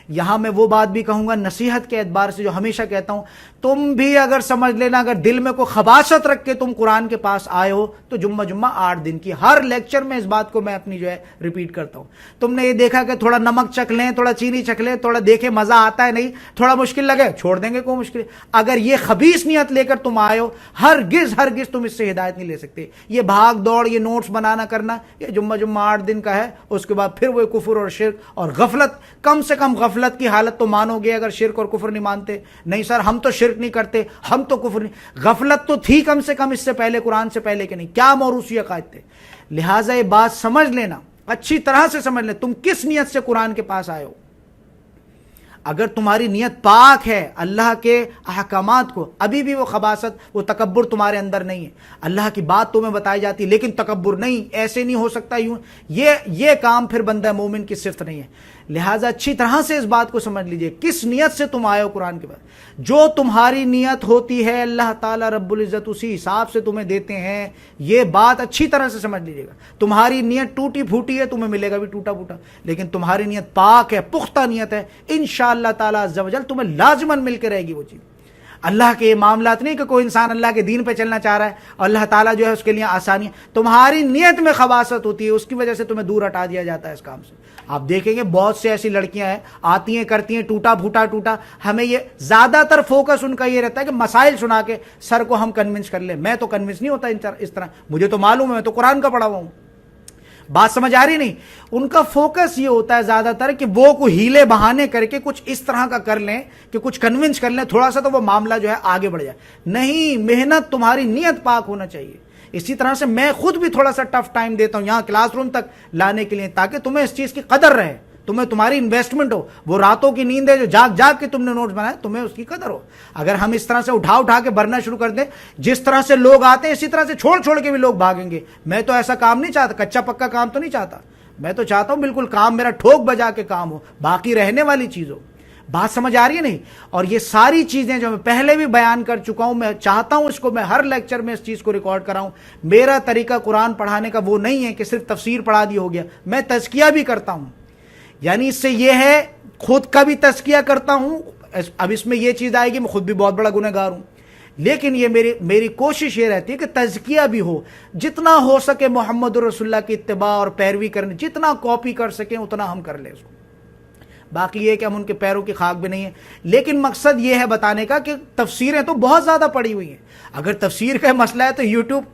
یہاں میں وہ بات بھی کہوں گا نصیحت کے اعتبار سے جو ہمیشہ کہتا ہوں، تم بھی اگر سمجھ لینا اگر دل میں کوئی خباثت رکھ کے تم قرآن کے پاس آئے ہو تو جمعہ 8 دن کی ہر لیکچر میں اس بات کو میں اپنی جو ہے ریپیٹ کرتا ہوں. تم نے یہ دیکھا کہ تھوڑا نمک چکھ لیں، تھوڑا چینی چکھ لیں، تھوڑا دیکھے مزہ آتا ہے نہیں، تھوڑا مشکل لگے چھوڑ دیں گے، کوئی مشکل. اگر یہ خبیث نیت لے کر تم آئے ہو، ہرگز تم اس سے ہدایت نہیں لے سکتے. یہ بھاگ دوڑ، یہ نوٹس بنانا کرنا، یہ جمعہ 8 دن کا ہے، اس کے بعد پھر وہ کفر اور شرک اور غفلت. کم سے کم غفلت کی حالت تو مانو گے اگر شرک اور کفر نہیں مانتے. نہیں سر ہم تو شرک نہیں کرتے، ہم تو کفر نہیں. غفلت تو تھی کم سے کم اس سے پہلے، قرآن سے پہلے کہ نہیں، کیا موروثی عقائد تھے. لہٰذا یہ بات سمجھ لینا، اچھی طرح سے سمجھ لیں تم کس نیت سے قرآن کے پاس آئے ہو. اگر تمہاری نیت پاک ہے اللہ کے احکامات کو، ابھی بھی وہ خباثت، وہ تکبر تمہارے اندر نہیں ہے. اللہ کی بات تمہیں بتائی جاتی لیکن تکبر نہیں، ایسے نہیں ہو سکتا یوں، یہ کام پھر بندہ مومن کی صفت نہیں ہے. لہٰذا اچھی طرح سے اس بات کو سمجھ لیجئے کس نیت سے تم آئے ہو قرآن کے بعد. جو تمہاری نیت ہوتی ہے اللہ تعالیٰ رب العزت اسی حساب سے تمہیں دیتے ہیں. یہ بات اچھی طرح سے سمجھ لیجئے گا. تمہاری نیت ٹوٹی پھوٹی ہے تمہیں ملے گا بھی ٹوٹا پھوٹا، لیکن تمہاری نیت پاک ہے، پختہ نیت ہے، انشاءاللہ تعالیٰ عز و جل تمہیں لازماً مل کے رہے گی وہ چیز. اللہ کے یہ معاملات نہیں کہ کوئی انسان اللہ کے دین پہ چلنا چاہ رہا ہے اور اللہ تعالیٰ جو ہے اس کے لیے آسانی، تمہاری نیت میں خباثت ہوتی ہے، اس کی وجہ سے تمہیں دور ہٹا دیا جاتا ہے اس کام سے. آپ دیکھیں گے بہت سے ایسی لڑکیاں ہیں آتی ہیں کرتی ہیں ٹوٹا پھوٹا. ہمیں یہ زیادہ تر فوکس ان کا یہ رہتا ہے کہ مسائل سنا کے سر کو ہم کنونس کر لیں. میں تو کنونس نہیں ہوتا اس طرح، مجھے تو معلوم ہے، میں تو قرآن کا پڑھا ہوا ہوں. بات سمجھ آ رہی نہیں؟ ان کا فوکس یہ ہوتا ہے زیادہ تر کہ وہ کوئی ہیلے بہانے کر کے کچھ اس طرح کا کر لیں کہ کچھ کنونس کر لیں تھوڑا سا تو وہ معاملہ جو ہے آگے بڑھ جائے. نہیں، محنت تمہاری نیت پاک ہونا چاہیے. اسی طرح سے میں خود بھی تھوڑا سا ٹف ٹائم دیتا ہوں یہاں کلاس روم تک لانے کے لیے تاکہ تمہیں اس چیز کی قدر رہے، تمہاری انویسٹمنٹ ہو. وہ راتوں کی نیند ہے جو جاگ کے تم نے نوٹس بنائے، تمہیں اس کی قدر ہو. اگر ہم اس طرح سے اٹھا کے بھرنا شروع کر دیں، جس طرح سے لوگ آتے ہیں اسی طرح سے چھوڑ کے بھی لوگ بھاگیں گے. میں تو ایسا کام نہیں چاہتا، کچا پکا کام تو نہیں چاہتا. میں تو چاہتا ہوں بالکل کام میرا ٹھوک بجا کے کام ہو، باقی رہنے والی چیز ہو. بات سمجھ آ رہی ہے نہیں؟ اور یہ ساری چیزیں جو میں پہلے بھی بیان کر چکا ہوں، میں چاہتا ہوں اس کو میں ہر لیکچر میں اس چیز کو ریکارڈ کراؤں. میرا طریقہ قرآن پڑھانے کا وہ نہیں ہے کہ صرف تفسیر پڑھا دی ہو گیا، میں تزکیہ بھی کرتا ہوں. یعنی اس سے یہ ہے خود کا بھی تزکیہ کرتا ہوں. اب اس میں یہ چیز آئے گی میں خود بھی بہت بڑا گنہگار ہوں، لیکن یہ میری کوشش یہ رہتی ہے کہ تزکیہ بھی ہو، جتنا ہو سکے محمد رسول اللہ کی اتباع اور پیروی کرنے، جتنا کاپی کر سکیں اتنا ہم کر لیں اس کو. باقی یہ کہ ہم ان کے پیروں کی خاک بھی نہیں ہیں، لیکن مقصد یہ ہے بتانے کا کہ تفسیریں تو بہت زیادہ پڑی ہوئی ہیں. اگر تفسیر کا مسئلہ ہے تو یوٹیوب،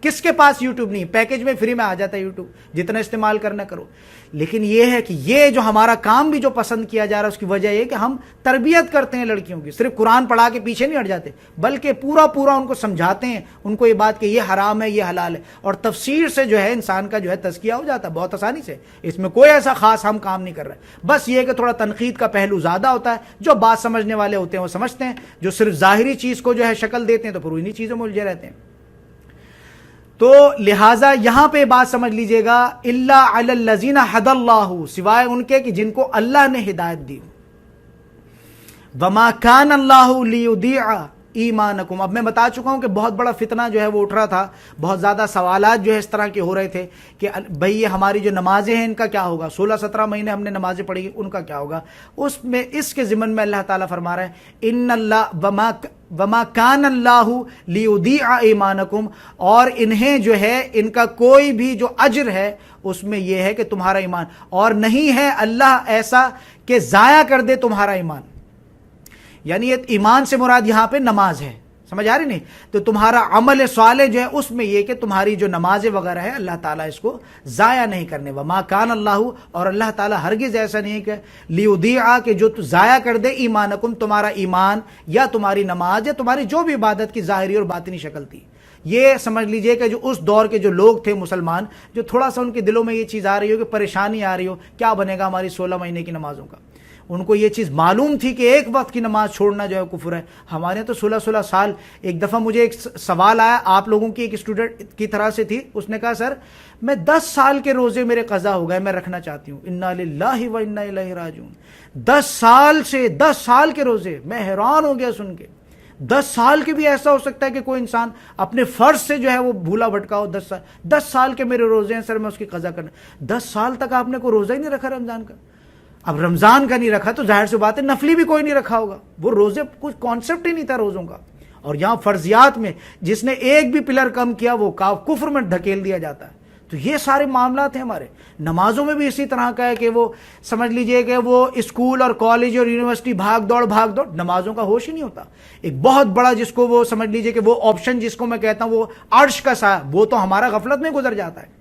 کس کے پاس یوٹیوب نہیں؟ پیکج میں فری میں آ جاتا ہے یوٹیوب، جتنا استعمال کرنا کرو. لیکن یہ ہے کہ یہ جو ہمارا کام بھی جو پسند کیا جا رہا ہے اس کی وجہ یہ کہ ہم تربیت کرتے ہیں لڑکیوں کی، صرف قرآن پڑھا کے پیچھے نہیں ہٹ جاتے بلکہ پورا ان کو سمجھاتے ہیں ان کو یہ بات کہ یہ حرام ہے یہ حلال ہے. اور تفسیر سے جو ہے انسان کا جو ہے تزکیہ ہو جاتا ہے بہت آسانی سے. اس میں کوئی ایسا خاص ہم کام نہیں کر رہے، بس یہ کہ تھوڑا تنقید کا پہلو زیادہ ہوتا ہے. جو بات سمجھنے والے ہوتے ہیں وہ سمجھتے ہیں، جو صرف ظاہری چیز کو جو ہے شکل دیتے ہیں تو پھر انہی چیزوں میں الجھے رہتے ہیں. تو لہٰذا یہاں پہ بات سمجھ لیجئے گا، الا علی الذین ھدی اللہ، سوائے ان کے کہ جن کو اللہ نے ہدایت دی. وما کان اللہ لیضیع ایمانکم. اب میں بتا چکا ہوں کہ بہت بڑا فتنہ جو ہے وہ اٹھ رہا تھا، بہت زیادہ سوالات جو ہے اس طرح کے ہو رہے تھے کہ بھئی یہ ہماری جو نمازیں ہیں ان کا کیا ہوگا، 16-17 مہینے ہم نے نمازیں پڑھی ان کا کیا ہوگا. اس کے ضمن میں اللہ تعالیٰ فرما رہا ہے ان اللہ وما کان اللہ لیضیع ایمانکم، اور انہیں جو ہے ان کا کوئی بھی جو اجر ہے اس میں یہ ہے کہ تمہارا ایمان، اور نہیں ہے اللہ ایسا کہ ضائع کر دے تمہارا ایمان. یعنی ایمان سے مراد یہاں پہ نماز ہے، سمجھ آ رہی نہیں؟ تو تمہارا عمل صالح جو ہے اس میں یہ کہ تمہاری جو نمازیں وغیرہ ہے اللہ تعالیٰ اس کو ضائع نہیں کرنے. وما کان اللہ، اور اللہ تعالیٰ ہرگز ایسا نہیں کہ لیضیع، کہ جو ضائع کر دے ایمانکم، تمہارا ایمان یا تمہاری نماز یا تمہاری جو بھی عبادت کی ظاہری اور باطنی شکل تھی. یہ سمجھ لیجئے کہ جو اس دور کے جو لوگ تھے مسلمان، جو تھوڑا سا ان کے دلوں میں یہ چیز آ رہی ہو کہ پریشانی آ رہی ہو کیا بنے گا ہماری 16 مہینے کی نمازوں کا، ان کو یہ چیز معلوم تھی کہ ایک وقت کی نماز چھوڑنا جو ہے کفر ہے. ہمارے تو 16 سال. ایک دفعہ مجھے ایک سوال آیا آپ لوگوں کی ایک اسٹوڈنٹ کی طرح سے تھی، اس نے کہا سر میں 10 سال کے روزے میرے قضا ہو گئے، میں رکھنا چاہتی ہوں. انا للہ و انا الیہ راجعون. 10 سال کے روزے. میں حیران ہو گیا سن کے. 10 سال کے بھی ایسا ہو سکتا ہے کہ کوئی انسان اپنے فرض سے جو ہے وہ بھولا بھٹکا ہو. 10 سال کے میرے روزے ہیں سر، میں اس کی قضا کرنا. 10 سال تک آپ نے کوئی روزہ ہی نہیں رکھا رمضان کا. اب رمضان کا نہیں رکھا تو ظاہر سی بات ہے نفلی بھی کوئی نہیں رکھا ہوگا. وہ روزے کچھ کانسیپٹ ہی نہیں تھا روزوں کا. اور یہاں فرضیات میں جس نے ایک بھی پلر کم کیا وہ کفر میں دھکیل دیا جاتا ہے. تو یہ سارے معاملات ہیں ہمارے. نمازوں میں بھی اسی طرح کا ہے کہ وہ سمجھ لیجئے کہ وہ اسکول اور کالج اور یونیورسٹی بھاگ دوڑ، نمازوں کا ہوش ہی نہیں ہوتا. ایک بہت بڑا جس کو وہ سمجھ لیجئے کہ وہ آپشن جس کو میں کہتا ہوں وہ عرش کا سایہ، وہ تو ہمارا غفلت میں گزر جاتا ہے.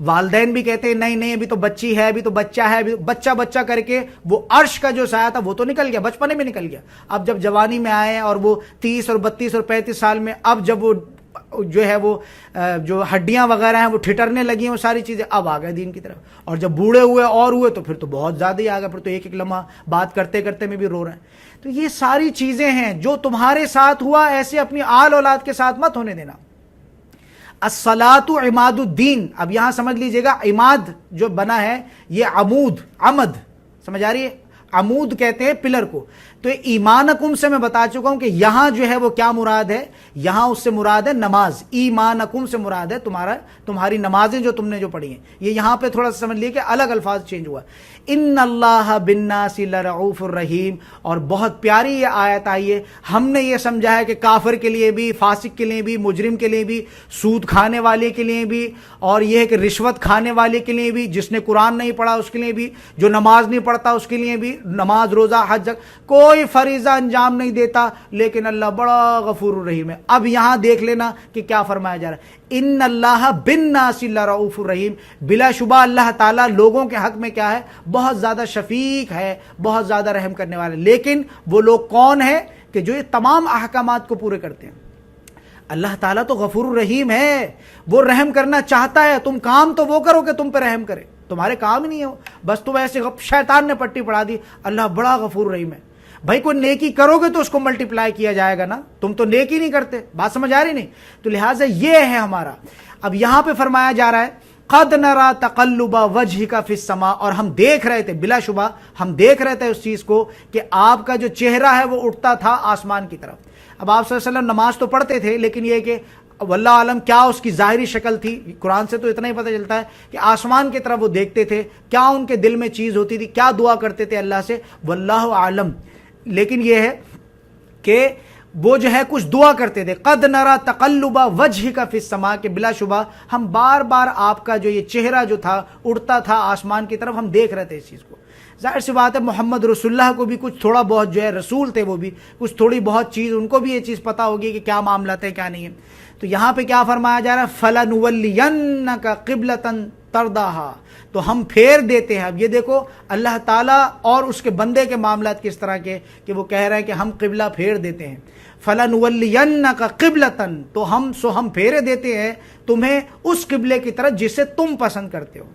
والدین بھی کہتے ہیں نہیں ابھی تو بچی ہے، ابھی تو بچہ ہے، بچہ کر کے وہ عرش کا جو سایہ تھا وہ تو نکل گیا، بچپنے میں نکل گیا. اب جب جوانی میں آئے اور وہ 30 اور 32 اور 35 سال میں، اب جب وہ جو ہے وہ جو ہڈیاں وغیرہ ہیں وہ ٹھٹرنے لگی ہیں، وہ ساری چیزیں اب آ گئے دین کی طرف. اور جب بوڑھے ہوئے تو پھر تو بہت زیادہ ہی آ گئے، پھر تو ایک لمحہ بات کرتے کرتے میں بھی رو رہے ہیں. تو یہ ساری چیزیں ہیں جو تمہارے ساتھ ہوا ایسے اپنی آل اولاد کے ساتھ مت ہونے دینا. الصلاۃ عماد الدین. اب یہاں سمجھ لیجئے گا عماد جو بنا ہے یہ عمد سمجھ آ رہی ہے؟ عمود کہتے ہیں پلر کو. تو ایمانکم سے میں بتا چکا ہوں کہ یہاں جو ہے وہ کیا مراد ہے، یہاں اس سے مراد ہے نماز. ایمانکم سے مراد ہے تمہاری نمازیں جو تم نے جو پڑھی ہیں. یہ یہاں پہ تھوڑا سا سمجھ لیے کہ الگ الفاظ چینج ہوا. ان اللہ بالناس لرؤوف الرحیم. اور بہت پیاری یہ آیت آئی ہے. ہم نے یہ سمجھا ہے کہ کافر کے لیے بھی، فاسق کے لیے بھی، مجرم کے لیے بھی، سود کھانے والے کے لیے بھی، اور یہ ہے کہ رشوت کھانے والے کے لیے بھی، جس نے قرآن نہیں پڑھا اس کے لیے بھی، جو نماز نہیں پڑھتا اس کے لیے بھی، نماز روزہ حج کوئی فریضہ انجام نہیں دیتا، لیکن اللہ بڑا غفور الرحیم ہے. اب یہاں دیکھ لینا کہ کیا فرمایا جا رہا ہے. ان اللہ بالناس لرؤوف الرحیم. بلا شبہ اللہ تعالیٰ لوگوں کے حق میں کیا ہے، بہت زیادہ شفیق ہے، بہت زیادہ رحم کرنے والا. لیکن وہ لوگ کون ہیں کہ جو یہ تمام احکامات کو پورے کرتے ہیں. اللہ تعالیٰ تو غفور الرحیم ہے، وہ رحم کرنا چاہتا ہے. تم کام تو وہ کرو کہ تم پہ رحم کرے، تمہارے کام ہی نہیں ہے. بس تم ایسے شیطان نے پٹی پڑھا دی. اللہ بڑا غفور الرحیم ہے. بھائی کوئی نیکی کرو گے تو اس کو ملٹیپلائی کیا جائے گا نا. تم تو نیکی نہیں کرتے. بات سمجھ آ رہی نہیں؟ تو لہٰذا یہ ہے ہمارا. اب یہاں پہ فرمایا جا رہا ہے قد نرا تقلب وجهک فی السماء، اور ہم دیکھ رہے تھے، بلا شبہ ہم دیکھ رہے تھے اس چیز کو کہ آپ کا جو چہرہ ہے وہ اٹھتا تھا آسمان کی طرف۔ اب آپ صلی اللہ علیہ وسلم نماز تو پڑھتے تھے، لیکن یہ کہ واللہ عالم کیا اس کی ظاہری شکل تھی، قرآن سے تو اتنا ہی پتہ چلتا ہے کہ آسمان کی طرف وہ دیکھتے تھے، کیا ان کے دل میں چیز ہوتی تھی، کیا دعا کرتے تھے اللہ سے، واللہ عالم۔ لیکن یہ ہے کہ وہ جو ہے کچھ دعا کرتے تھے، قد نرا تقلب وجهک فی السماء، کہ بلا شبہ ہم بار بار آپ کا جو یہ چہرہ جو تھا اڑتا تھا آسمان کی طرف، ہم دیکھ رہے تھے اس چیز کو۔ ظاہر سی بات ہے محمد رسول اللہ کو بھی کچھ تھوڑا بہت جو ہے، رسول تھے وہ بھی، کچھ تھوڑی بہت چیز ان کو بھی یہ چیز پتہ ہوگی کہ کیا معاملات ہے کیا نہیں ہے۔ تو یہاں پہ کیا فرمایا جا رہا ہے، فَلَنُوَلِّيَنَّكَ قِبْلَةً تَرْضَاهَا، تو ہم پھیر دیتے ہیں۔ اب یہ دیکھو اللہ تعالیٰ اور اس کے بندے کے معاملات کس طرح کے، کہ وہ کہہ رہے ہیں کہ ہم قبلہ پھیر دیتے ہیں۔ فَلَنُوَلِّيَنَّكَ قِبْلَةً، تو ہم پھیرے دیتے ہیں تمہیں اس قبلے کی طرف جسے تم پسند کرتے ہو۔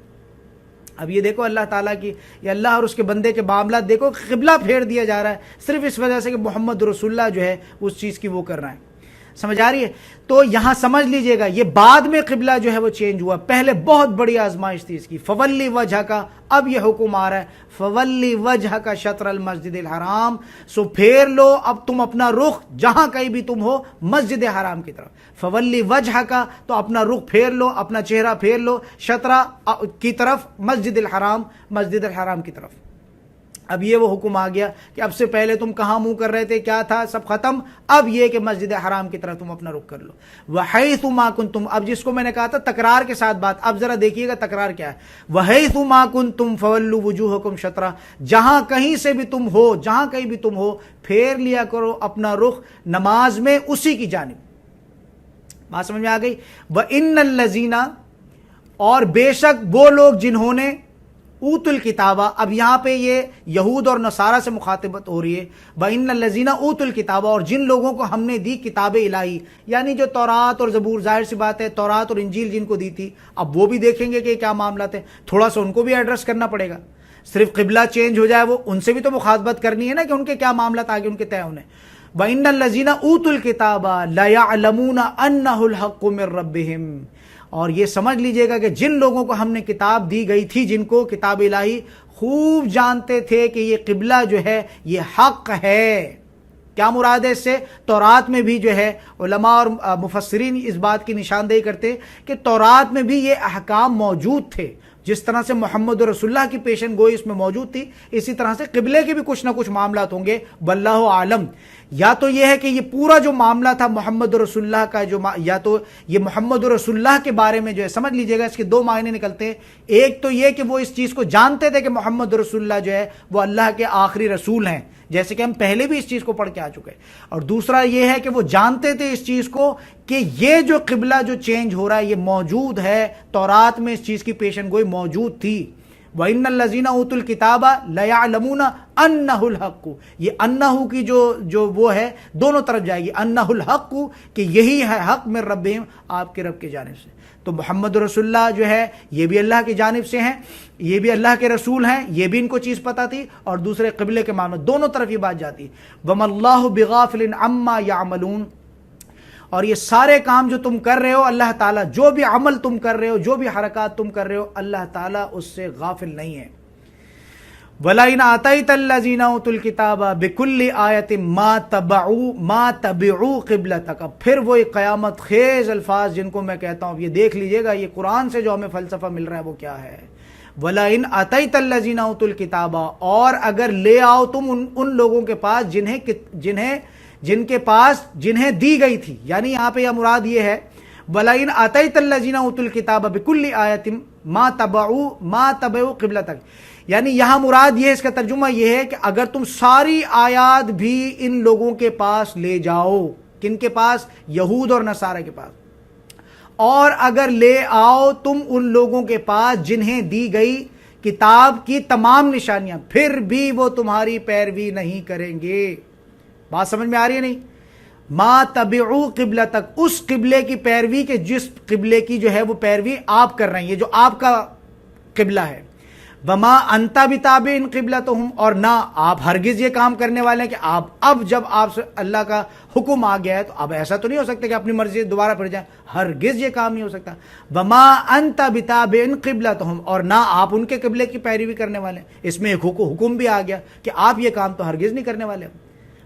اب یہ دیکھو اللہ تعالیٰ کی، یہ اللہ اور اس کے بندے کے معاملات دیکھو، قبلہ پھیر دیا جا رہا ہے صرف اس وجہ سے کہ محمد رسول اللہ جو ہے اس چیز کی وہ کر رہا ہے۔ سمجھ آ رہی ہے؟ تو یہاں سمجھ لیجئے گا یہ بعد میں قبلہ جو ہے وہ چینج ہوا، پہلے بہت بڑی آزمائش تھی اس کی۔ فولی وجہ کا، اب یہ حکم آ رہا ہے فولی وجہ کا شطر المسجد الحرام، سو پھیر لو اب تم اپنا رخ جہاں کہیں بھی تم ہو مسجد حرام کی طرف۔ فولی وجہ کا، تو اپنا رخ پھیر لو، اپنا چہرہ پھیر لو شطرہ کی طرف، مسجد الحرام کی طرف۔ اب یہ وہ حکم آ گیا کہ اب سے پہلے تم کہاں منہ کر رہے تھے، کیا تھا، سب ختم۔ اب یہ کہ مسجد حرام کی طرف تم اپنا رخ کر لو۔ وَحَيْثُ مَا كُنْتُمْ، اب جس کو میں نے کہا تھا تکرار کے ساتھ بات، اب ذرا دیکھیے گا تکرار کیا ہے۔ وَحَيْثُ مَا كُنْتُمْ فَوَلُّوا وُجُوهَكُمْ شَطْرَهُ، جہاں کہیں سے بھی تم ہو، جہاں کہیں بھی تم ہو، پھیر لیا کرو اپنا رخ نماز میں اسی کی جانب۔ بات سمجھ میں آ گئی؟ وَإِنَّ الَّذِينَ، اور بے شک وہ لوگ جنہوں نے اوت الکتابہ، اب یہاں پہ یہ یہود اور نصارہ سے مخاطبت ہو رہی ہے۔ وَإِنَّ الَّذِينَ اوتوا الکتابہ، اور جن لوگوں کو ہم نے دی کتاب الہی، یعنی جو تورات اور زبور، ظاہر سی بات ہے تورات اور انجیل جن کو دی تھی، اب وہ بھی دیکھیں گے کہ کیا معاملات ہیں، تھوڑا سا ان کو بھی ایڈریس کرنا پڑے گا۔ صرف قبلہ چینج ہو جائے وہ ان سے بھی تو مخاطبت کرنی ہے نا، کہ ان کے کیا معاملات آگے ان کے طے ہونے۔ وَإِنَّ الَّذِينَ اوتوا الکتابہ لَيَعْلَمُونَ أَنَّهُ الْحَقُّ مِن رَبِّهِمْ، اور یہ سمجھ لیجئے گا کہ جن لوگوں کو ہم نے کتاب دی گئی تھی، جن کو کتاب الہی، خوب جانتے تھے کہ یہ قبلہ جو ہے یہ حق ہے۔ کیا مراد ہے اس سے؟ تورات میں بھی جو ہے علماء اور مفسرین اس بات کی نشاندہی کرتے کہ تورات میں بھی یہ احکام موجود تھے، جس طرح سے محمد رسول اللہ کی پیشن گوئی اس میں موجود تھی، اسی طرح سے قبلے کے بھی کچھ نہ کچھ معاملات ہوں گے، واللہ عالم۔ یا تو یہ ہے کہ یہ پورا جو معاملہ تھا محمد رسول اللہ کا، جو یا تو یہ محمد رسول اللہ کے بارے میں جو ہے، سمجھ لیجئے گا اس کے دو معنی نکلتے ہیں۔ ایک تو یہ کہ وہ اس چیز کو جانتے تھے کہ محمد رسول اللہ جو ہے وہ اللہ کے آخری رسول ہیں، جیسے کہ ہم پہلے بھی اس چیز کو پڑھ کے آ چکے، اور دوسرا یہ ہے کہ وہ جانتے تھے اس چیز کو کہ یہ جو قبلہ جو چینج ہو رہا ہے یہ موجود ہے، تورات میں اس چیز کی پیشن گوئی موجود تھی۔ وَإِنَّ الَّذِينَ أُوتُوا الْكِتَابَ لَيَعْلَمُونَ أَنَّهُ الْحَقُّ، یہ انہو کی جو وہ ہے دونوں طرف جائے گی، انہو الحق، کہ یہی ہے حق من ربہم، آپ کے رب کی جانب سے۔ تو محمد رسول اللہ جو ہے یہ بھی اللہ کی جانب سے ہیں، یہ بھی اللہ کے رسول ہیں، یہ بھی ان کو چیز پتہ تھی، اور دوسرے قبلے کے معاملے، دونوں طرف یہ بات جاتی۔ وَمَا اللَّهُ بِغَافِلٍ عَمَّا يَعْمَلُونَ، اور یہ سارے کام جو تم کر رہے ہو، اللہ تعالیٰ جو بھی عمل تم کر رہے ہو، جو بھی حرکات تم کر رہے ہو، اللہ تعالیٰ اس سے غافل نہیں ہے۔ وَلَئِنْ آتَيْتَ الَّذِينَ أُوتُوا الْكِتَابَ بِكُلِّ آيَةٍ مَا تَبِعُوا قِبْلَتَكَ، پھر وہ ایک قیامت خیز الفاظ جن کو میں کہتا ہوں، یہ دیکھ لیجئے گا یہ قرآن سے جو ہمیں فلسفہ مل رہا ہے وہ کیا ہے۔ وَلَئِنْ آتَيْتَ الَّذِينَ أُوتُوا الْكِتَابَ، اور اگر لے آؤ تم ان لوگوں کے پاس جنہیں دی گئی تھی، یعنی یہاں پہ یہ مراد یہ ہے وَلَئِنْ آتَيْتَ الَّذِينَ أُوتُوا الْكِتَابَ بِكُلِّ آيَةٍ مَا تَبِعُوا قِبْلَتَكَ، یعنی یہاں مراد یہ ہے، اس کا ترجمہ یہ ہے کہ اگر تم ساری آیات بھی ان لوگوں کے پاس لے جاؤ، کن کے پاس؟ یہود اور نصارہ کے پاس، اور اگر لے آؤ تم ان لوگوں کے پاس جنہیں دی گئی کتاب کی تمام نشانیاں، پھر بھی وہ تمہاری پیروی نہیں کریں گے۔ بات سمجھ میں آ رہی ہے نہیں؟ ما تبعو قبلتک، اس قبلے کی پیروی کے جس قبلے کی جو ہے وہ پیروی آپ کر رہے ہیں، یہ جو آپ کا قبلہ ہے۔ وما انت بتابع قبلتہم، اور نہ آپ ہرگز یہ کام کرنے والے ہیں کہ آپ اب جب آپ سے اللہ کا حکم آ گیا ہے تو اب ایسا تو نہیں ہو سکتا کہ اپنی مرضی سے دوبارہ پھر جائیں، ہرگز یہ کام نہیں ہو سکتا. وما انت بتابع قبلتہم، اور نہ آپ ان کے قبلے کی پیروی کرنے والے ہیں. اس میں ایک حکم بھی آ گیا کہ آپ یہ کام تو ہرگز نہیں کرنے والے.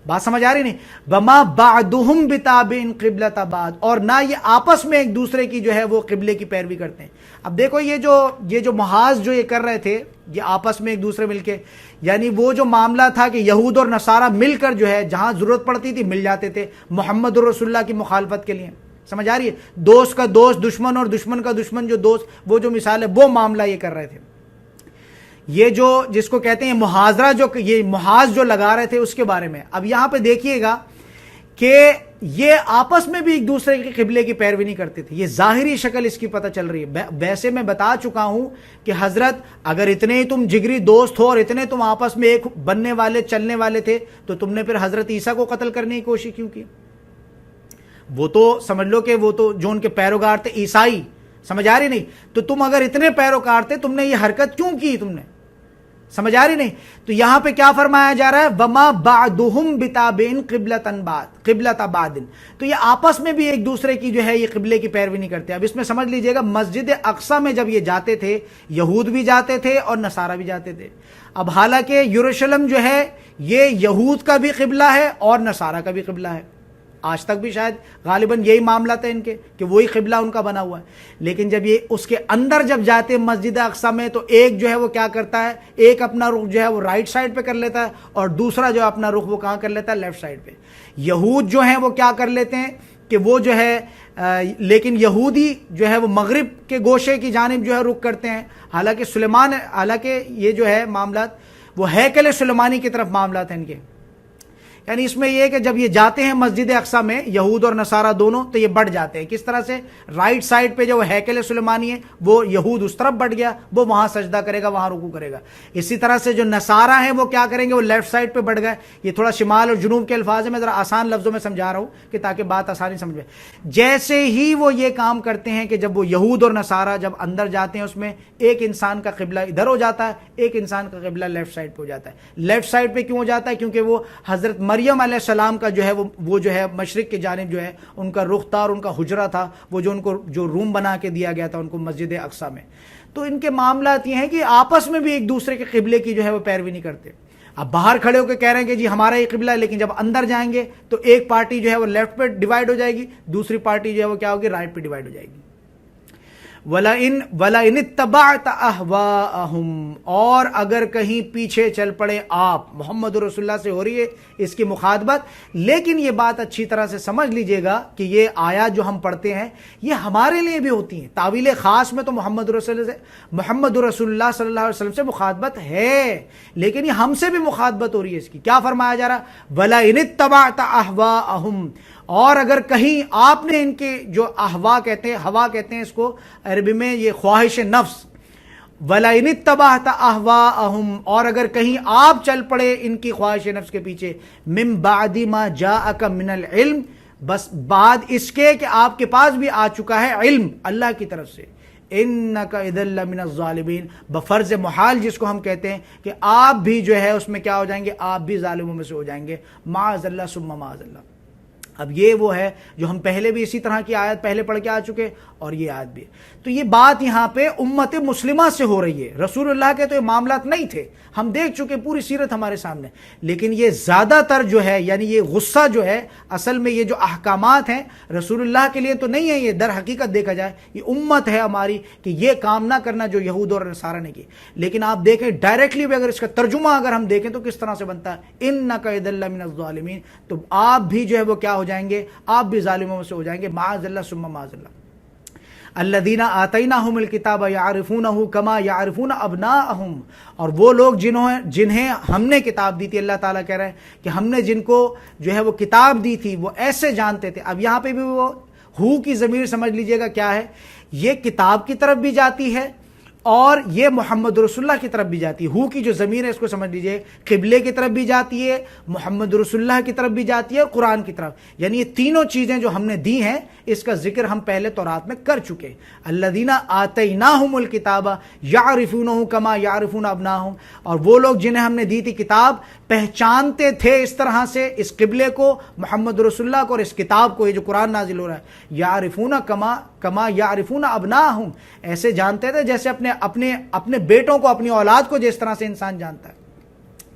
بات سمجھ آ رہی نہیں؟ وما بعضهم بتابع قبلۃ بعض، اور نہ یہ آپس میں ایک دوسرے کی جو ہے وہ قبلے کی پیروی کرتے ہیں. اب دیکھو یہ جو محاذ جو یہ کر رہے تھے یہ آپس میں ایک دوسرے مل کے، یعنی وہ جو معاملہ تھا کہ یہود اور نصارہ مل کر جو ہے جہاں ضرورت پڑتی تھی مل جاتے تھے محمد رسول اللہ کی مخالفت کے لیے. سمجھ آ رہی ہے؟ دوست کا دوست دشمن اور دشمن کا دشمن جو دوست، وہ جو مثال ہے وہ معاملہ یہ کر رہے تھے. یہ جو جس کو کہتے ہیں محاذرہ، جو یہ محاذ جو لگا رہے تھے اس کے بارے میں. اب یہاں پہ دیکھیے گا کہ یہ آپس میں بھی ایک دوسرے کے قبلے کی پیروی نہیں کرتے تھے. یہ ظاہری شکل اس کی پتہ چل رہی ہے. ویسے میں بتا چکا ہوں کہ حضرت اگر اتنے ہی تم جگری دوست ہو اور اتنے تم آپس میں ایک بننے والے چلنے والے تھے تو تم نے پھر حضرت عیسیٰ کو قتل کرنے کی کوشش کیوں کی؟ وہ تو سمجھ لو کہ وہ تو جو ان کے پیروکار تھے عیسائی. سمجھ آ رہی نہیں؟ تو تم اگر اتنے پیروکار تھے تم نے یہ حرکت کیوں کی؟ تم نے سمجھ آ رہی نہیں؟ تو یہاں پہ کیا فرمایا جا رہا ہے؟ وما بعضهم بتابع قبلۃ بعض. تو یہ آپس میں بھی ایک دوسرے کی جو ہے یہ قبلے کی پیروی نہیں کرتے. اب اس میں سمجھ لیجئے گا مسجد اقصی میں جب یہ جاتے تھے یہود بھی جاتے تھے اور نصارہ بھی جاتے تھے. اب حالانکہ یروشلم جو ہے یہ یہود کا بھی قبلہ ہے اور نصارہ کا بھی قبلہ ہے. آج تک بھی شاید غالباً یہی معاملہ تھے ان کے کہ وہی قبلہ ان کا بنا ہوا ہے. لیکن جب یہ اس کے اندر جب جاتے ہیں مسجد اقصی میں تو ایک جو ہے وہ کیا کرتا ہے، ایک اپنا رخ جو ہے وہ رائٹ سائڈ پہ کر لیتا ہے اور دوسرا جو اپنا رخ وہ کہاں کر لیتا ہے؟ لیفٹ سائڈ پہ. یہود جو ہیں وہ کیا کر لیتے ہیں کہ وہ جو ہے لیکن یہودی جو ہے وہ مغرب کے گوشے کی جانب جو ہے رخ کرتے ہیں. حالانکہ یہ جو ہے معاملات وہ ہیکل سلیمانی کی طرف معاملات ہیں ان کے. یعنی اس میں یہ ہے کہ جب یہ جاتے ہیں مسجد اقصی میں یہود اور نصارہ دونوں تو یہ بڑھ جاتے ہیں. کس طرح سے؟ رائٹ سائڈ پہ جو ہیکل سلیمانی ہے وہ یہود اس طرف بڑھ گیا، وہ وہاں سجدہ کرے گا، وہاں رکوع کرے گا. اسی طرح سے جو نصارہ ہیں وہ کیا کریں گے؟ وہ لیفٹ سائڈ پہ بڑھ گئے. یہ تھوڑا شمال اور جنوب کے الفاظ ہیں، میں ذرا آسان لفظوں میں سمجھا رہا ہوں کہ تاکہ بات آسانی سمجھ میں. جیسے ہی وہ یہ کام کرتے ہیں کہ جب وہ یہود اور نصارہ جب اندر جاتے ہیں اس میں ایک انسان کا قبلہ ادھر ہو جاتا ہے، ایک انسان کا قبلہ لیفٹ سائڈ پہ ہو جاتا ہے. لیفٹ سائڈ پہ کیوں ہو جاتا ہے؟ کیونکہ وہ حضرت مریم علیہ السلام کا جو ہے وہ جو ہے مشرق کی جانب جو ہے ان کا رخ تھا اور ان کا حجرہ تھا، وہ جو ان کو جو روم بنا کے دیا گیا تھا ان کو مسجد اقصی میں. تو ان کے معاملات یہ ہیں کہ آپس میں بھی ایک دوسرے کے قبلے کی جو ہے وہ پیروی نہیں کرتے. اب باہر کھڑے ہو کے کہہ رہے ہیں کہ جی ہمارا یہ قبلہ ہے، لیکن جب اندر جائیں گے تو ایک پارٹی جو ہے وہ لیفٹ پہ ڈیوائیڈ ہو جائے گی، دوسری پارٹی جو ہے وہ کیا ہوگی؟ رائٹ پہ ڈیوائیڈ ہو جائے گی. وَلَئِنِ اتَّبَعْتَ أَهْوَاءَهُمْ، اور اگر کہیں پیچھے چل پڑے آپ. محمد رسول اللہ سے ہو رہی ہے اس کی مخاطبت. لیکن یہ بات اچھی طرح سے سمجھ لیجئے گا کہ یہ آیات جو ہم پڑھتے ہیں یہ ہمارے لیے بھی ہوتی ہیں. تعویل خاص میں تو محمد رسول اللہ صلی اللہ علیہ وسلم سے مخاطبت ہے، لیکن یہ ہم سے بھی مخاطبت ہو رہی ہے. اس کی کیا فرمایا جا رہا؟ وَلَئِنِ اتَّبَعْتَ أَهْوَاءَهُمْ، اور اگر کہیں آپ نے ان کے جو احوا کہتے ہیں، ہوا کہتے ہیں اس کو عربی میں، یہ خواہش نفس. وَلَئِنِ اتَّبَعْتَ أَهْوَاءَهُمْ، اور اگر کہیں آپ چل پڑے ان کی خواہش نفس کے پیچھے، مِن بَعْدِ مَا جَاءَكَ مِنَ الْعِلْمِ، بس بعد اس کے کہ آپ کے پاس بھی آ چکا ہے علم اللہ کی طرف سے. اِنَّكَ إِذًا لَمِنَ الظَّالِمِينَ، بفرض محال جس کو ہم کہتے ہیں کہ آپ بھی جو ہے اس میں کیا ہو جائیں گے؟ آپ بھی ظالموں میں سے ہو جائیں گے. معاذ اللہ ثم معاذ اللہ. اب یہ وہ ہے جو ہم پہلے بھی اسی طرح کی آیت پہلے پڑھ کے آ چکے اور یہ آیت بھی. تو یہ بات یہاں پہ امت مسلمہ سے ہو رہی ہے. رسول اللہ کے تو یہ معاملات نہیں تھے، ہم دیکھ چکے، پوری سیرت ہمارے سامنے. لیکن یہ زیادہ تر جو ہے یعنی یہ غصہ جو ہے اصل میں یہ جو احکامات ہیں رسول اللہ کے لیے تو نہیں ہے، یہ در حقیقت دیکھا جائے یہ امت ہے ہماری کہ یہ کام نہ کرنا جو یہود اور نصارہ نے کی. لیکن آپ دیکھیں ڈائریکٹلی بھی اگر اس کا ترجمہ اگر ہم دیکھیں تو کس طرح سے بنتا ہے؟ اِنَّكَ إِذًا لَمِنَ الظَّالِمِينَ، تو آپ بھی جو ہے وہ کیا ہو جائیں گے؟ آپ بھی ظالموں میں سے ہو جائیں گے. معاذ اللہ ثم معاذ اللہ. الذین آتیناہم الکتاب یعرفونہ کما یعرفون ابناءہم، اور وہ لوگ جنہیں ہم نے کتاب دی تھی، اللہ تعالیٰ کہہ رہے ہیں کہ ہم نے جن کو جو ہے وہ کتاب دی تھی وہ ایسے جانتے تھے. اب یہاں پہ بھی وہ ہو کی ضمیر سمجھ لیجئے گا کیا ہے، یہ کتاب کی طرف بھی جاتی ہے اور یہ محمد رسول اللہ کی طرف بھی جاتی ہے. ہو کی جو ضمیر ہے اس کو سمجھ لیجئے قبلے کی طرف بھی جاتی ہے، محمد رسول اللہ کی طرف بھی جاتی ہے، قرآن کی طرف. یعنی یہ تینوں چیزیں جو ہم نے دی ہیں اس کا ذکر ہم پہلے تورات میں کر چکے. الذین آتیناہم الکتاب یعرفونہ کما یعرفون ابناہم, اور وہ لوگ جنہیں ہم نے دی تھی کتاب پہچانتے تھے اس طرح سے اس قبلے کو, محمد رسول اللہ کو اور اس کتاب کو, یہ جو قرآن نازل ہو رہا ہے, یعرفون کما یعرفون ابناہم, ایسے جانتے تھے جیسے اپنے بیٹوں کو, اپنی اولاد کو جس طرح سے انسان جانتا ہے,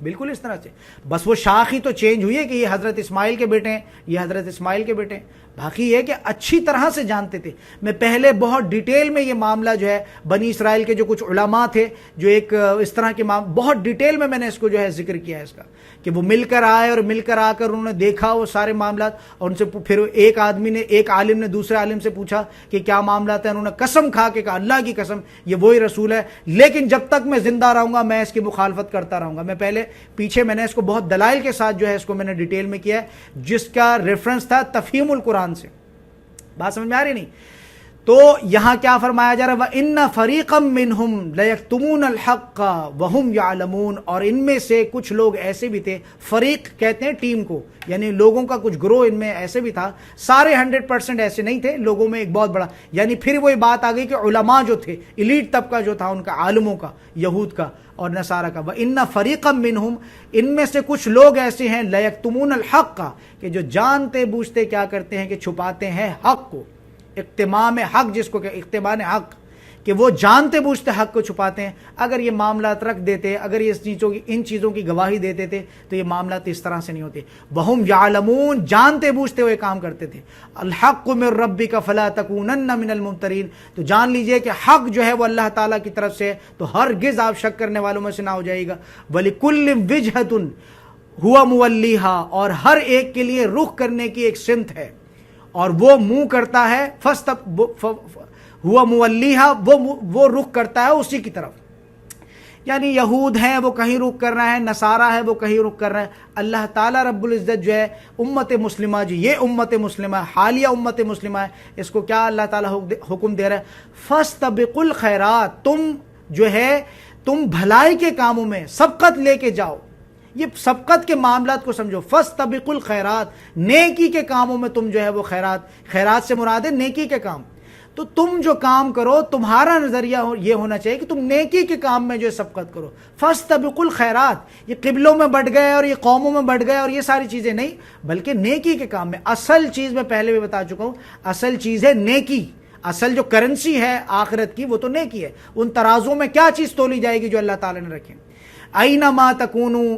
بالکل اس طرح سے. بس وہ شاخ ہی تو چینج ہوئی ہے کہ یہ حضرت اسماعیل کے بیٹے ہیں, یہ حضرت اسماعیل کے بیٹے ہیں, باقی یہ کہ اچھی طرح سے جانتے تھے. میں پہلے بہت ڈیٹیل میں یہ معاملہ جو ہے بنی اسرائیل کے جو کچھ علماء تھے جو ایک اس طرح کے بہت ڈیٹیل میں نے اس کو جو ہے ذکر کیا ہے اس کا, کہ وہ مل کر آئے اور مل کر آ کر انہوں نے دیکھا وہ سارے معاملات, اور ان سے پھر ایک عالم نے دوسرے عالم سے پوچھا کہ کیا معاملات ہیں, انہوں نے قسم کھا کے کہا اللہ کی قسم یہ وہی رسول ہے, لیکن جب تک میں زندہ رہوں گا میں اس کی مخالفت کرتا رہوں گا. میں پہلے پیچھے میں نے اس کو بہت دلائل کے ساتھ جو ہے اس کو میں نے ڈیٹیل میں کیا ہے, جس کا ریفرنس تھا تفہیم القرآن سے. بات سمجھ میں آ رہی نہیں؟ تو یہاں کیا فرمایا جا رہا ہے, وَإِنَّ فَرِيقًا مِّنْهُمْ لَيَكْتُمُونَ الْحَقَّ وَهُمْ يَعْلَمُونَ, اور ان میں سے کچھ لوگ ایسے بھی تھے, فریق کہتے ہیں ٹیم کو, یعنی لوگوں کا کچھ گروہ ان میں ایسے بھی تھا, سارے 100% ایسے نہیں تھے, لوگوں میں ایک بہت بڑا, یعنی پھر وہی بات آ گئی کہ علماء جو تھے, ایلیٹ طبقہ جو تھا ان کا, عالموں کا, یہود کا اور نصارہ کا, وَإِنَّ فَرِيقًا مِّنْهُمْ, ان میں سے کچھ لوگ ایسے ہیں, لَيَكْتُمُونَ الْحَقَّ, کہ جو جانتے بوجھتے کیا کرتے ہیں کہ چھپاتے ہیں حق کو, اقتمام حق جس کو کہ اقتمان حق, کہ وہ جانتے بوجھتے حق کو چھپاتے ہیں. اگر یہ معاملات رکھ دیتے, اگر یہ ان چیزوں کی گواہی دیتے تھے تو یہ معاملات اس طرح سے نہیں ہوتے. وَهُمْ يَعْلَمُونَ, جانتے بوجھتے ہوئے کام کرتے تھے. الْحَقُّ مِن رَبِّكَ فَلَا تَكُونَنَّ مِنَ الْمُمْتَرِينَ, تو جان لیجئے کہ حق جو ہے وہ اللہ تعالیٰ کی طرف سے, تو ہرگز آپ شک کرنے والوں میں سے نہ ہو جائے گا. وَلِكُلٍّ وِجْهَةٌ هُوَ مُوَلِّيهَا, اور ہر ایک کے لیے رخ کرنے کی ایک سمت ہے اور وہ منہ کرتا ہے, ہوا مولیہا, وہ رخ کرتا ہے اسی کی طرف. یعنی یہود ہیں وہ کہیں رخ کر رہے ہیں, نصارہ ہے وہ کہیں رخ کر رہے ہیں. اللہ تعالیٰ رب العزت جو ہے امت مسلمہ, جو یہ امت مسلمہ ہے, حالیہ امت مسلمہ ہے, اس کو کیا اللہ تعالیٰ حکم دے رہا ہے, فاستبقوا الخیرات, تم جو ہے تم بھلائی کے کاموں میں سبقت لے کے جاؤ. یہ سبقت کے معاملات کو سمجھو, فاستبقوا الخیرات, نیکی کے کاموں میں تم جو ہے وہ خیرات سے مراد ہے نیکی کے کام. تو تم جو کام کرو تمہارا نظریہ یہ ہونا چاہیے کہ تم نیکی کے کام میں جو ہے سبقت کرو. فاستبقوا الخیرات, یہ قبلوں میں بڑھ گئے اور یہ قوموں میں بڑھ گئے اور یہ ساری چیزیں نہیں, بلکہ نیکی کے کام میں. اصل چیز میں پہلے بھی بتا چکا ہوں, اصل چیز ہے نیکی. اصل جو کرنسی ہے آخرت کی وہ تو نیکی ہے. ان ترازوں میں کیا چیز تولی جائے گی جو اللہ تعالیٰ نے رکھے. اینما تکونوا,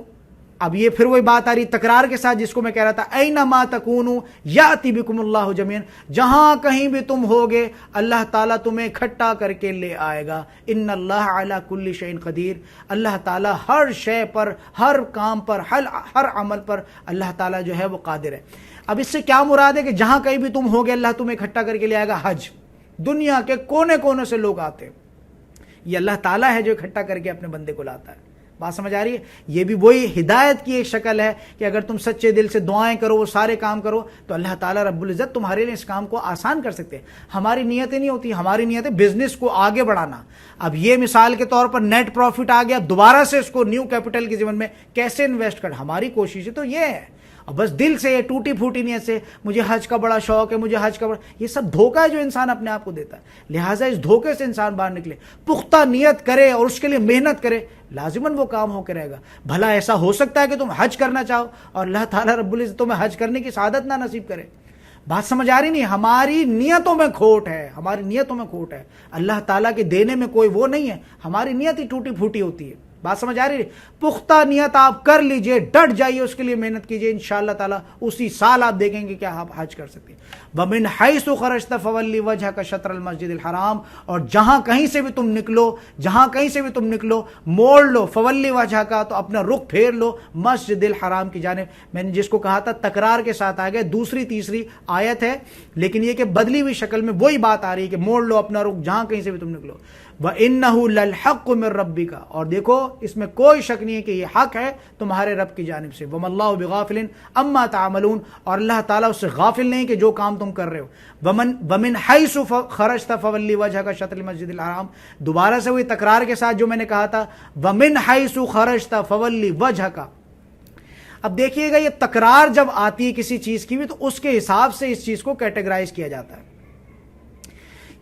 اب یہ پھر وہی بات آ رہی تکرار کے ساتھ جس کو میں کہہ رہا تھا, اینما تکونوا یاتی بکم اللہ جمیعا, جہاں کہیں بھی تم ہوگے اللہ تعالیٰ تمہیں اکٹھا کر کے لے آئے گا. ان اللہ علی کل شیء قدیر, اللہ تعالیٰ ہر شے پر, ہر کام پر, ہر عمل پر اللہ تعالیٰ جو ہے وہ قادر ہے. اب اس سے کیا مراد ہے کہ جہاں کہیں بھی تم ہوگے اللہ تمہیں اکٹھا کر کے لے آئے گا. حج, دنیا کے کونے کونے سے لوگ آتے ہیں, یہ اللہ تعالیٰ ہے جو اکٹھا کر کے اپنے بندے کو لاتا ہے. بات سمجھ آ رہی ہے؟ یہ بھی وہی ہدایت کی ایک شکل ہے کہ اگر تم سچے دل سے دعائیں کرو, وہ سارے کام کرو, تو اللہ تعالیٰ رب العزت تمہارے لیے اس کام کو آسان کر سکتے ہیں. ہماری نیتیں نہیں ہوتی, ہماری نیت ہے بزنس کو آگے بڑھانا. اب یہ مثال کے طور پر نیٹ پروفٹ آ گیا, دوبارہ سے اس کو نیو کیپٹل کے ضمن میں کیسے انویسٹ کر, ہماری کوشش تو یہ ہے. اور بس دل سے, ٹوٹی پھوٹی نیت سے مجھے حج کا بڑا شوق ہے, مجھے حج کا بڑا, یہ سب دھوکہ ہے جو انسان اپنے آپ کو دیتا ہے. لہٰذا اس دھوکے سے انسان باہر نکلے, پختہ نیت کرے اور اس کے لیے محنت کرے, لازماً وہ کام ہو کے رہے گا. بھلا ایسا ہو سکتا ہے کہ تم حج کرنا چاہو اور اللہ تعالیٰ رب العزت تمہیں حج کرنے کی سعادت نہ نصیب کرے. بات سمجھ آ رہی نہیں؟ ہماری نیتوں میں کھوٹ ہے, ہماری نیتوں میں کھوٹ ہے. اللہ تعالیٰ کے دینے میں کوئی وہ نہیں ہے, ہماری نیت ہی ٹوٹی پھوٹی ہوتی ہے. بات سمجھ آ رہی ہے؟ پختہ نیت آپ کر لیجئے, ڈٹ جائیے, اس کے لیے محنت کیجئے, انشاءاللہ تعالیٰ اسی سال آپ دیکھیں گے کیا آپ حج کر سکتے ہیں. وَمِنْ حَيْثُ خَرَجْتَ فَوَلِّ وَجْهَكَ شَطْرَ الْمَسْجِدِ الْحَرَامِ, اور جہاں کہیں سے بھی تم نکلو, جہاں کہیں سے بھی تم نکلو, موڑ لو, فَوَلِّ وَجْهَكَ, تو اپنا رخ پھیر لو مسجد الحرام کی جانب. میں نے جس کو کہا تھا تکرار کے ساتھ آ گئے, دوسری تیسری آیت ہے, لیکن یہ کہ بدلی ہوئی شکل میں وہی بات آ رہی ہے کہ موڑ لو اپنا رخ جہاں کہیں سے بھی تم نکلو. وَإِنَّهُ لَلْحَقُّ مِن رَبِّكَ, اور دیکھو اس میں کوئی شک نہیں ہے کہ یہ حق ہے تمہارے رب کی جانب سے. وَمَا اللَّهُ بِغَافِلٍ عَمَّا تَعْمَلُونَ, اور اللہ تعالیٰ اس سے غافل نہیں کہ جو کام تم کر رہے ہو. وَمِنْ حَيْثُ خَرَجْتَ فَوَلِّ وَجْهَكَ شَطْرَ الْمَسْجِدِ الْحَرَامِ, دوبارہ سے وہی تکرار کے ساتھ جو میں نے کہا تھا, وَمِنْ حَيْثُ خَرَجْتَ فَوَلِّ وَجْهَكَ, اب دیکھیے گا یہ تکرار جب آتی ہے کسی چیز کی بھی تو اس کے حساب سے اس چیز کو کیٹیگرائز کیا جاتا ہے.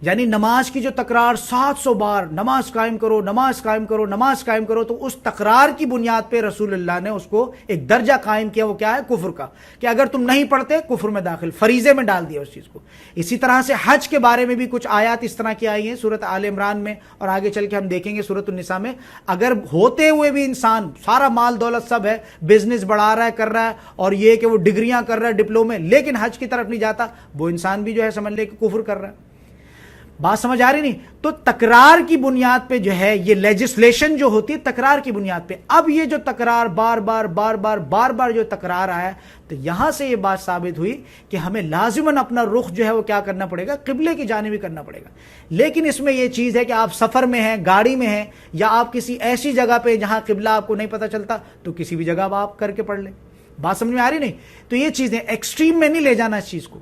یعنی نماز کی جو تکرار 700 بار نماز قائم کرو نماز قائم کرو نماز قائم کرو، تو اس تکرار کی بنیاد پہ رسول اللہ نے اس کو ایک درجہ قائم کیا، وہ کیا ہے؟ کفر کا، کہ اگر تم نہیں پڑھتے کفر میں داخل، فریضے میں ڈال دیا اس چیز کو. اسی طرح سے حج کے بارے میں بھی کچھ آیات اس طرح کی آئی ہیں سورۃ آل عمران میں، اور آگے چل کے ہم دیکھیں گے سورۃ النساء میں. اگر ہوتے ہوئے بھی انسان سارا مال دولت سب ہے، بزنس بڑھا رہا ہے کر رہا ہے، اور یہ کہ وہ ڈگریاں کر رہا ہے ڈپلومے، لیکن حج کی طرف نہیں جاتا، وہ انسان بھی جو ہے سمجھ لے کہ کفر کر رہا ہے. بات سمجھ آ رہی نہیں؟ تو تکرار کی بنیاد پہ جو ہے یہ لیجسلیشن جو ہوتی ہے تکرار کی بنیاد پہ. اب یہ جو تکرار بار بار جو تکرار آیا، تو یہاں سے یہ بات ثابت ہوئی کہ ہمیں لازماً اپنا رخ جو ہے وہ کیا کرنا پڑے گا؟ قبلے کی جانب ہی کرنا پڑے گا. لیکن اس میں یہ چیز ہے کہ آپ سفر میں ہیں، گاڑی میں ہیں، یا آپ کسی ایسی جگہ پہ جہاں قبلہ آپ کو نہیں پتہ چلتا، تو کسی بھی جگہ آپ کر کے پڑھ لیں. بات سمجھ میں آ رہی نہیں؟ تو یہ چیزیں ایکسٹریم میں نہیں لے جانا اس چیز کو،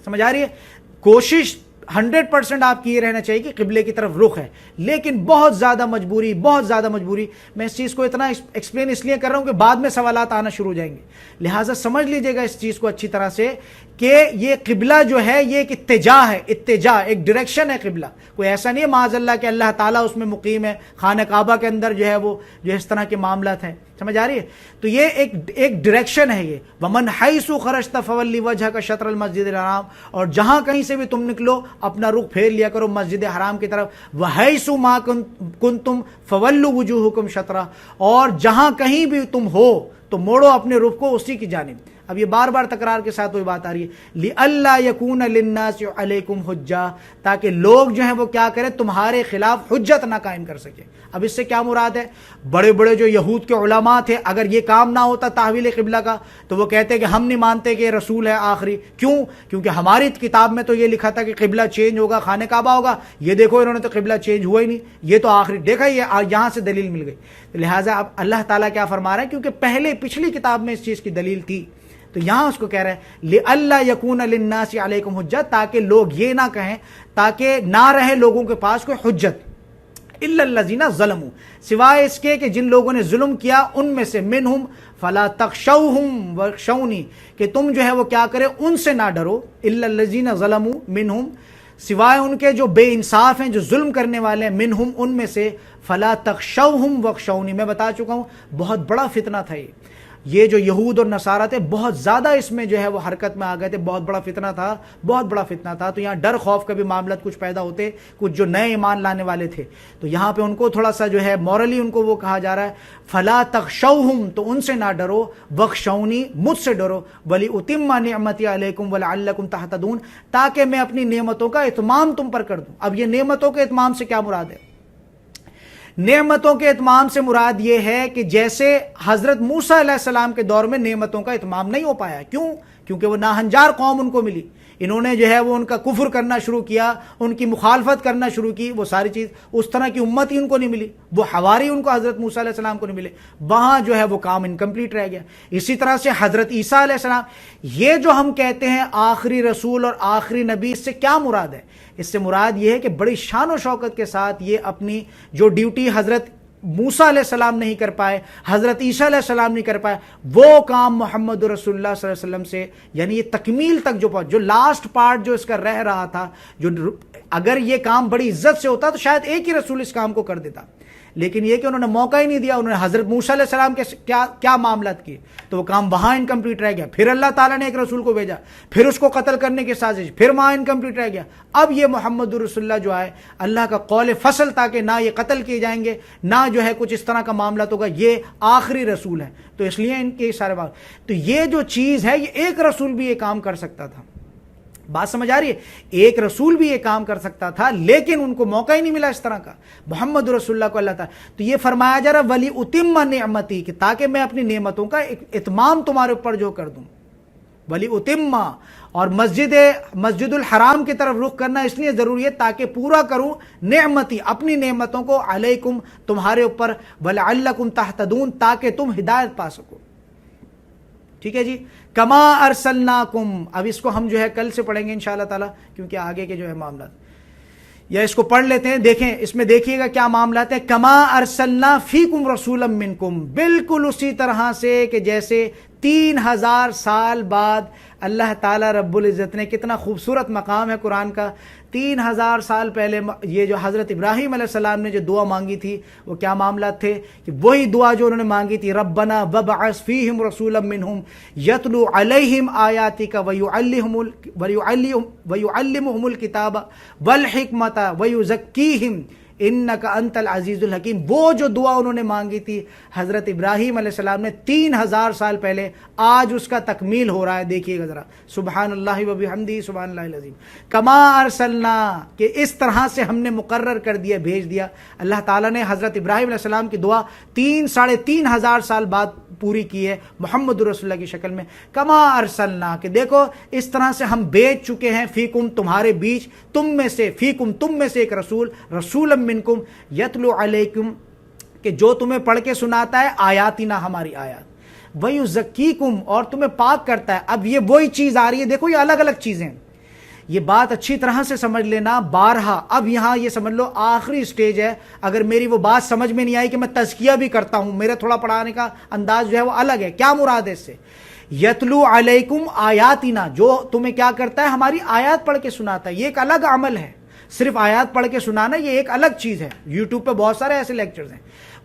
سمجھ آ رہی ہے؟ کوشش 100% آپ کی یہ رہنا چاہیے کہ قبلے کی طرف رخ ہے، لیکن بہت زیادہ مجبوری میں اس چیز کو اتنا ایکسپلین اس لیے کر رہا ہوں کہ بعد میں سوالات آنا شروع ہو جائیں گے. لہٰذا سمجھ لیجئے گا اس چیز کو اچھی طرح سے کہ یہ قبلہ جو ہے یہ ایک اتجاہ ہے، ایک ڈائریکشن ہے قبلہ. کوئی ایسا نہیں ہے معاذ اللہ کہ اللہ تعالیٰ اس میں مقیم ہے، خانہ کعبہ کے اندر جو ہے وہ جو اس طرح کے معاملات ہیں. سمجھ آ رہی ہے؟ تو یہ ایک ڈائریکشن ہے. یہ ومن حیث خرجت فولی وجہک شطر المسجد الحرام، اور جہاں کہیں سے بھی تم نکلو اپنا رخ پھیر لیا کرو مسجد حرام کی طرف. وحیث ما کنتم فولوا وجوہکم شطرہ، اور جہاں کہیں بھی تم ہو تو موڑو اپنے رخ کو اسی کی جانب. اب یہ بار بار تکرار کے ساتھ وہی بات آ رہی ہے، لِأَلَّا يَكُونَ لِلنَّاسِ عَلَيْكُمْ حُجَّةٌ، تاکہ لوگ جو ہیں وہ کیا کریں؟ تمہارے خلاف حجت نہ قائم کر سکے. اب اس سے کیا مراد ہے؟ بڑے بڑے جو یہود کے علماء تھے، اگر یہ کام نہ ہوتا تحویل قبلہ کا، تو وہ کہتے کہ ہم نہیں مانتے کہ یہ رسول ہے آخری. کیوں؟ کیونکہ ہماری کتاب میں تو یہ لکھا تھا کہ قبلہ چینج ہوگا، خانہ کعبہ ہوگا. یہ دیکھو انہوں نے تو قبلہ چینج ہوا ہی نہیں، یہ تو آخری دیکھا، یہ یہاں سے دلیل مل گئی. لہٰذا اب اللہ تعالیٰ کیا فرما رہا ہے؟ کیونکہ پہلے پچھلی کتاب میں اس چیز کی دلیل تھی، تو یہاں اس کو کہہ رہے ہیں لِأَلَّا يَكُونَ لِلنَّاسِ عَلَيْكُمْ حُجَّةٌ، تاکہ لوگ یہ نہ کہیں، تاکہ نہ رہے لوگوں کے پاس کوئی حجت. إِلَّا الَّذِينَ ظَلَمُوا، سوائے اس کے کہ جن لوگوں نے ظلم کیا ان میں سے، منہم فلا تخشوہم وخشونی، کہ تم جو ہے وہ کیا کرے؟ ان سے نہ ڈرو. إِلَّا الَّذِينَ ظَلَمُوا منہم، سوائے ان کے جو بے انصاف ہیں، جو ظلم کرنے والے ہیں، منہم ان میں سے، فلا تخشوہم وخشونی. میں بتا چکا ہوں بہت بڑا فتنہ تھا یہ جو یہود اور نصارہ تھے، بہت زیادہ اس میں جو ہے وہ حرکت میں آ گئے تھے. بہت بڑا فتنہ تھا، بہت بڑا فتنہ تھا. تو یہاں ڈر خوف کا بھی معاملات کچھ پیدا ہوتے، کچھ جو نئے ایمان لانے والے تھے، تو یہاں پہ ان کو تھوڑا سا جو ہے مورلی ان کو وہ کہا جا رہا ہے فلا تخشوہم، تو ان سے نہ ڈرو، وخشونی، مجھ سے ڈرو، ولیتم نعمتی علیکم ولعلکم تہتدون، تاکہ میں اپنی نعمتوں کا اتمام تم پر کر دوں. اب یہ نعمتوں کے اتمام سے کیا مراد ہے؟ نعمتوں کے اتمام سے مراد یہ ہے کہ جیسے حضرت موسیٰ علیہ السلام کے دور میں نعمتوں کا اتمام نہیں ہو پایا. کیوں؟ کیونکہ وہ ناہنجار قوم ان کو ملی، انہوں نے جو ہے وہ ان کا کفر کرنا شروع کیا، ان کی مخالفت کرنا شروع کی، وہ ساری چیز. اس طرح کی امت ہی ان کو نہیں ملی، وہ حواری ان کو حضرت موسیٰ علیہ السلام کو نہیں ملے، وہاں جو ہے وہ کام انکمپلیٹ رہ گیا. اسی طرح سے حضرت عیسیٰ علیہ السلام، یہ جو ہم کہتے ہیں آخری رسول اور آخری نبی، اس سے کیا مراد ہے؟ اس سے مراد یہ ہے کہ بڑی شان و شوکت کے ساتھ یہ اپنی جو ڈیوٹی حضرت موسیٰ علیہ السلام نہیں کر پائے، حضرت عیسیٰ علیہ السلام نہیں کر پائے، وہ کام محمد رسول اللہ صلی اللہ علیہ وسلم سے، یعنی یہ تکمیل تک جو لاسٹ پارٹ جو اس کا رہ رہا تھا، جو اگر یہ کام بڑی عزت سے ہوتا تو شاید ایک ہی رسول اس کام کو کر دیتا، لیکن یہ کہ انہوں نے موقع ہی نہیں دیا. انہوں نے حضرت موسیٰ علیہ السلام کے کیا معاملات کیے، تو وہ کام وہاں انکمپلیٹ رہ گیا. پھر اللہ تعالیٰ نے ایک رسول کو بھیجا، پھر اس کو قتل کرنے کی سازش، پھر وہاں انکمپلیٹ رہ گیا. اب یہ محمد رسول اللہ جو آئے، اللہ کا قول فصل تھا کہ نہ یہ قتل کیے جائیں گے، نہ جو ہے کچھ اس طرح کا معاملات ہوگا، یہ آخری رسول ہے. تو اس لیے ان کے سارے بات، تو یہ جو چیز ہے، یہ ایک رسول بھی یہ کام کر سکتا تھا. بات سمجھ آ رہی ہے؟ ایک رسول بھی یہ کام کر سکتا تھا، لیکن ان کو موقع ہی نہیں ملا اس طرح کا. محمد رسول اللہ کو اللہ تعالیٰ، تو یہ فرمایا جا رہا ولی اتم نعمتی، کہ تاکہ میں اپنی نعمتوں کا اتمام تمہارے اوپر جو کر دوں. ولی اتم، اور مسجد الحرام کی طرف رخ کرنا اس لیے ضروری ہے تاکہ پورا کروں نعمتی، اپنی نعمتوں کو، علیکم، تمہارے اوپر، ولعلکم تہتدون، تاکہ تم ہدایت پا سکو. ٹھیک ہے جی. کما ارسلناکم، اب اس کو ہم جو ہے کل سے پڑھیں گے انشاءاللہ تعالی، کیونکہ آگے کے جو ہے معاملات. یا اس کو پڑھ لیتے ہیں, دیکھیں اس میں دیکھیے گا کیا معاملات ہیں. کما ارسلنا فیکم رسولا منکم, بالکل اسی طرح سے کہ جیسے 3000 سال بعد اللہ تعالیٰ رب العزت نے, کتنا خوبصورت مقام ہے قرآن کا, 3000 سال پہلے یہ جو حضرت ابراہیم علیہ السلام نے جو دعا مانگی تھی وہ کیا معاملات تھے, کہ وہی دعا جو انہوں نے مانگی تھی, ربنا وابعث فیہم رسولا منہم یتلو علیہم آیاتک ویعلمہم الکتاب والحکمت ویزکیہم انک انت العزیز الحکیم. وہ جو دعا انہوں نے مانگی تھی حضرت ابراہیم علیہ السلام نے 3000 سال پہلے, آج اس کا تکمیل ہو رہا ہے. دیکھیے گا ذرا, سبحان اللہ و بحمدہ سبحان اللہ العظیم. کما ارسلنا, کہ اس طرح سے ہم نے مقرر کر دیا, بھیج دیا. اللہ تعالیٰ نے حضرت ابراہیم علیہ السلام کی دعا 3,500 سال بعد پوری کی ہے محمد رسول اللہ کی شکل میں. کما ارسلنا, کہ دیکھو اس طرح سے ہم بھیج چکے ہیں, فیکم تمہارے بیچ, تم میں سے, فیکم تم میں سے ایک رسول, رسولا منکم یتلو علیکم, کہ جو تمہیں پڑھ کے سناتا ہے آیاتنا, ہماری آیات, ویزکیکم, اور تمہیں پاک کرتا ہے. اب یہ وہی چیز آ رہی ہے, دیکھو یہ الگ الگ چیزیں, یہ بات اچھی طرح سے سمجھ لینا. بارہا, اب یہاں یہ سمجھ لو آخری سٹیج ہے. اگر میری وہ بات سمجھ میں نہیں آئی کہ میں تزکیہ بھی کرتا ہوں, میرا تھوڑا پڑھانے کا انداز جو ہے وہ الگ ہے, کیا مراد ہے اس سے؟ یتلو علیکم آیاتنا, جو تمہیں کیا کرتا ہے, ہماری آیات پڑھ کے سناتا ہے. یہ ایک الگ عمل ہے, صرف آیات پڑھ کے سنانا یہ ایک الگ چیز ہے. یوٹیوب پہ بہت سارے ایسے لیکچرز ہیں.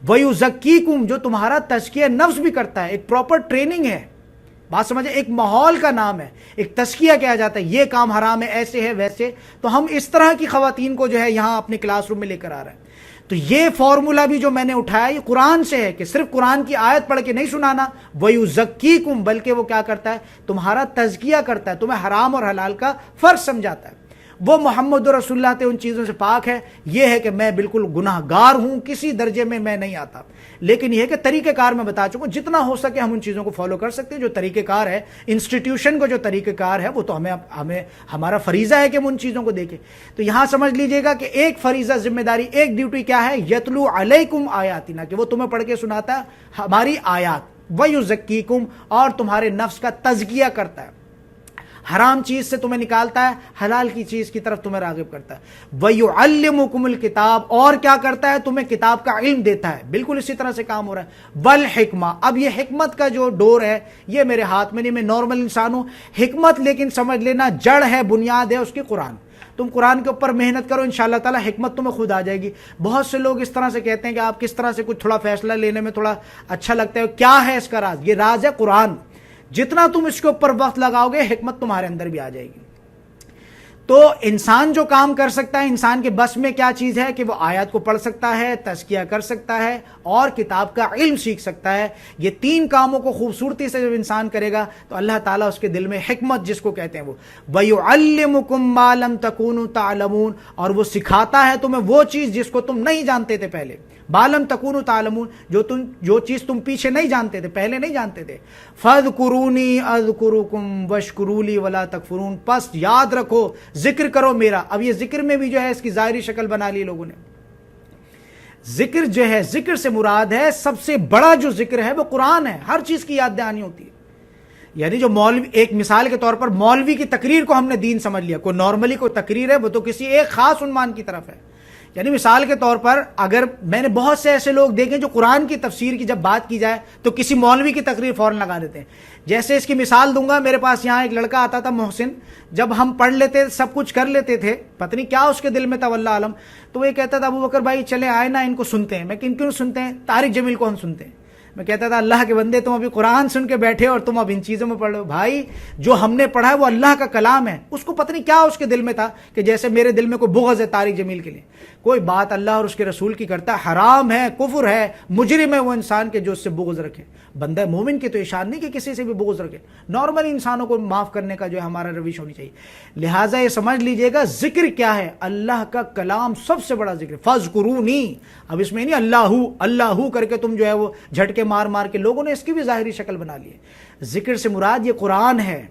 وَيُزَكِّيكُمْ, جو تمہارا تزکیہ نفس بھی کرتا ہے, ایک پراپر ٹریننگ ہے. بات سمجھے, ایک ماحول کا نام ہے, ایک تزکیہ کیا جاتا ہے, یہ کام حرام ہے, ایسے ہے ویسے. تو ہم اس طرح کی خواتین کو جو ہے یہاں اپنے کلاس روم میں لے کر آ رہے ہیں. تو یہ فارمولا بھی جو میں نے اٹھایا یہ قرآن سے ہے, کہ صرف قرآن کی آیت پڑھ کے نہیں سنانا. وَيُزَكِّيكُمْ, بلکہ وہ کیا کرتا ہے, تمہارا تزکیہ کرتا ہے, تمہیں حرام اور حلال کا فرق سمجھاتا ہے. وہ محمد رسول اللہ تھے, ان چیزوں سے پاک ہے. یہ ہے کہ میں بالکل گناہ گار ہوں, کسی درجے میں میں نہیں آتا, لیکن یہ ہے کہ طریقہ کار میں بتا چکا ہوں. جتنا ہو سکے ہم ان چیزوں کو فالو کر سکتے ہیں. جو طریقہ کار ہے انسٹیٹیوشن کو, جو طریقہ کار ہے وہ تو ہمیں ہمارا فریضہ ہے کہ ہم ان چیزوں کو دیکھیں. تو یہاں سمجھ لیجئے گا کہ ایک فریضہ, ذمہ داری, ایک ڈیوٹی کیا ہے, یتلو علیکم آیاتنا, کہ وہ تمہیں پڑھ کے سناتا ہے ہماری آیات. وَيُزَكِّيكُمْ, اور تمہارے نفس کا تزکیہ کرتا ہے, حرام چیز سے تمہیں نکالتا ہے, حلال کی چیز کی طرف تمہیں راغب کرتا ہے. وَيُعَلِّمُكُمُ الْكِتَابَ, اور کیا کرتا ہے, تمہیں کتاب کا علم دیتا ہے. بالکل اسی طرح سے کام ہو رہا ہے. وَالْحِکْمَةَ, اب یہ حکمت کا جو ڈور ہے یہ میرے ہاتھ میں نہیں, میں نارمل انسان ہوں. حکمت لیکن سمجھ لینا جڑ ہے, بنیاد ہے اس کی قرآن. تم قرآن کے اوپر محنت کرو, انشاءاللہ تعالی حکمت تمہیں خود آ جائے گی. بہت سے لوگ اس طرح سے کہتے ہیں کہ آپ کس طرح سے کچھ تھوڑا فیصلہ لینے میں تھوڑا اچھا لگتا ہے. کیا ہے اس کا راز؟ یہ راز ہے قرآن. جتنا تم اس کے اوپر وقت لگاؤ گے حکمت تمہارے اندر بھی آ جائے گی. تو انسان جو کام کر سکتا ہے, انسان کے بس میں کیا چیز ہے, کہ وہ آیات کو پڑھ سکتا ہے, تزکیہ کر سکتا ہے, اور کتاب کا علم سیکھ سکتا ہے. یہ تین کاموں کو خوبصورتی سے جب انسان کرے گا تو اللہ تعالیٰ اس کے دل میں حکمت, جس کو کہتے ہیں وہ, وَيُعَلِّمُكُمْ مَا لَمْ تَكُونُوا تَعْلَمُونَ, اور وہ سکھاتا ہے تمہیں وہ چیز جس کو تم نہیں جانتے تھے پہلے. بالم تکونوا تعلمون, جو چیز تم پیچھے نہیں جانتے تھے, پہلے نہیں جانتے تھے. فاذکرونی اذکرکم واشکروا لی ولا تکفرون, پس یاد رکھو, ذکر کرو میرا. اب یہ ذکر میں بھی جو ہے اس کی ظاہری شکل بنا لی لوگوں نے. ذکر جو ہے, ذکر سے مراد ہے سب سے بڑا جو ذکر ہے وہ قرآن ہے. ہر چیز کی یاد دہانی ہوتی ہے. یعنی جو مولوی, ایک مثال کے طور پر مولوی کی تقریر کو ہم نے دین سمجھ لیا. کوئی نارملی کوئی تقریر ہے وہ تو کسی ایک خاص عنوان کی طرف ہے. یعنی مثال کے طور پر اگر میں نے بہت سے ایسے لوگ دیکھیں جو قرآن کی تفسیر کی جب بات کی جائے تو کسی مولوی کی تقریر فوراً لگا دیتے ہیں. جیسے اس کی مثال دوں گا, میرے پاس یہاں ایک لڑکا آتا تھا محسن, جب ہم پڑھ لیتے سب کچھ کر لیتے تھے, پتہ نہیں کیا اس کے دل میں تھا واللہ عالم, تو وہ کہتا تھا ابو بکر بھائی چلے آئے نا ان کو سنتے ہیں. میں کیوں سنتے ہیں؟ طارق جمیل کو ہم سنتے ہیں. میں کہتا تھا اللہ کے بندے, تم ابھی قرآن سن کے بیٹھے اور تم اب ان چیزوں میں پڑھ رہے ہو. بھائی جو ہم نے پڑھا ہے وہ اللہ کا کلام ہے. اس کو پتہ نہیں کیا اس کے دل میں تھا کہ جیسے میرے دل میں کوئی بغض ہے طارق جمیل کے لیے. کوئی بات اللہ اور اس کے رسول کی کرتا ہے, حرام ہے, کفر ہے, مجرم ہے وہ انسان کے جو اس سے بغض رکھے. بندہ مومن کی تو اشارت نہیں کہ کسی سے بھی بغض رکھے. نارمل انسانوں کو معاف کرنے کا جو ہے ہمارا روش ہونی چاہیے. لہٰذا یہ سمجھ لیجئے گا ذکر کیا ہے, اللہ کا کلام سب سے بڑا ذکر. فاذکرونی, اب اس میں نہیں اللہ اللہ کر کے تم جو ہے وہ جھٹکے مار مار کے, لوگوں نے اس کی بھی ظاہری شکل بنا لی ہے. ذکر سے مراد یہ قرآن ہے.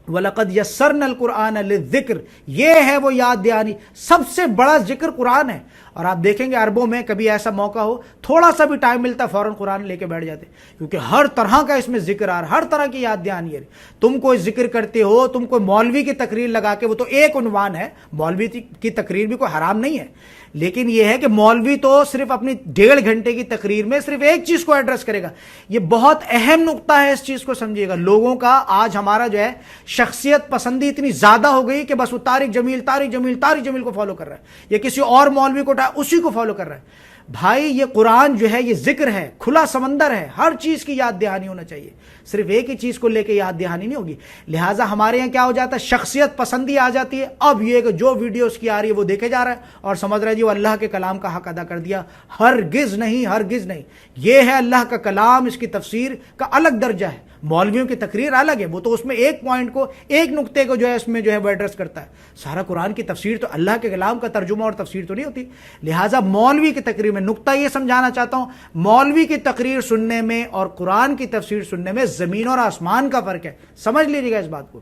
وَلَقَدْ يَسَّرْنَا الْقُرْآنَ لِلذِّكْرِ, یہ ہے وہ یاد دہانی. سب سے بڑا ذکر قرآن ہے. اور آپ دیکھیں گے عربوں میں کبھی ایسا موقع ہو، تھوڑا سا بھی ٹائم ملتا ہے فوراً قرآن لے کے بیٹھ جاتے، کیونکہ ہر طرح کا اس میں ذکر آ رہا، ہر طرح کی یاد دہانی ہے۔ تم کوئی ذکر کرتے ہو، تم کوئی مولوی کی تقریر لگا کے، وہ تو ایک عنوان ہے، مولوی کی تقریر بھی کوئی حرام نہیں ہے، لیکن یہ ہے کہ مولوی تو صرف اپنی 1.5 گھنٹے کی تقریر میں صرف ایک چیز کو ایڈریس کرے گا۔ یہ بہت اہم نقطہ ہے، اس چیز کو سمجھیے گا۔ لوگوں کا آج ہمارا جو ہے شخصیت پسندی اتنی زیادہ ہو گئی کہ بس وہ طارق جمیل کو فالو کر رہا ہے، یا کسی اور مولوی کو اسی کو فالو کر رہا ہے۔ بھائی یہ قرآن جو ہے یہ ذکر ہے، کھلا سمندر ہے، ہر چیز کی یاد دہانی ہونا چاہیے، صرف ایک ہی چیز کو لے کے یاد دہانی نہیں ہوگی۔ لہٰذا ہمارے یہاں کیا ہو جاتا ہے، شخصیت پسندی آ جاتی ہے۔ اب یہ کہ جو ویڈیو اس کی آ رہی ہے وہ دیکھے جا رہا ہے اور سمجھ رہا ہے جی وہ اللہ کے کلام کا حق ادا کر دیا۔ ہرگز نہیں، ہرگز نہیں۔ یہ ہے اللہ کا کلام، اس کی تفسیر کا الگ درجہ ہے، مولویوں کی تقریر الگ ہے، وہ تو اس میں ایک پوائنٹ کو، ایک نقطے کو جو ہے اس میں جو ہے وہ ایڈریس کرتا ہے۔ سارا قرآن کی تفسیر تو اللہ کے کلام کا ترجمہ اور تفسیر تو نہیں ہوتی۔ لہٰذا مولوی کی تقریر میں نقطہ یہ سمجھانا چاہتا ہوں، مولوی کی تقریر سننے میں اور قرآن کی تفسیر سننے میں زمین اور آسمان کا فرق ہے، سمجھ لیجیے گا اس بات کو۔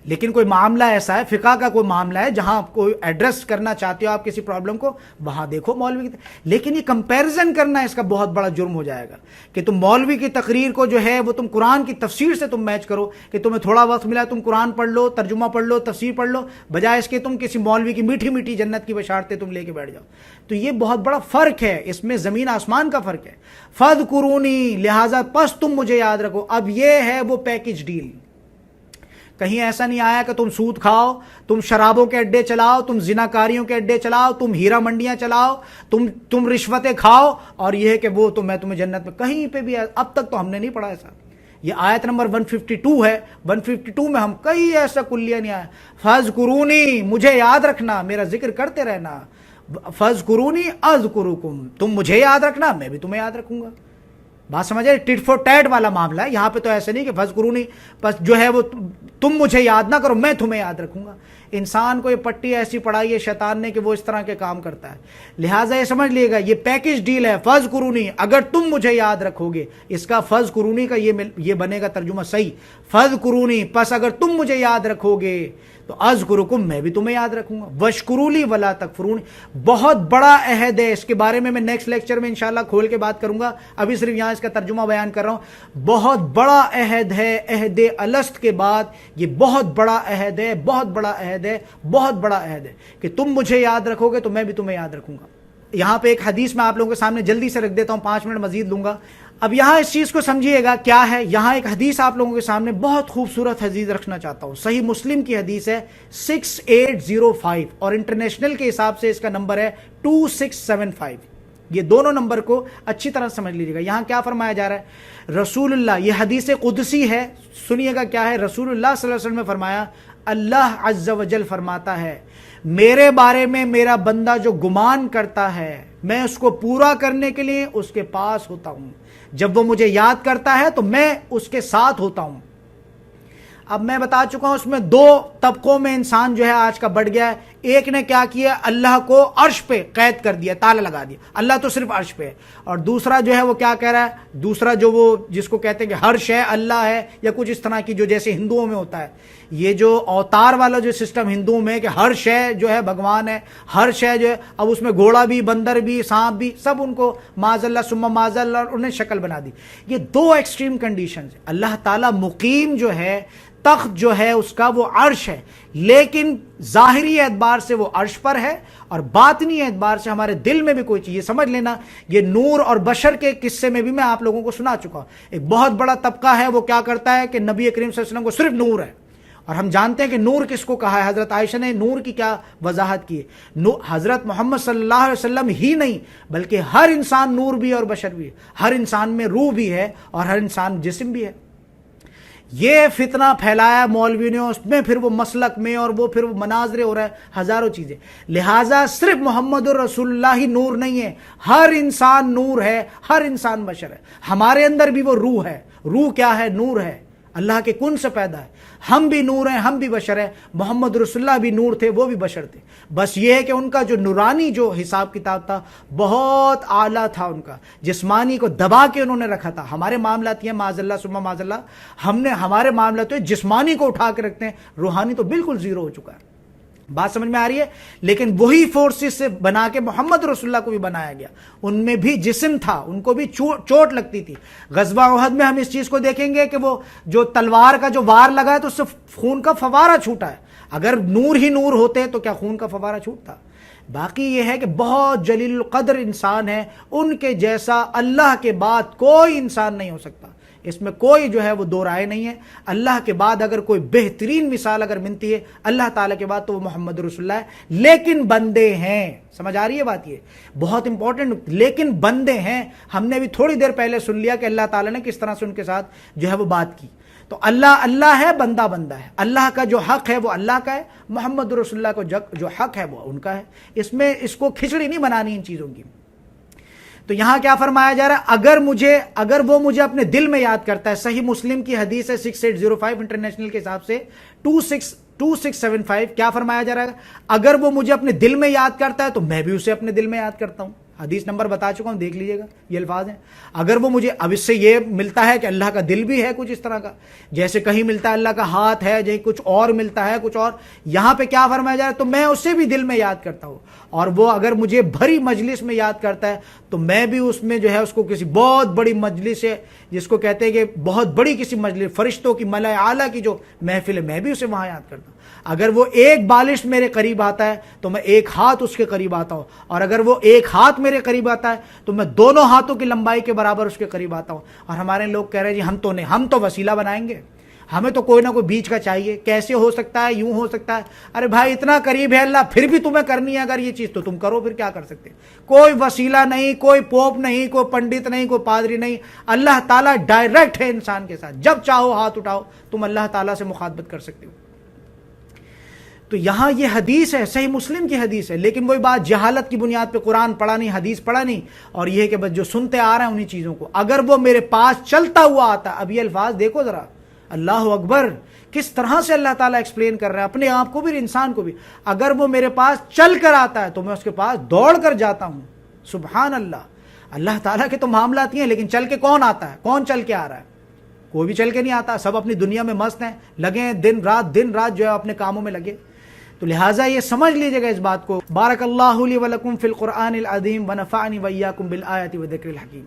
لیکن کوئی معاملہ ایسا ہے، فقہ کا کوئی معاملہ ہے جہاں آپ کوئی ایڈریس کرنا چاہتے ہو آپ کسی پرابلم کو، وہاں دیکھو مولوی کی۔ لیکن یہ کمپیریزن کرنا اس کا بہت بڑا جرم ہو جائے گا کہ تم مولوی کی تقریر کو جو ہے وہ تم قرآن کی تفسیر سے تم میچ کرو، کہ تمہیں تھوڑا وقت ملا تم قرآن پڑھ لو، ترجمہ پڑھ لو، تفسیر پڑھ لو، بجائے اس کے تم کسی مولوی کی میٹھی میٹھی جنت کی بشارتیں تم لے کے بیٹھ جاؤ۔ تو یہ بہت بڑا فرق ہے، اس میں زمین آسمان کا فرق ہے۔ فاذکرونی، لہٰذا پس تم مجھے یاد رکھو۔ اب یہ ہے وہ پیکج ڈیل۔ کہیں ایسا نہیں آیا کہ تم سود کھاؤ، تم شرابوں کے اڈے چلاؤ، تم زناکاریوں کے اڈے چلاؤ، تم ہیرا منڈیاں چلاؤ، تم رشوتیں کھاؤ، اور یہ ہے کہ وہ تو میں تمہیں جنت میں، کہیں پہ بھی اب تک تو ہم نے نہیں پڑھا ایسا۔ یہ آیت نمبر 152 ہے، 152 میں ہم کئی ایسا کلیہ نہیں آیا۔ فاذکرونی، مجھے یاد رکھنا، میرا ذکر کرتے رہنا۔ فاذکرونی اذکرکم، تم مجھے یاد رکھنا میں بھی تمہیں یاد رکھوں گا۔ بات سمجھے، ٹٹ فور ٹیٹ والا معاملہ ہے یہاں پہ۔ تو ایسے نہیں کہ فاذکرونی بس جو ہے وہ تم مجھے یاد نہ کرو میں تمہیں یاد رکھوں گا۔ انسان کو یہ پٹی ایسی پڑھائی ہے شیطان نے کہ وہ اس طرح کے کام کرتا ہے۔ لہٰذا یہ سمجھ لیے گا یہ پیکج ڈیل ہے۔ فاذکرونی، اگر تم مجھے یاد رکھو گے، اس کا فاذکرونی کا یہ بنے گا ترجمہ صحیح، فاذکرونی، پس اگر تم مجھے یاد رکھو گے تو اذکرکم، میں بھی تمہیں یاد رکھوں گا۔ واشکرولی ولا تکفرون، بہت بڑا عہد ہے، اس کے بارے میں نیکسٹ لیکچر میں انشاءاللہ کھول کے بات کروں گا، ابھی صرف یہاں اس کا ترجمہ بیان کر رہا ہوں۔ بہت بڑا عہد ہے، عہد الست کے بعد یہ بہت بڑا عہد ہے، بہت بڑا عہد ہے، بہت بڑا عہد ہے کہ تم مجھے یاد رکھو گے تو میں بھی تمہیں یاد رکھوں گا۔ یہاں پہ ایک حدیث میں آپ لوگوں کے سامنے جلدی سے رکھ دیتا ہوں، 5 منٹ مزید لوں گا۔ اب یہاں اس چیز کو سمجھیے گا کیا ہے، یہاں ایک حدیث آپ لوگوں کے سامنے بہت خوبصورت حدیث رکھنا چاہتا ہوں، صحیح مسلم کی حدیث ہے 6805 اور انٹرنیشنل کے حساب سے اس کا نمبر ہے 2675۔ یہ دونوں نمبر کو اچھی طرح سمجھ لیجیے گا۔ یہاں کیا فرمایا جا رہا ہے، رسول اللہ، یہ حدیث قدسی ہے، سنیے گا کیا ہے۔ رسول اللہ صلی اللہ علیہ وسلم نے فرمایا، اللہ عز و جل فرماتا ہے، میرے بارے میں میرا بندہ جو گمان کرتا ہے میں اس کو پورا کرنے کے لیے اس کے پاس ہوتا ہوں، جب وہ مجھے یاد کرتا ہے تو میں اس کے ساتھ ہوتا ہوں۔ اب میں بتا چکا ہوں اس میں 2 طبقوں میں انسان جو ہے آج کا بڑھ گیا ہے۔ ایک نے کیا کیا، اللہ کو عرش پہ قید کر دیا، تالا لگا دیا، اللہ تو صرف عرش پہ ہے۔ اور دوسرا جو ہے وہ کیا کہہ رہا ہے، دوسرا جو وہ جس کو کہتے ہیں کہ ہر شے اللہ ہے، یا کچھ اس طرح کی جو جیسے ہندوؤں میں ہوتا ہے، یہ جو اوتار والا جو سسٹم ہندوؤں میں کہ ہر شے جو ہے بھگوان ہے، ہر شے جو ہے، اب اس میں گھوڑا بھی، بندر بھی، سانپ بھی، سب ان کو معاذ اللہ ثم معاذ اللہ، اور انہیں شکل بنا دی۔ یہ 2 ایکسٹریم کنڈیشنز۔ اللہ تعالیٰ مقیم جو ہے، تخت جو ہے اس کا وہ عرش ہے، لیکن ظاہری اعتبار سے وہ عرش پر ہے، اور باطنی اعتبار سے ہمارے دل میں بھی کوئی چیز، یہ سمجھ لینا، یہ نور اور بشر کے قصے میں بھی میں آپ لوگوں کو سنا چکا ہوں۔ ایک بہت بڑا طبقہ ہے وہ کیا کرتا ہے کہ نبی کریم صلی اللہ علیہ وسلم کو صرف نور ہے، اور ہم جانتے ہیں کہ نور کس کو کہا ہے۔ حضرت عائشہ نے نور کی کیا وضاحت کی ہے، حضرت محمد صلی اللہ علیہ وسلم ہی نہیں بلکہ ہر انسان نور بھی اور بشر بھی ہے، ہر انسان میں روح بھی ہے اور ہر انسان جسم بھی ہے۔ یہ فتنہ پھیلایا مولوی نے، اس میں پھر وہ مسلک میں اور وہ پھر وہ مناظرے ہو رہا ہے، ہزاروں چیزیں۔ لہٰذا صرف محمد رسول اللہ ہی نور نہیں ہے، ہر انسان نور ہے، ہر انسان بشر ہے۔ ہمارے اندر بھی وہ روح ہے۔ روح کیا ہے؟ نور ہے، اللہ کے کن سے پیدا ہے۔ ہم بھی نور ہیں، ہم بھی بشر ہیں۔ محمد رسول اللہ بھی نور تھے، وہ بھی بشر تھے، بس یہ ہے کہ ان کا جو نورانی جو حساب کتاب تھا بہت اعلیٰ تھا، ان کا جسمانی کو دبا کے انہوں نے رکھا تھا۔ ہمارے معاملات یہ معاذ اللہ ثم معاذ اللہ، ہمارے معاملات تو جسمانی کو اٹھا کے رکھتے ہیں، روحانی تو بالکل زیرو ہو چکا ہے۔ بات سمجھ میں آ رہی ہے؟ لیکن وہی فورسز سے بنا کے محمد رسول اللہ کو بھی بنایا گیا، ان میں بھی جسم تھا، ان کو بھی چوٹ لگتی تھی۔ غزوہ احد میں ہم اس چیز کو دیکھیں گے کہ وہ جو تلوار کا جو وار لگا ہے تو اس سے خون کا فوارہ چھوٹا ہے، اگر نور ہی نور ہوتے تو کیا خون کا فوارہ چھوٹتا؟ باقی یہ ہے کہ بہت جلیل القدر انسان ہے، ان کے جیسا اللہ کے بعد کوئی انسان نہیں ہو سکتا، اس میں کوئی جو ہے وہ دو رائے نہیں ہے۔ اللہ کے بعد اگر کوئی بہترین مثال اگر ملتی ہے اللہ تعالیٰ کے بعد تو وہ محمد رسول اللہ ہے، لیکن بندے ہیں۔ سمجھ آ رہی ہے بات؟ یہ بہت امپورٹنٹ، لیکن بندے ہیں۔ ہم نے بھی تھوڑی دیر پہلے سن لیا کہ اللہ تعالیٰ نے کس طرح سے ان کے ساتھ جو ہے وہ بات کی۔ تو اللہ اللہ ہے، بندہ بندہ ہے۔ اللہ کا جو حق ہے وہ اللہ کا ہے، محمد رسول اللہ کو جو حق ہے وہ ان کا ہے۔ اس کو کھچڑی نہیں بنانی ان چیزوں کی۔ تو یہاں کیا فرمایا جا رہا ہے؟ اگر وہ مجھے اپنے دل میں یاد کرتا ہے، صحیح مسلم کی حدیث ہے 6805 انٹرنیشنل کے حساب سے 2675، کیا فرمایا جا رہا ہے؟ اگر وہ مجھے اپنے دل میں یاد کرتا ہے تو میں بھی اسے اپنے دل میں یاد کرتا ہوں۔ حدیث نمبر بتا چکا ہوں، دیکھ لیجئے گا، یہ الفاظ ہیں۔ اگر وہ مجھے، اب اس سے یہ ملتا ہے کہ اللہ کا دل بھی ہے کچھ اس طرح کا، جیسے کہیں ملتا ہے اللہ کا ہاتھ ہے، جیسے کچھ اور ملتا ہے کچھ اور، یہاں پہ کیا فرمایا جا رہا ہے؟ تو میں اسے بھی دل میں یاد کرتا ہوں، اور وہ اگر مجھے بھری مجلس میں یاد کرتا ہے تو میں بھی اس میں جو ہے اس کو کسی بہت بڑی مجلس ہے جس کو کہتے ہیں کہ بہت بڑی کسی مجلس، فرشتوں کی ملائے اعلیٰ کی جو محفل ہے، میں بھی اسے وہاں یاد کرتا ہوں۔ اگر وہ ایک بالش میرے قریب آتا ہے تو میں ایک ہاتھ اس کے قریب آتا ہوں، اور اگر وہ ایک ہاتھ میرے قریب آتا ہے تو میں دونوں ہاتھوں کی لمبائی کے برابر اس کے قریب آتا ہوں۔ اور ہمارے لوگ کہہ رہے ہیں جی ہم تو وسیلہ بنائیں گے، ہمیں تو کوئی نہ کوئی بیچ کا چاہیے، کیسے ہو سکتا ہے، یوں ہو سکتا ہے۔ ارے بھائی اتنا قریب ہے اللہ، پھر بھی تمہیں کرنی ہے اگر یہ چیز تو تم کرو، پھر کیا کر سکتے؟ کوئی وسیلہ نہیں، کوئی پوپ نہیں، کوئی پنڈت نہیں، کوئی پادری نہیں، اللہ تعالیٰ ڈائریکٹ ہے انسان کے ساتھ، جب چاہو ہاتھ اٹھاؤ، تم اللہ تعالیٰ سے مخاطبت کر سکتے ہو۔ تو یہاں یہ حدیث ہے، صحیح مسلم کی حدیث ہے، لیکن وہی بات، جہالت کی بنیاد پہ قرآن پڑھا نہیں، حدیث پڑھا نہیں، اور یہ کہ بس جو سنتے آ رہے ہیں انہی چیزوں کو۔ اگر وہ میرے پاس چلتا ہوا آتا، اب یہ الفاظ دیکھو ذرا، اللہ اکبر، کس طرح سے اللہ تعالیٰ ایکسپلین کر رہے ہیں اپنے آپ کو بھی، انسان کو بھی۔ اگر وہ میرے پاس چل کر آتا ہے تو میں اس کے پاس دوڑ کر جاتا ہوں۔ سبحان اللہ، اللہ تعالیٰ کے تو معاملات ہیں، لیکن چل کے کون آتا ہے؟ کون چل کے آ رہا ہے؟ کوئی بھی چل کے نہیں آتا، سب اپنی دنیا میں مست ہیں، لگے ہیں دن رات جو ہے اپنے کاموں میں لگے۔ تو لہٰذا یہ سمجھ لیجیے گا اس بات کو۔ بارک اللہ لی ولکم فی القرآن العظیم ونفعنی وإیاکم بالآیات والذکر الحکیم۔